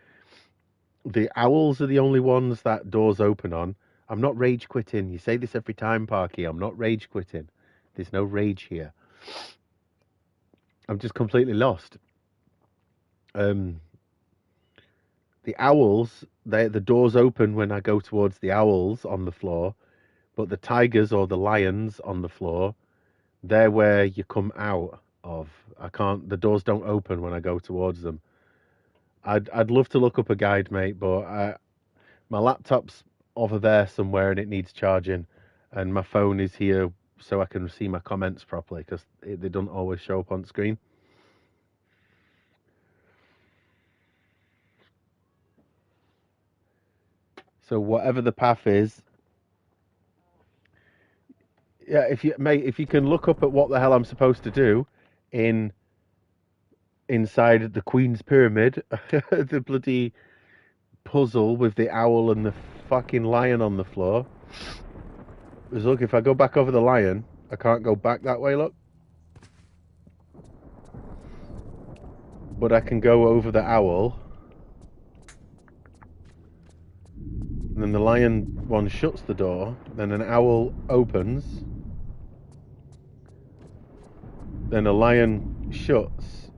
Speaker 1: The owls are the only ones that doors open on. I'm not rage quitting. You say this every time, Parky. I'm not rage quitting. There's no rage here. I'm just completely lost. There's The owls, the doors open when I go towards the owls on the floor, but the tigers or the lions on the floor, they're where you come out of. I can't. The doors don't open when I go towards them. I'd love to look up a guide, mate, but my laptop's over there somewhere and it needs charging, and my phone is here so I can see my comments properly because they don't always show up on screen. So whatever the path is, yeah, if you can look up at what the hell I'm supposed to do inside the Queen's Pyramid, the bloody puzzle with the owl and the fucking lion on the floor. Because look, if I go back over the lion, I can't go back that way, look. But I can go over the owl. And then the lion one shuts the door, then an owl opens. Then a lion shuts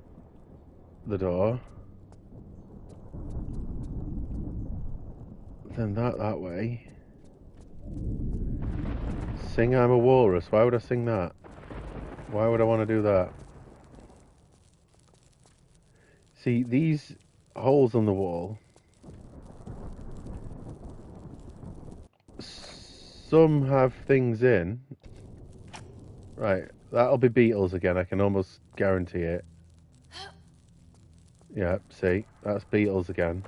Speaker 1: the door. Then that way. Sing I'm a Walrus. Why would I sing that? Why would I want to do that? See, these holes on the wall, some have things in. Right, that'll be beetles again, I can almost guarantee it. Yeah, see, that's beetles again.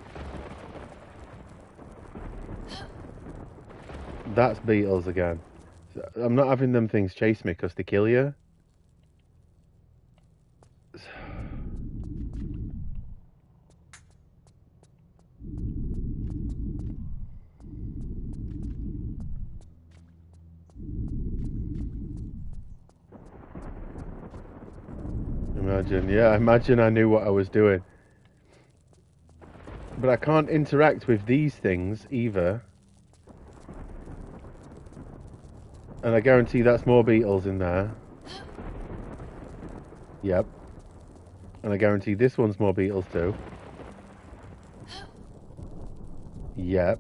Speaker 1: That's beetles again. I'm not having them things chase me because they kill you. Imagine I knew what I was doing. But I can't interact with these things either. And I guarantee that's more beetles in there. Yep. And I guarantee this one's more beetles too. Yep.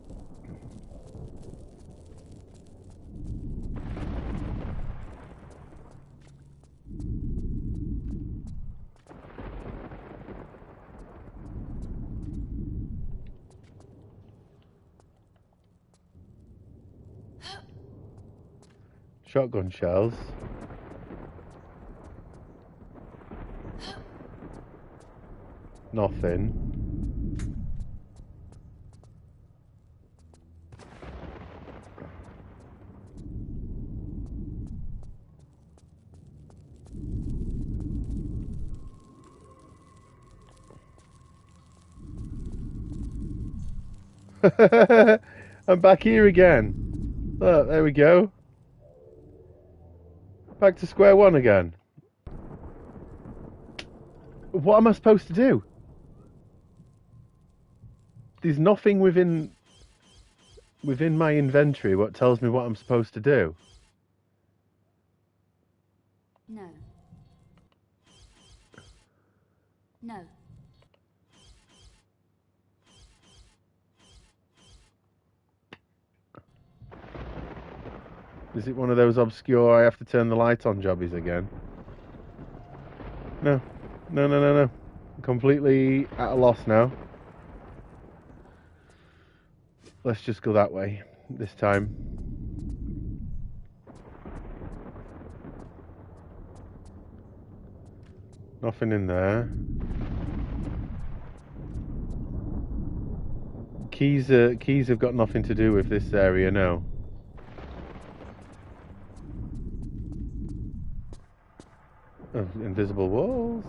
Speaker 1: Shotgun shells. Nothing. I'm back here again. Look, there we go. Back to square one again. What am I supposed to do? There's nothing within my inventory what tells me what I'm supposed to do.
Speaker 2: No. No.
Speaker 1: Is it one of those obscure I have to turn the light on jobbies again? No. No. Completely at a loss now. Let's just go that way this time. Nothing in there. Keys have got nothing to do with this area now. Oh, invisible walls.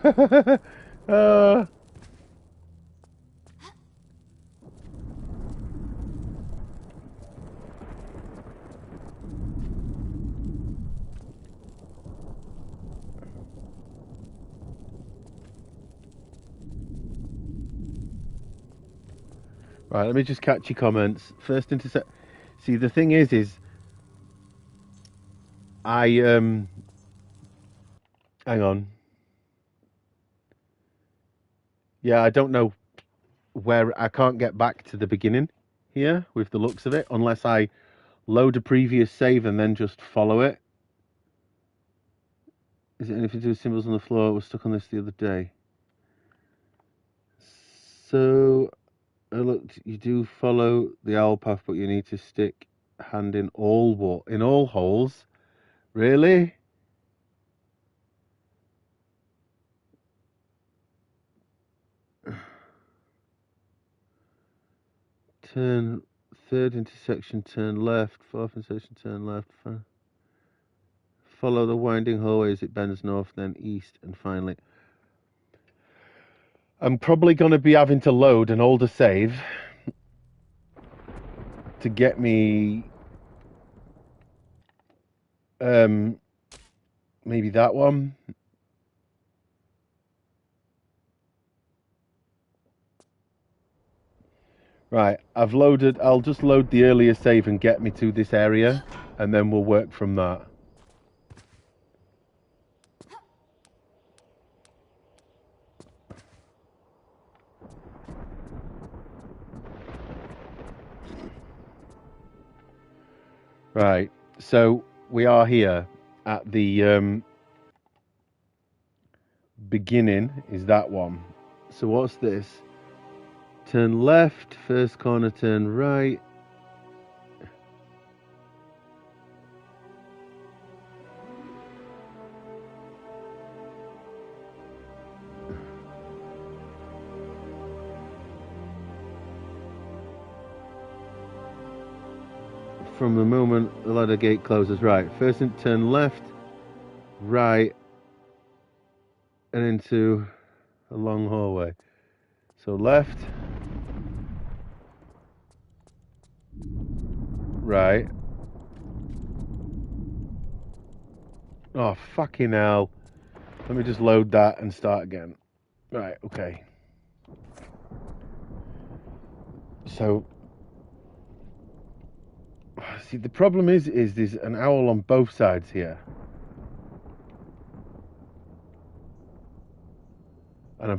Speaker 1: uh, right, let me just catch your comments. First intercept. See, the thing is I hang on. Yeah, I don't know where I can't get back to the beginning here with the looks of it unless I load a previous save and then just follow it. Is it anything to do with symbols on the floor? I was stuck on this the other day. So, look, you do follow the owl path, but you need to stick hand in all holes. Really? Turn third intersection, turn left. Fourth intersection, turn left. Follow the winding hallway as it bends north, then east, and finally. I'm probably going to be having to load an older save to get me maybe that one. Right, I'll just load the earlier save and get me to this area, and then we'll work from that. Right, so we are here at the beginning, is that one. So what's this? Turn left, first corner, turn right. From the moment the ladder gate closes, right. First turn left, right, and into a long hallway. So left, right. Oh, fucking hell. Let me just load that and start again. Right, okay. So, see, the problem is there's an owl on both sides here. And I'm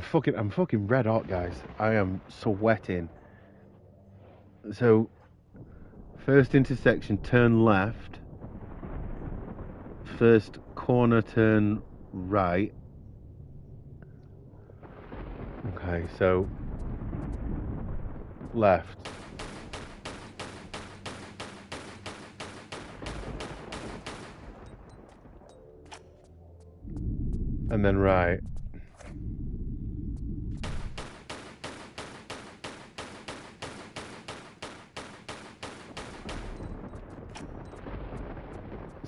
Speaker 1: fucking red hot, guys. I am sweating. So, first intersection, turn left. First corner, turn right. Okay, so left. And then right.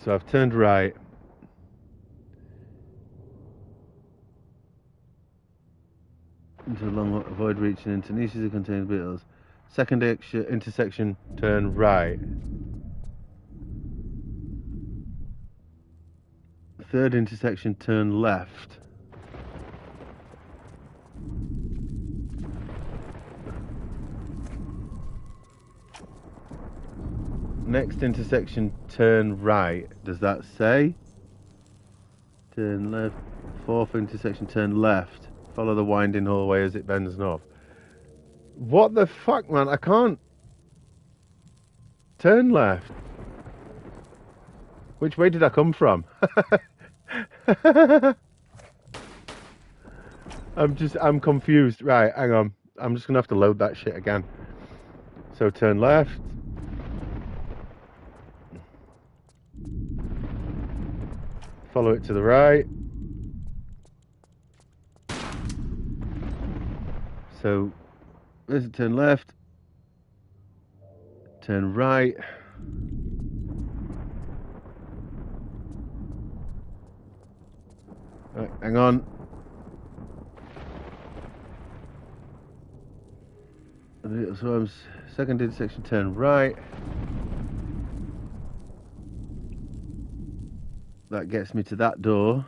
Speaker 1: So I've turned right. Into a long, avoid reaching into niches that contain beetles. Second intersection, turn right. Third intersection, turn left. Next intersection, turn right. Does that say? Turn left. Fourth intersection, turn left. Follow the winding hallway as it bends north. What the fuck, man? I can't turn left. Which way did I come from? I'm confused. Right, hang on. I'm just gonna have to load that shit again. So turn left. Follow it to the right. So there's a turn left. Turn right. Right, hang on. So I'm second intersection, turn right. That gets me to that door.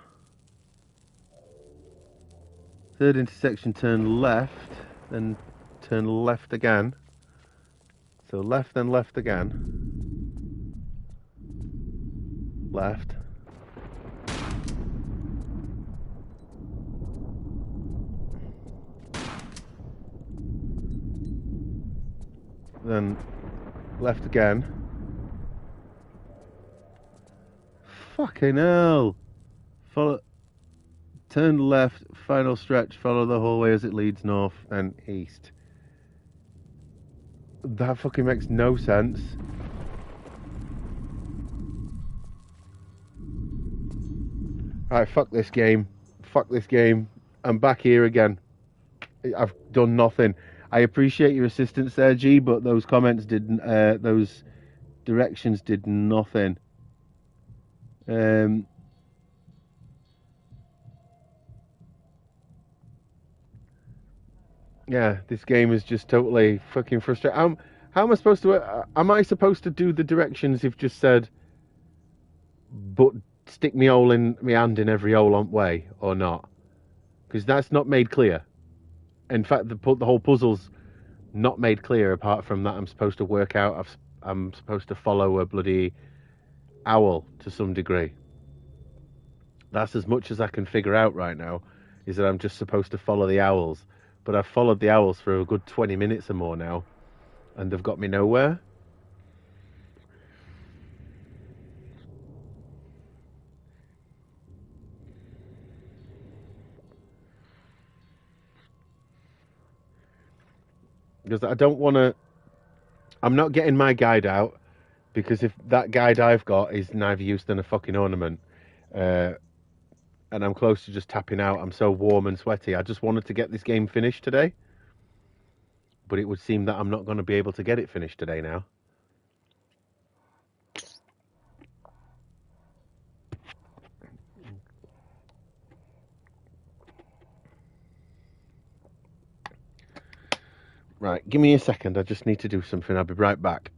Speaker 1: Third intersection, turn left, then turn left again. So left, then left again. Left. Then left again. Fucking hell. Follow. Turn left, final stretch, follow the hallway as it leads north and east. That fucking makes no sense. Right, fuck this game. Fuck this game. I'm back here again. I've done nothing. I appreciate your assistance there, G, but those comments didn't, those directions did nothing. Yeah, this game is just totally fucking frustrating. How am I supposed to? Am I supposed to do the directions you've just said, but stick me hole in me hand in every hole on way or not? Because that's not made clear. In fact, the whole puzzle's not made clear. Apart from that, I'm supposed to work out. I'm supposed to follow a bloody owl to some degree. That's as much as I can figure out right now. Is that I'm just supposed to follow the owls. But I've followed the owls for a good 20 minutes or more now, and they've got me nowhere. Because I don't want to. I'm not getting my guide out, because if that guide I've got is neither use than a fucking ornament, and I'm close to just tapping out. I'm so warm and sweaty. I just wanted to get this game finished today, but it would seem that I'm not going to be able to get it finished today now. Right, give me a second. I just need to do something. I'll be right back.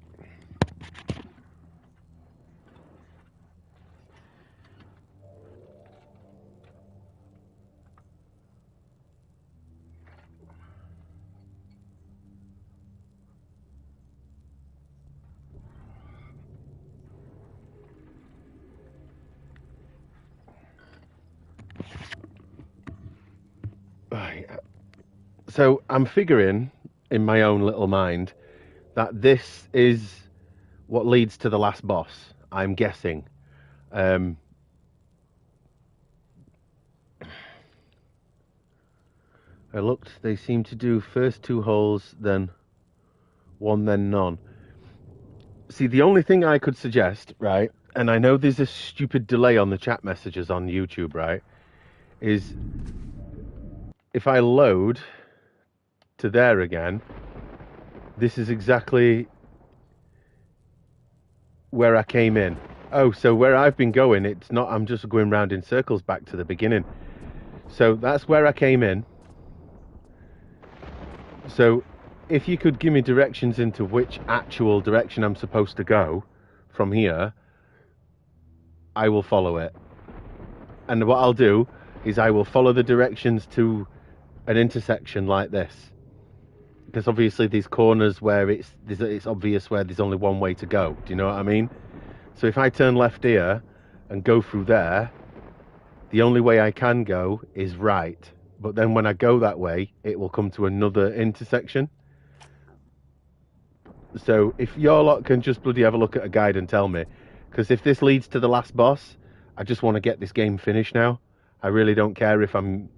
Speaker 1: Right. So I'm figuring in my own little mind that this is what leads to the last boss. I'm guessing. I looked. They seem to do first 2 holes, then 1, then none. See, the only thing I could suggest, right, and I know there's a stupid delay on the chat messages on YouTube, right, is if I load to there again, this is exactly where I came in. Oh, so where I've been going, it's not, I'm just going round in circles back to the beginning. So that's where I came in. So if you could give me directions into which actual direction I'm supposed to go from here, I will follow it. And what I'll do is I will follow the directions to an intersection like this. Because obviously these corners where it's obvious where there's only one way to go. Do you know what I mean? So if I turn left here and go through there, the only way I can go is right. But then when I go that way, it will come to another intersection. So if your lot can just bloody have a look at a guide and tell me. Because if this leads to the last boss, I just want to get this game finished now. I really don't care if I'm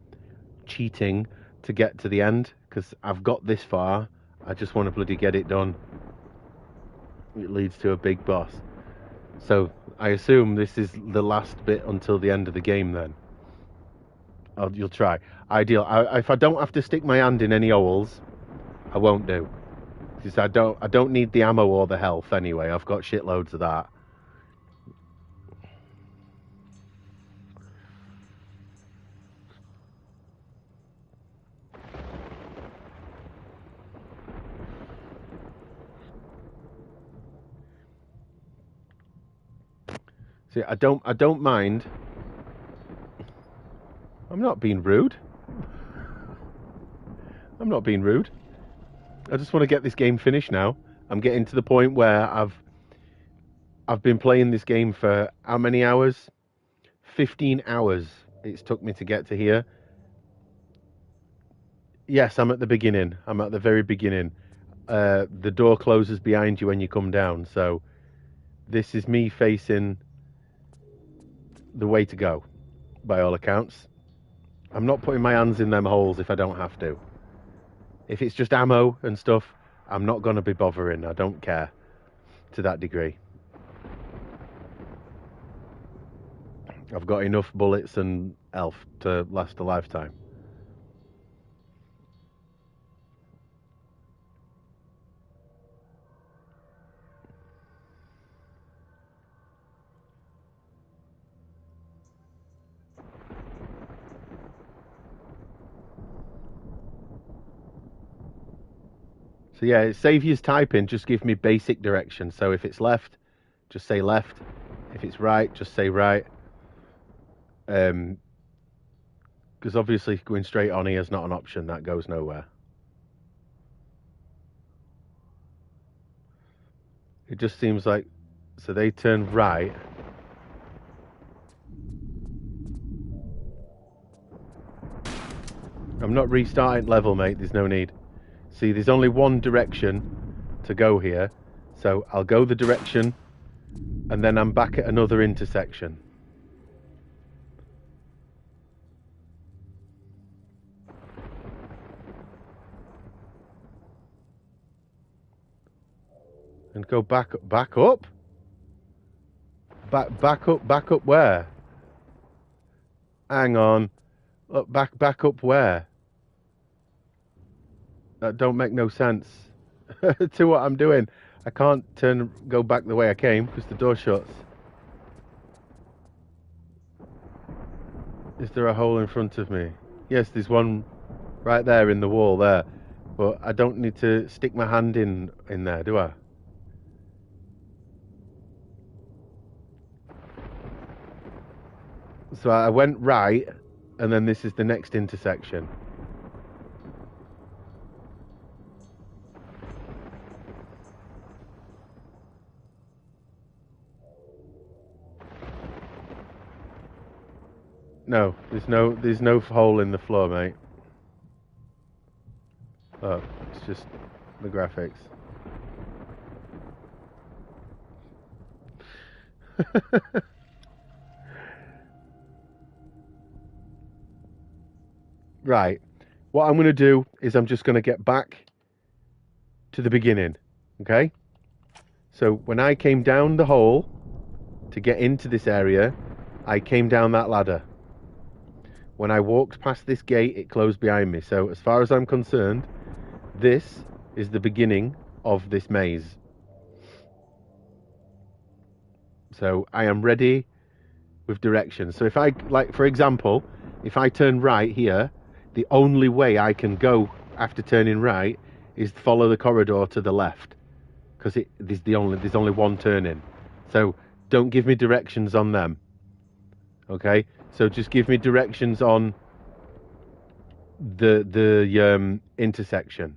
Speaker 1: cheating to get to the end, because I've got this far. I just want to bloody get it done. It leads to a big boss. So I assume this is the last bit until the end of the game then. You'll try. Ideal. If I don't have to stick my hand in any holes, I won't do. Because I don't need the ammo or the health anyway. I've got shitloads of that. See, I don't mind. I'm not being rude. I'm not being rude. I just want to get this game finished now. I'm getting to the point where I've been playing this game for how many hours? 15 hours it's took me to get to here. Yes, I'm at the beginning. I'm at the very beginning. The door closes behind you when you come down, so this is me facing the way to go, by all accounts. I'm not putting my hands in them holes if I don't have to. If it's just ammo and stuff, I'm not going to be bothering. I don't care to that degree. I've got enough bullets and elf to last a lifetime. So yeah, save you typing, just give me basic directions. So if it's left, just say left. If it's right, just say right. Because obviously going straight on here is not an option. That goes nowhere. It just seems like, so they turn right. I'm not restarting level, mate. There's no need. See, there's only one direction to go here. So I'll go the direction and then I'm back at another intersection. And go back up? Back up where? Hang on. Look, back up where? That don't make no sense to what I'm doing. I can't go back the way I came because the door shuts. Is there a hole in front of me? Yes, there's one right there in the wall there. But I don't need to stick my hand in there, do I? So I went right, and then this is the next intersection. No, there's no hole in the floor, mate. Oh, it's just the graphics. Right. What I'm going to do is I'm just going to get back to the beginning. Okay? So when I came down the hole to get into this area, I came down that ladder. When I walked past this gate, it closed behind me. So as far as I'm concerned, this is the beginning of this maze. So I am ready with directions. So if I, like, for example, if I turn right here, the only way I can go after turning right is follow the corridor to the left, because there's only one turning. So don't give me directions on them. Okay, so just give me directions on the intersection.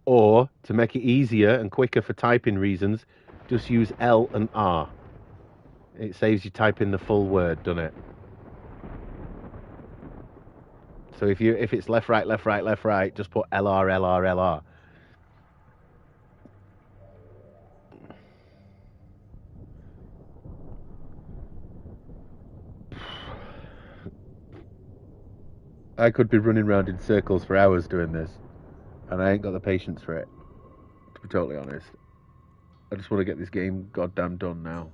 Speaker 1: Or to make it easier and quicker for typing reasons, just use L and R. It saves you typing the full word, doesn't it? So if it's left, right, left, right, left, right, just put LR, LR, LR. I could be running around in circles for hours doing this, and I ain't got the patience for it, to be totally honest. I just want to get this game goddamn done now.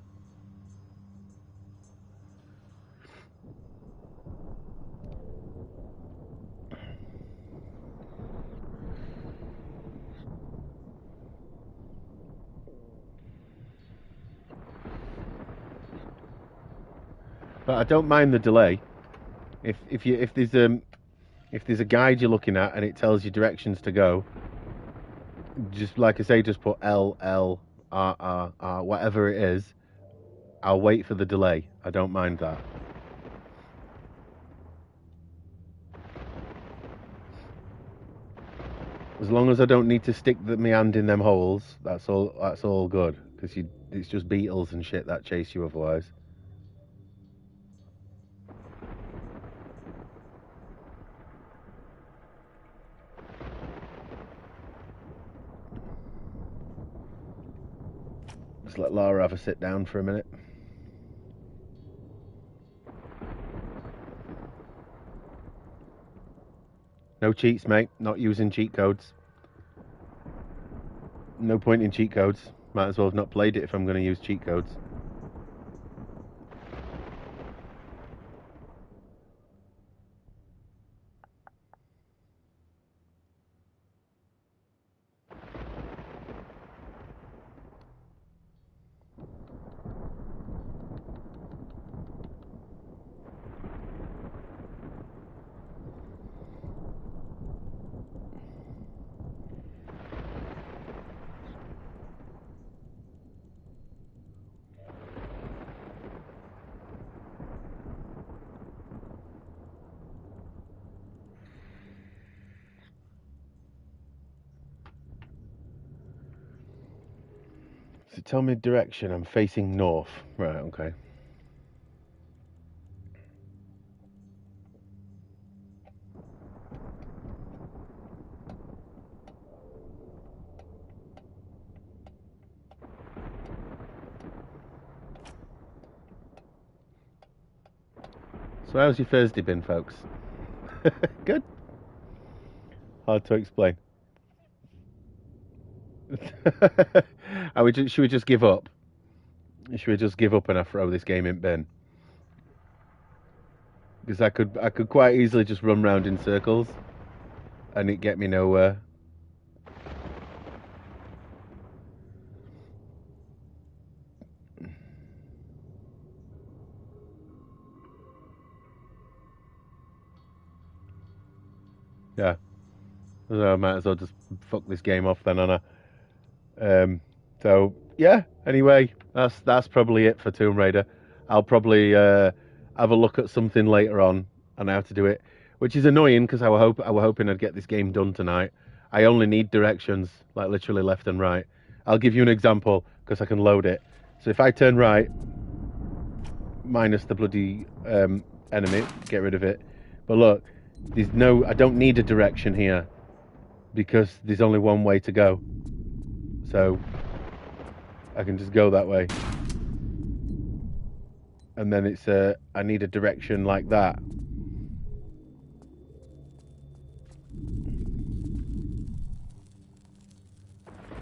Speaker 1: But I don't mind the delay. If there's a guide you're looking at and it tells you directions to go, just like I say, just put L, L, whatever it is, I'll wait for the delay. I don't mind that. As long as I don't need to stick my hand in them holes, that's all good. Because it's just beetles and shit that chase you otherwise. Just let Lara have a sit down for a minute. No cheats, mate. Not using cheat codes. No point in cheat codes. Might as well have not played it if I'm going to use cheat codes. So tell me direction. I'm facing north. Right, okay. So how's your Thursday been, folks? Good? Hard to explain. Should we just give up? Should we just give up and I throw this game in bin? Because I could quite easily just run round in circles and it get me nowhere. Yeah. So I might as well just fuck this game off then, Anna. So yeah. Anyway, that's probably it for Tomb Raider. I'll probably have a look at something later on how to do it, which is annoying because I were hoping I'd get this game done tonight. I only need directions, like literally left and right. I'll give you an example because I can load it. So if I turn right, minus the bloody enemy, get rid of it. But look, I don't need a direction here because there's only one way to go. So I can just go that way. And then it's I need a direction like that.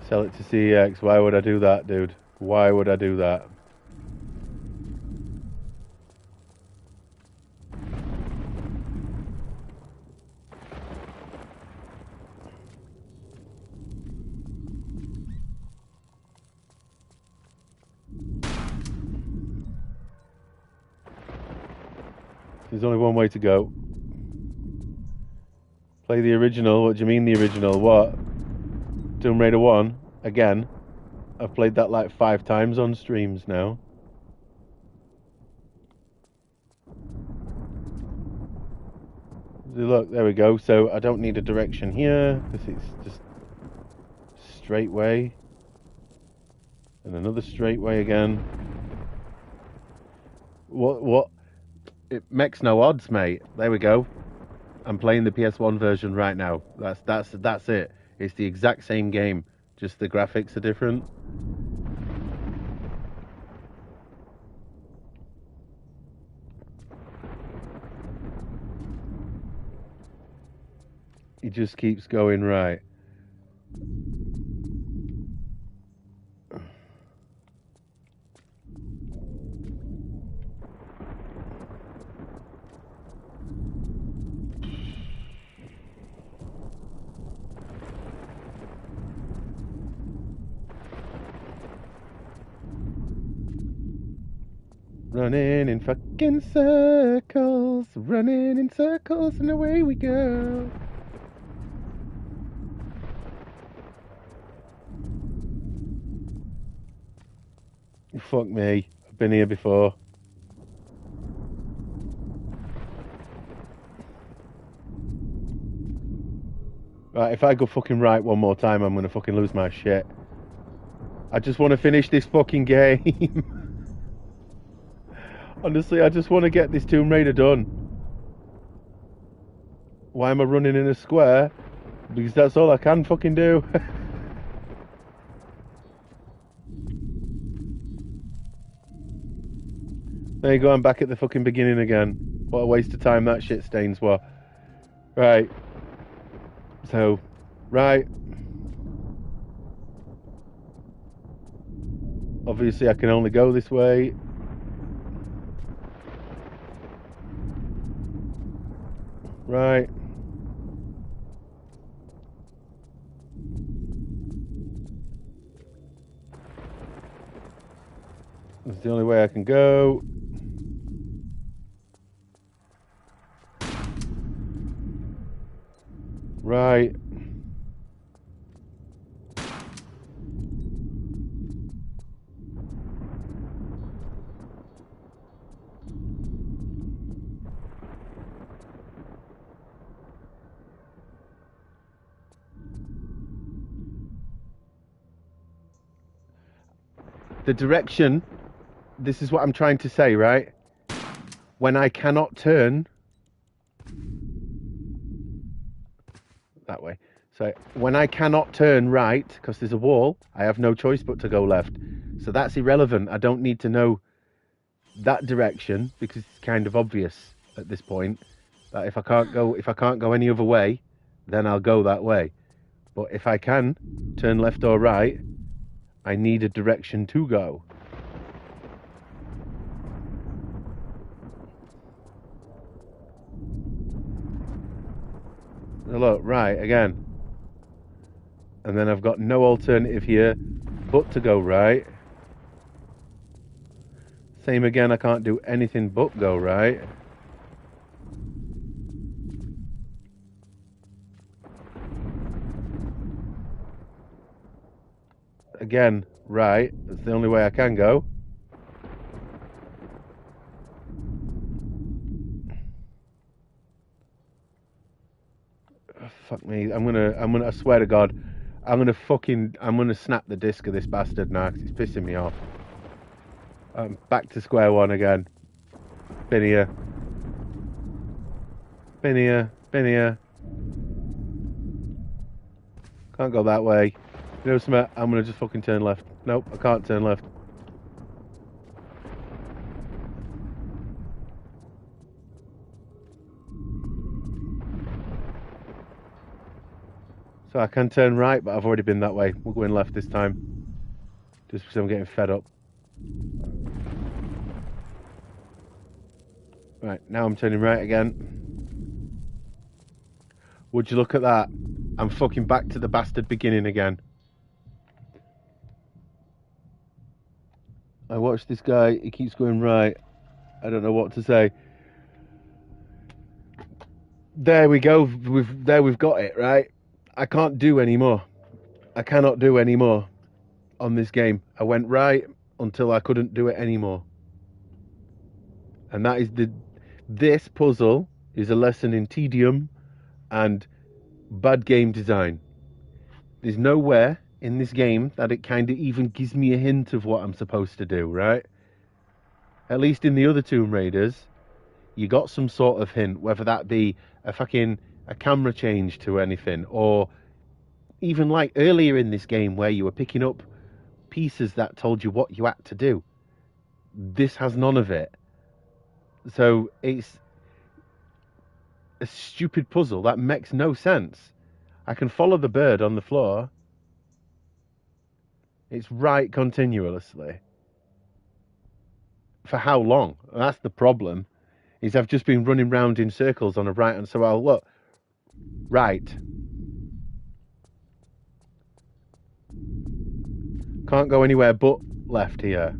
Speaker 1: Sell it to CEX. Why would I do that, dude? Why would I do that? There's only one way to go. Play the original. What do you mean the original? What? Tomb Raider 1? Again? I've played that like 5 times on streams now. Look, there we go. So I don't need a direction here because it's just straight way. And another straight way again. What? It makes no odds, mate. There we go. I'm playing the PS1 version right now. That's it. It's the exact same game, just the graphics are different. It just keeps going right. Running in fucking circles, running in circles, and away we go. fuck me. I've been here before. Right, if I go fucking right one more time, I'm gonna fucking lose my shit. I just want to finish this fucking game. Honestly, I just want to get this Tomb Raider done. Why am I running in a square? Because that's all I can fucking do. There you go, I'm back at the fucking beginning again. What a waste of time that shit stains were. Right. So, right. Obviously I can only go this way. Right. That's the only way I can go. Right. The direction, this is what I'm trying to say, right? When I cannot turn that way. So when I cannot turn right, because there's a wall, I have no choice but to go left. So that's irrelevant. I don't need to know that direction because it's kind of obvious at this point that if I can't go any other way, then I'll go that way. But if I can turn left or right, I need a direction to go. Look, right, again. And then I've got no alternative here but to go right. Same again, I can't do anything but go right. Again, right, that's the only way I can go. Oh, fuck me, I swear to God, I'm gonna snap the disc of this bastard now because it's pissing me off. Back to square one again. Been here. Been here. Been here. Can't go that way. You know something? I'm gonna just fucking turn left. Nope, I can't turn left. So I can turn right, but I've already been that way. We're going left this time. Just because I'm getting fed up. Right, now I'm turning right again. Would you look at that? I'm fucking back to the bastard beginning again. I watched this guy, he keeps going right. I don't know what to say. There we go, we've got it, right? I can't do any more. I cannot do any more on this game. I went right until I couldn't do it anymore. And that is this puzzle is a lesson in tedium and bad game design. There's nowhere in this game that it kind of even gives me a hint of what I'm supposed to do, right? At least in the other Tomb Raiders, you got some sort of hint, whether that be a camera change to anything, or even like earlier in this game where you were picking up pieces that told you what you had to do. This has none of it. So it's a stupid puzzle that makes no sense. I can follow the bird on the floor. It's right continuously. For how long? That's the problem. Is I've just been running round in circles on a right, and so I'll look right. Can't go anywhere but left here.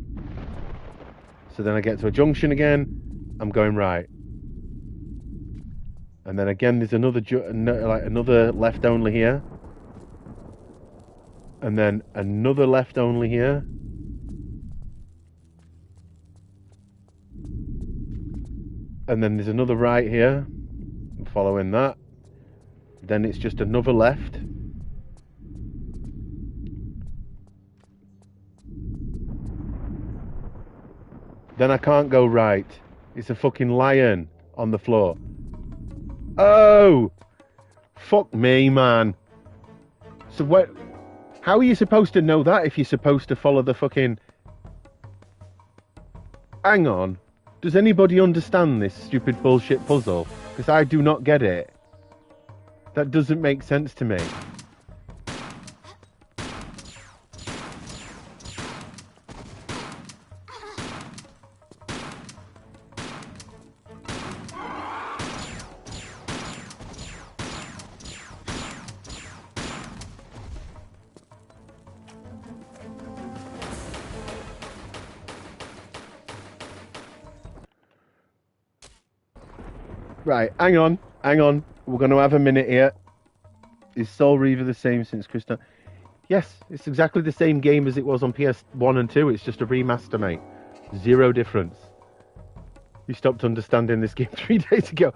Speaker 1: So then I get to a junction again. I'm going right. And then again, there's another left only here. And then another left only here. And then there's another right here. Following that. Then it's just another left. Then I can't go right. It's a fucking lion on the floor. Oh! Fuck me, man. So what? How are you supposed to know that if you're supposed to follow the fucking... Hang on. Does anybody understand this stupid bullshit puzzle? Because I do not get it. That doesn't make sense to me. Right, hang on. We're going to have a minute here. Is Soul Reaver the same since Crystal? Yes, it's exactly the same game as it was on PS1 and 2. It's just a remaster, mate. Zero difference. You stopped understanding this game 3 days ago.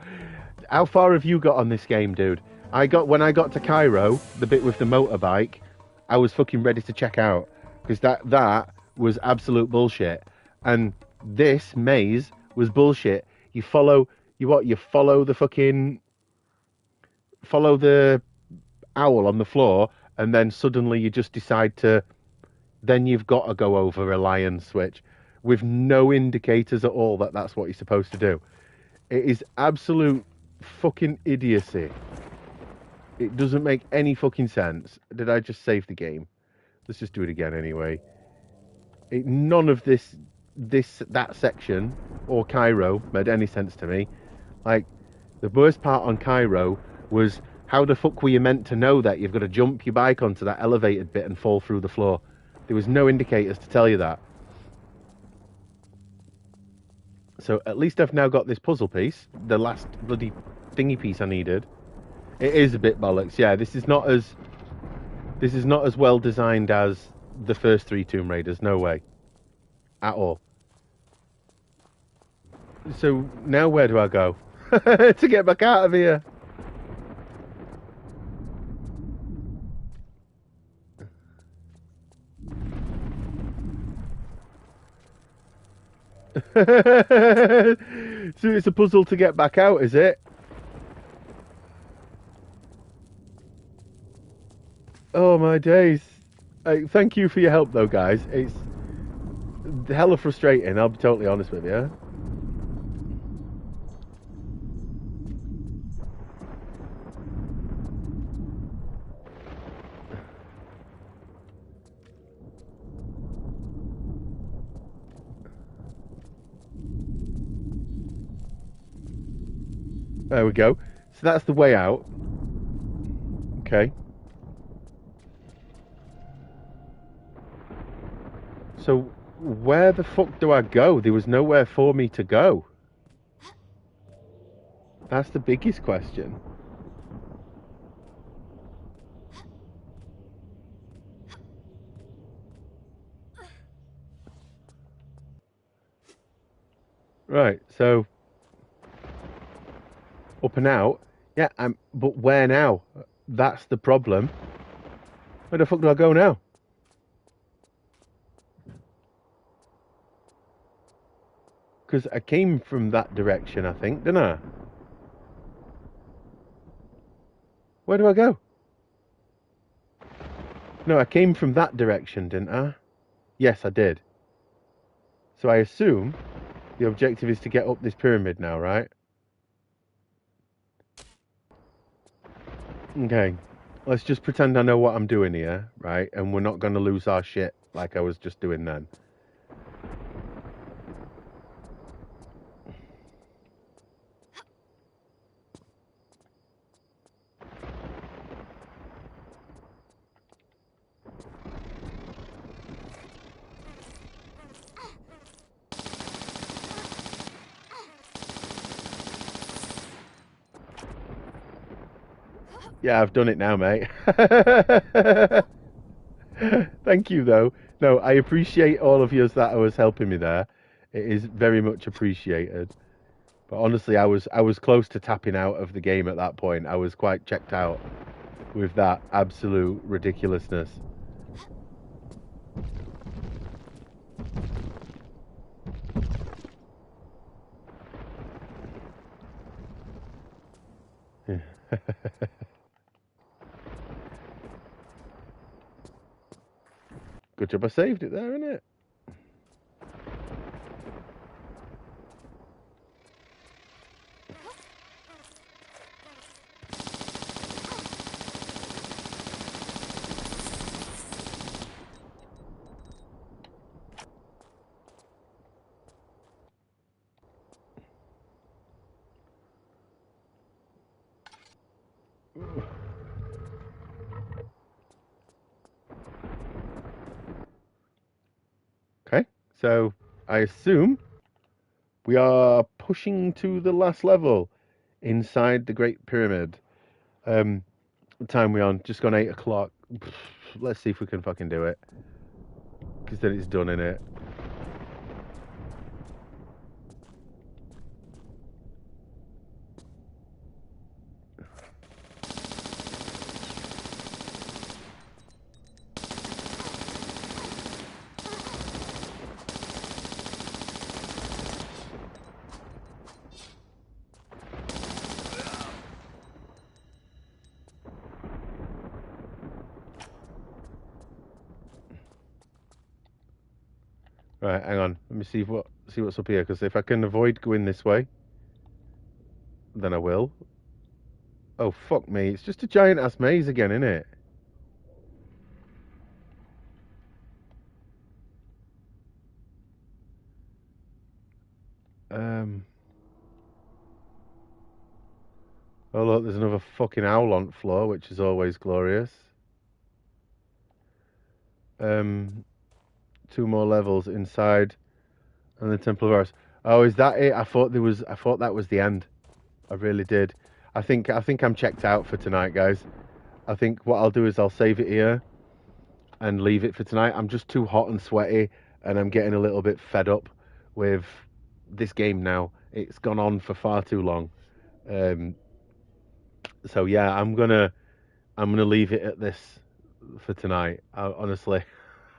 Speaker 1: How far have you got on this game, dude? When I got to Cairo, the bit with the motorbike, I was fucking ready to check out. Because that was absolute bullshit. And this maze was bullshit. You follow the owl on the floor, and then suddenly you just decide to, then you've got to go over a lion switch with no indicators at all that that's what you're supposed to do. It is absolute fucking idiocy. It doesn't make any fucking sense. Did I just save the game? Let's just do it again anyway. None of that section or Cairo made any sense to me. Like, the worst part on Cairo was, how the fuck were you meant to know that you've got to jump your bike onto that elevated bit and fall through the floor? There was no indicators to tell you that. So at least I've now got this puzzle piece, the last bloody thingy piece I needed. It is a bit bollocks, yeah. This is not as well designed as the first 3 Tomb Raiders, no way. At all. So now where do I go? To get back out of here. So it's a puzzle to get back out, is it? Oh my days. Thank you for your help though, guys. It's hella frustrating, I'll be totally honest with you. There we go. So that's the way out. Okay. So where the fuck do I go? There was nowhere for me to go. That's the biggest question. Right, so up and out. Yeah, but where now? That's the problem. Where the fuck do I go now? Because I came from that direction, I think, didn't I? Where do I go? No, I came from that direction, didn't I? Yes, I did. So I assume the objective is to get up this pyramid now, right? Okay, let's just pretend I know what I'm doing here, right? And we're not going to lose our shit like I was just doing then. Yeah, I've done it now, mate. Thank you, though. No, I appreciate all of you that was helping me there. It is very much appreciated. But honestly, I was close to tapping out of the game at that point. I was quite checked out with that absolute ridiculousness. Good job I saved it there, innit? Okay, so I assume we are pushing to the last level inside the Great Pyramid. What time we on? Just gone 8 o'clock. Let's see if we can fucking do it. Because then it's done, innit? Right, hang on. Let me see what's up here. Because if I can avoid going this way, then I will. Oh fuck me! It's just a giant ass maze again, isn't it? Um. Oh look, there's another fucking owl on the floor, which is always glorious. Um. Two more levels inside, and the Temple of Horus. Oh, is that it? I thought that was the end. I really did. I think I'm checked out for tonight, guys. I think what I'll do is I'll save it here and leave it for tonight. I'm just too hot and sweaty, and I'm getting a little bit fed up with this game now. It's gone on for far too long. So yeah, I'm gonna leave it at this for tonight. Honestly,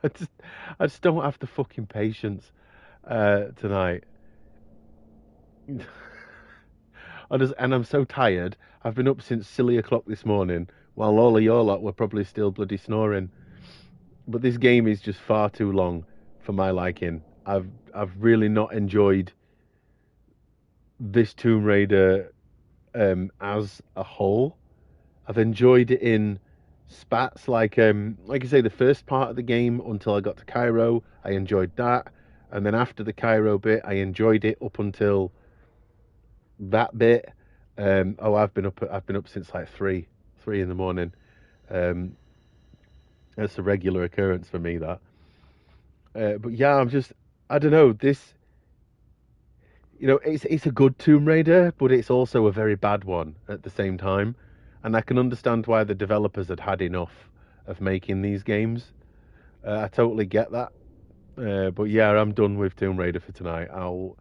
Speaker 1: I just I just don't have the fucking patience tonight. And I'm so tired. I've been up since silly o'clock this morning, while all of your lot were probably still bloody snoring. But this game is just far too long for my liking. I've really not enjoyed this Tomb Raider as a whole. I've enjoyed it in spats, like I say, the first part of the game until I got to Cairo. I enjoyed that, and then after the Cairo bit, I enjoyed it up until that bit. I've been up since like three in the morning. Um, that's a regular occurrence for me. That, but yeah, I don't know. It's a good Tomb Raider, but it's also a very bad one at the same time. And I can understand why the developers had enough of making these games. I totally get that. But yeah, I'm done with Tomb Raider for tonight. I'm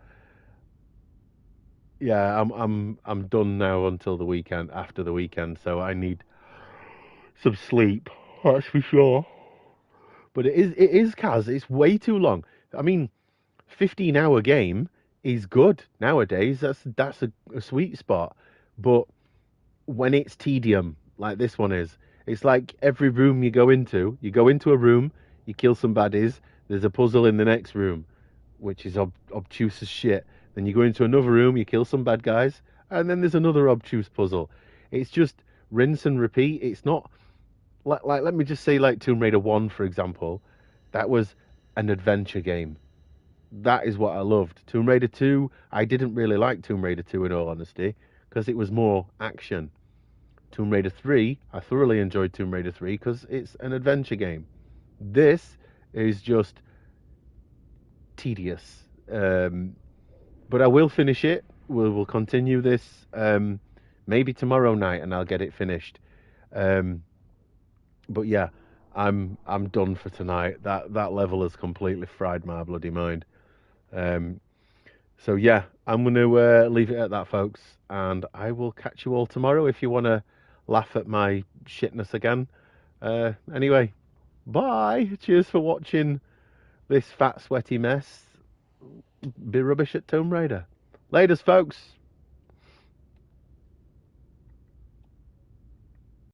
Speaker 1: done now until the weekend. After the weekend, so I need some sleep. That's for sure. But it is, Kaz. It's way too long. I mean, 15-hour game is good nowadays. That's a sweet spot. But when it's tedium like this one is, it's like every room you go into a room, you kill some baddies. There's a puzzle in the next room, which is obtuse as shit. Then you go into another room, you kill some bad guys, and then there's another obtuse puzzle. It's just rinse and repeat. It's not like let me just say like Tomb Raider 1, for example. That was an adventure game. That is what I loved. Tomb Raider 2, I didn't really like Tomb Raider 2 in all honesty, because it was more action. Tomb Raider 3, I thoroughly enjoyed Tomb Raider 3 because it's an adventure game. This is just tedious. But I will finish it. We'll continue this maybe tomorrow night, and I'll get it finished. But yeah, I'm done for tonight. That level has completely fried my bloody mind. Um, So yeah, I'm going to leave it at that, folks, and I will catch you all tomorrow if you want to laugh at my shitness again. Anyway, bye. Cheers for watching this fat, sweaty mess be rubbish at Tomb Raider. Laters, folks.